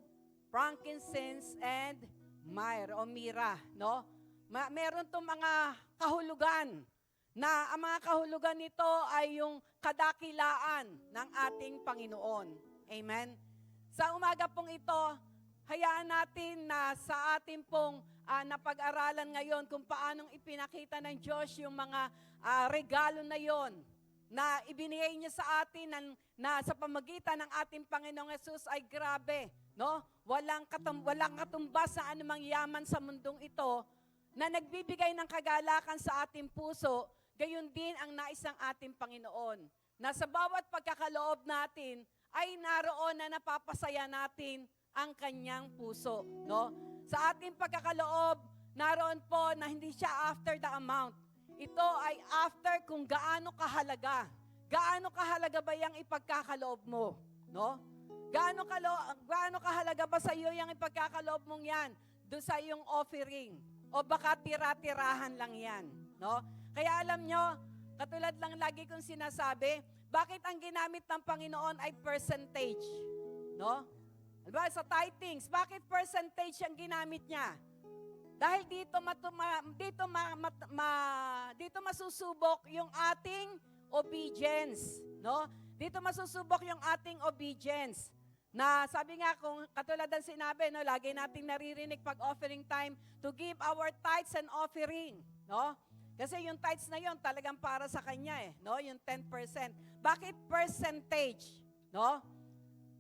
frankincense, and myrrh o mira, no? Meron tong mga kahulugan na ang mga kahulugan nito ay yung kadakilaan ng ating Panginoon. Amen? Sa umaga pong ito, hayaan natin na sa ating pong napag-aralan ngayon kung paanong ipinakita ng Diyos yung mga regalo na yon na ibinigay niya sa atin na sa pamagitan ng ating Panginoong Yesus ay grabe, no? Walang katumbas sa anumang yaman sa mundong ito na nagbibigay ng kagalakan sa ating puso, gayon din ang nais ng ating Panginoon. Na sa bawat pagkakaloob natin ay naroon na napapasaya natin ang kanyang puso, no? Sa ating pagkakaloob, naroon po na hindi siya after the amount. Ito ay after kung gaano kahalaga. Gaano kahalaga ba yung ipagkakaloob mo? No? Gaano kahalaga ba sa iyo yung ipagkakaloob mong yan? Doon sa iyong offering. O baka tira-tirahan lang yan. No? Kaya alam nyo, katulad lang lagi kong sinasabi, bakit ang ginamit ng Panginoon ay percentage? No? Diba, sa tithings, bakit percentage ang ginamit niya? Dahil dito masusubok yung ating obedience, no? Dito masusubok yung ating obedience. Na sabi nga kung katulad ng sinabi, no, lagi nating naririnig pag offering time to give our tithes and offering, no? Kasi yung tithes na yon talagang para sa kanya no? Yung 10%. Bakit percentage, no?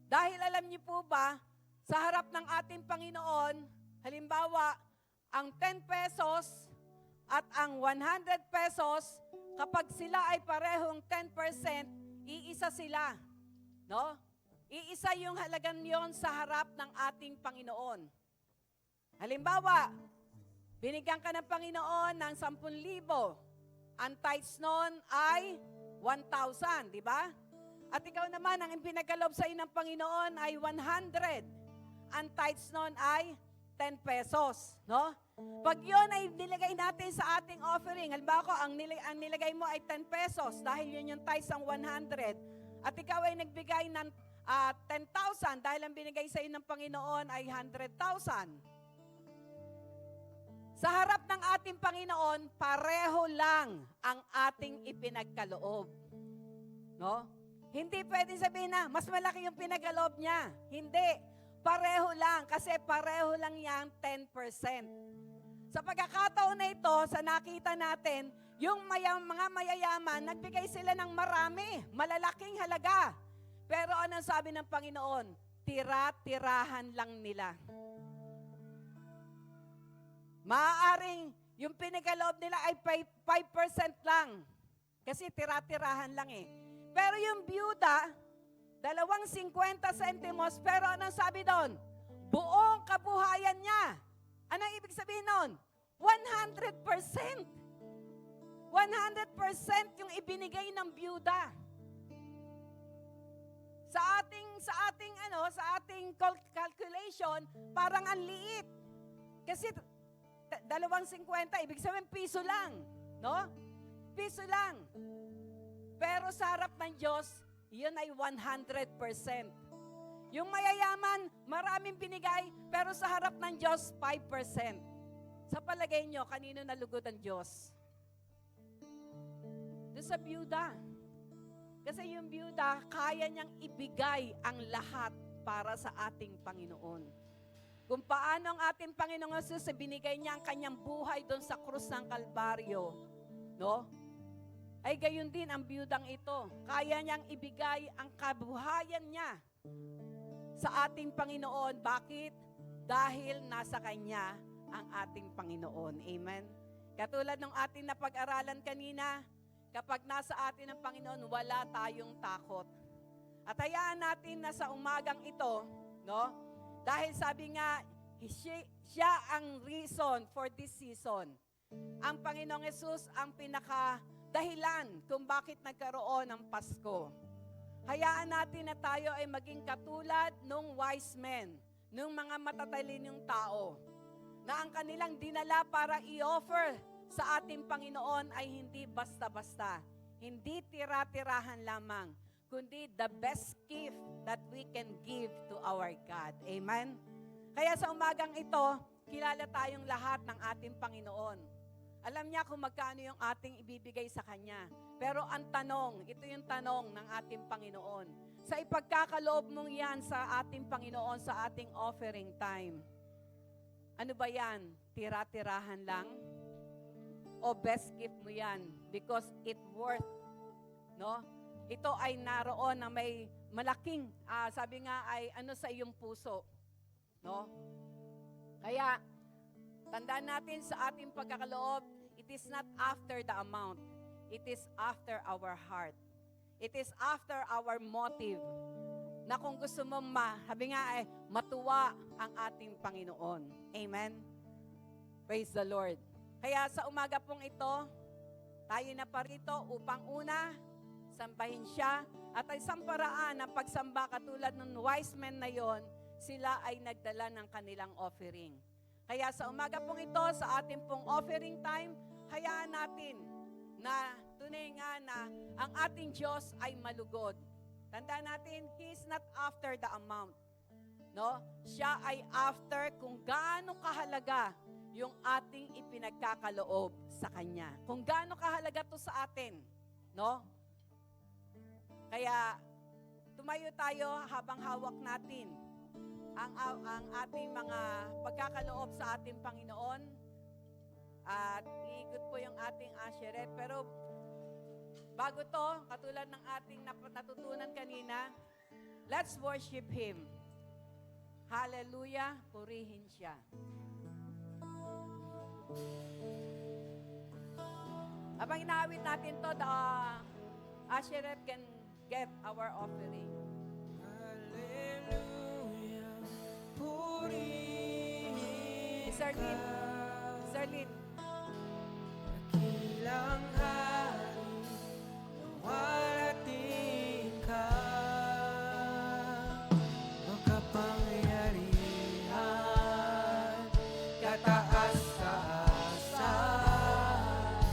Dahil alam niyo po ba, sa harap ng ating Panginoon, halimbawa, ang 10 pesos at ang 100 pesos, kapag sila ay parehong 10%, iisa sila. No? Iisa yung halagan yon sa harap ng ating Panginoon. Halimbawa, binigyan ka ng Panginoon ng 10,000. Ang tithes nun ay 1,000, di ba? At ikaw naman, ang pinagkaloob sa iyo ng Panginoon ay 100. Ang tithes nun ay 10 pesos, no? Pag yun ay nilagay natin sa ating offering, halimbawa ko, ang nilagay mo ay 10 pesos dahil yun yung tithes ang 100, at ikaw ay nagbigay ng 10,000 dahil ang binigay sa iyo ng Panginoon ay 100,000. Sa harap ng ating Panginoon, pareho lang ang ating ipinagkaloob. No? Hindi pwede sabihin na, mas malaki yung pinagkaloob niya. Hindi. Pareho lang, kasi pareho lang yang 10%. Sa pagkakataon na ito, sa nakita natin, yung mga mayayaman, nagbigay sila ng marami, malalaking halaga. Pero anong sabi ng Panginoon? Tira-tirahan lang nila. Maaaring yung pinagkaloob nila ay 5% lang. Kasi tira-tirahan lang Pero yung byuda, 2.50 centimos, pero anong sabi doon? Buong kabuhayan niya. Anong ibig sabihin nun? 100%. 100%. 100% yung ibinigay ng byuda. Sa ating calculation, parang ang liit. Kasi 2.50, ibig sabihin piso lang, no? Piso lang. Pero sa harap ng Diyos, yun ay 100%. Yung mayayaman, maraming binigay, pero sa harap ng Diyos, 5%. Sa palagay nyo, kanino nalugod ang Diyos? Doon sa byuda. Kasi yung byuda, kaya niyang ibigay ang lahat para sa ating Panginoon. Kung paano ang ating Panginoong Jesus, binigay niya ang kanyang buhay doon sa krus ng Kalbaryo, no? Ay gayon din ang byudang ito. Kaya niyang ibigay ang kabuhayan niya sa ating Panginoon. Bakit? Dahil nasa Kanya ang ating Panginoon. Amen? Katulad ng ating napag-aralan kanina, kapag nasa atin ang Panginoon, wala tayong takot. At hayaan natin na sa umagang ito, no? Dahil sabi nga, siya ang reason for this season. Ang Panginoong Yesus ang pinaka-dahilan kung bakit nagkaroon ng Pasko. Hayaan natin na tayo ay maging katulad nung wise men, nung mga matatalinong tao, na ang kanilang dinala para i-offer sa ating Panginoon ay hindi basta-basta, hindi tira-tirahan lamang, kundi the best gift that we can give to our God. Amen? Kaya sa umagang ito, kilala tayong lahat ng ating Panginoon. Alam niya kung magkano yung ating ibibigay sa Kanya. Pero ang tanong, ito yung tanong ng ating Panginoon. Sa ipagkakaloob mong yan sa ating Panginoon, sa ating offering time, ano ba yan? Tira-tirahan lang? O best gift mo yan? Because it worth, no? Ito ay naroon na may malaking, sabi nga ay ano sa iyong puso, no? Kaya, tandaan natin sa ating pagkakaloob, it is not after the amount. It is after our heart. It is after our motive. Na kung gusto mo sabi nga ay matuwa ang ating Panginoon. Amen? Praise the Lord. Kaya sa umaga pong ito, tayo na parito upang una, sambahin siya. At ay isang paraan ng pagsamba katulad ng wise men na yon, sila ay nagdala ng kanilang offering. Kaya sa umaga pong ito, sa ating pong offering time, hayaan natin na tunay nga na ang ating Diyos ay malugod. Tandaan natin, He is not after the amount. No? Siya ay after kung gaano kahalaga yung ating ipinagkakaloob sa Kanya. Kung gaano kahalaga to sa atin. No? Kaya, tumayo tayo habang hawak natin ang ating mga pagkakaloob sa ating Panginoon. At iikot po yung ating asheret. Pero bago to, katulad ng ating natutunan kanina, let's worship Him. Hallelujah, purihin siya. Habang inaawit natin to, the asheret can get our offering. Hallelujah, purihin Sir Lin, Sir Lin. Dakilang hari, walating ka, makapangyarihan, kataas-taasan.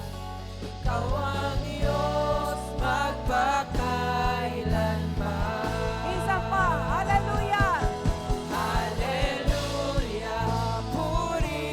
Ikaw ang Diyos magpakailanman. Isa pa, hallelujah! Hallelujah, purihin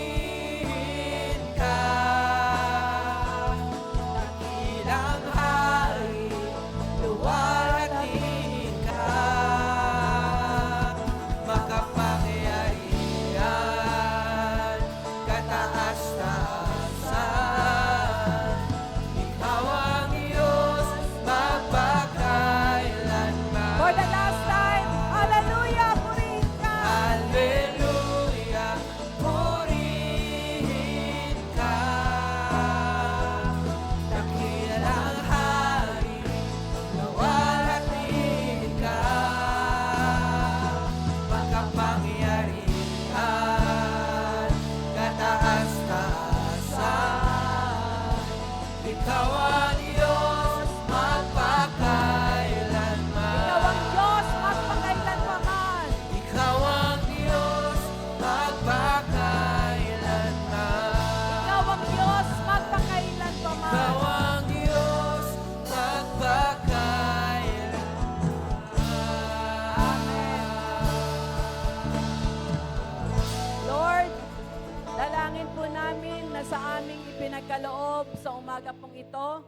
Ikaw ang Diyos magpakailanman. Ikaw ang Diyos magpakailanman. Ikaw ang Diyos magpakailanman. Ikaw ang Diyos magpakailanman. Ikaw ang Diyos magpakailanman. Lord, dalangin po namin na sa aming ipinagkaloob sa umaga pong ito,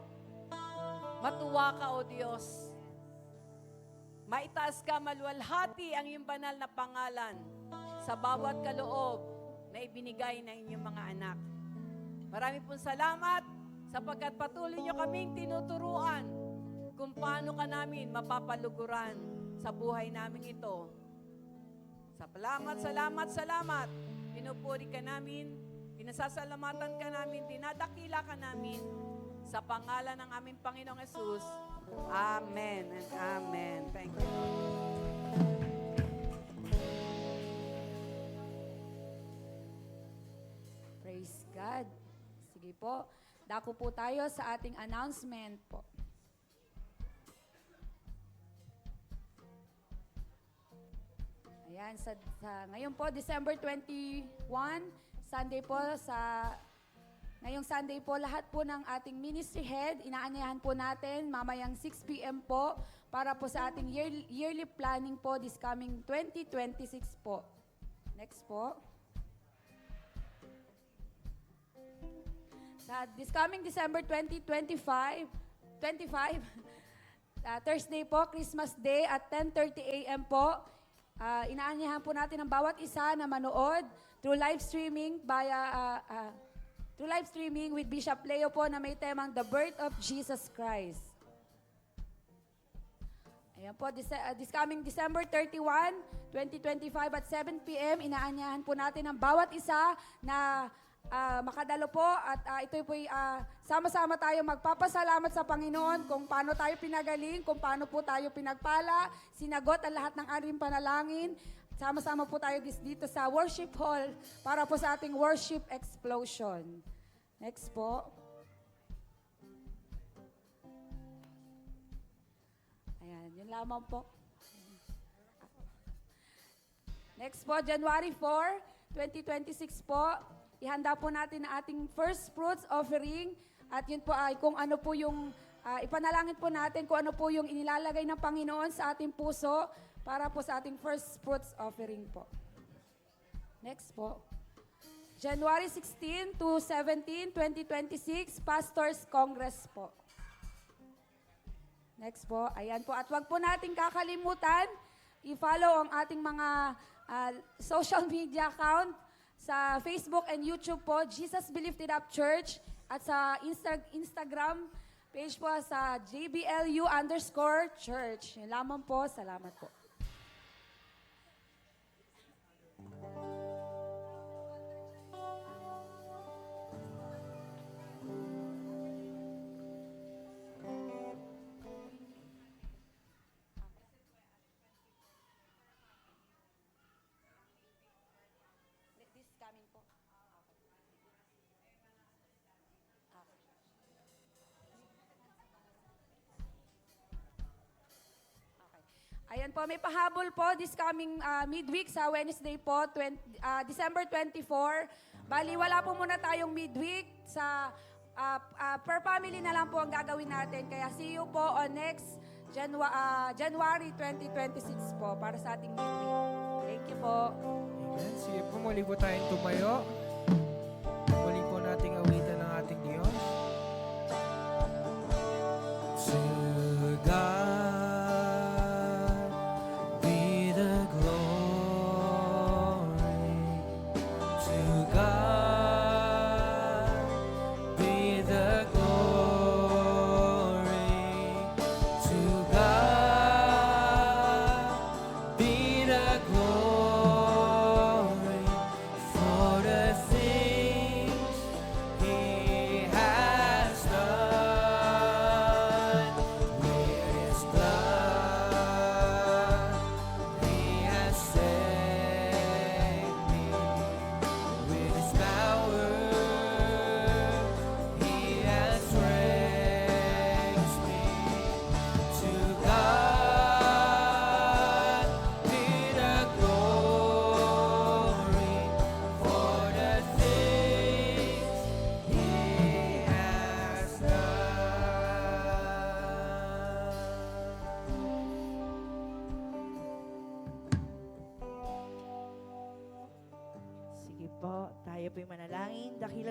matuwa ka, O Diyos. Maitaas ka, maluwalhati ang iyong banal na pangalan sa bawat kaloob na ibinigay ng inyong mga anak. Marami pong salamat sapagkat patuloy niyo kaming tinuturuan kung paano ka namin mapapaluguran sa buhay namin ito. Salamat. Pinupuri ka namin, pinasasalamatan ka namin, dinadakila ka namin sa pangalan ng aming Panginoong Yesus. Amen and amen. Thank you, Lord. Praise God. Sige po. Dako po tayo sa ating announcement po. Ayan, ngayon po, December 21, Sunday po, ngayong Sunday po, lahat po ng ating ministry head, inaanyahan po natin, mamayang 6 p.m. po, para po sa ating yearly planning po, this coming 2026 po. Next po. This coming December 25, Thursday po, Christmas Day at 10:30 a.m. po. Inaanyahan po natin ang bawat isa na manood through live streaming with Bishop Leo po na may temang The Birth of Jesus Christ. Ayan po, this coming December 31, 2025 at 7 p.m. inaanyahan po natin ang bawat isa na makadalo po at ito po sama-sama tayo magpapasalamat sa Panginoon kung paano tayo pinagaling, kung paano po tayo pinagpala, sinagot ang lahat ng ating panalangin. Sama-sama po tayo dito sa worship hall para po sa ating worship explosion. Next po. Ayan, yun lamang po. Next po, January 4, 2026 po. Ihanda po natin ang ating first fruits offering at yun po ay kung ano po yung ipanalangin po natin kung ano po yung inilalagay ng Panginoon sa ating puso para po sa ating first fruits offering po. Next po. January 16 to 17, 2026, Pastors Congress po. Next po. Ayan po. At wag po natin kakalimutan, i-follow ang ating mga social media account sa Facebook and YouTube po, Jesus Be Lifted Up Church. At sa Instagram page po sa JBLU_church. Yun lamang po. Salamat po. This coming po. Ayan po, may pahabol po this coming midweek sa Wednesday po, December 24. Bali, wala po muna tayong midweek sa per family na lang po ang gagawin natin. Kaya see you po on next January 2026 po para sa ating midweek. Thank you po. Amen. Sige po, muli po tayong tumayo. Muli po nating awitan ng ating Diyos. To God be the glory. To God be the glory. To God be the glory for the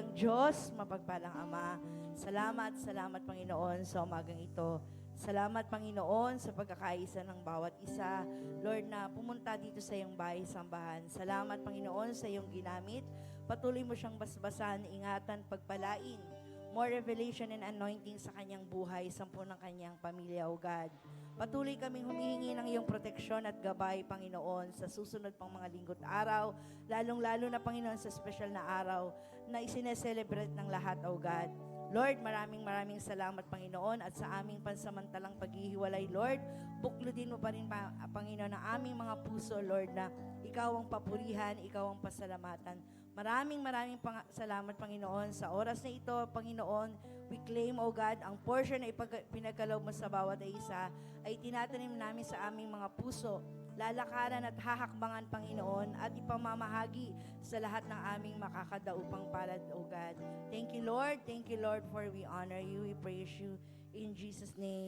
mapagpalang Diyos, mapagpalang Ama. Salamat, salamat Panginoon sa umagang ito. Salamat Panginoon sa pagkakaisa ng bawat isa. Lord, na pumunta dito sa iyong bahay sambahan. Salamat Panginoon sa iyong ginamit. Patuloy mo siyang basbasan, ingatan, pagpalain. More revelation and anointing sa kanyang buhay, sampu ng kanyang pamilya, O God. Patuloy kaming humihingi ng iyong proteksyon at gabay, Panginoon, sa susunod pang mga linggo't araw, lalong-lalo na, Panginoon, sa special na araw na isineselebrate ng lahat, O God. Lord, maraming salamat, Panginoon, at sa aming pansamantalang paghihiwalay, Lord, buklodin mo pa rin, Panginoon, ang aming mga puso, Lord, na ikaw ang papurihan, ikaw ang pasalamatan. Maraming salamat, Panginoon, sa oras na ito, Panginoon. We claim, O God, ang portion na pinagkaloob mo sa bawat isa ay tinatanim namin sa aming mga puso, lalakaran at hahakbangan, Panginoon, at ipamamahagi sa lahat ng aming makakadaupang palad, O God. Thank you, Lord, for we honor you, we praise you. In Jesus' name.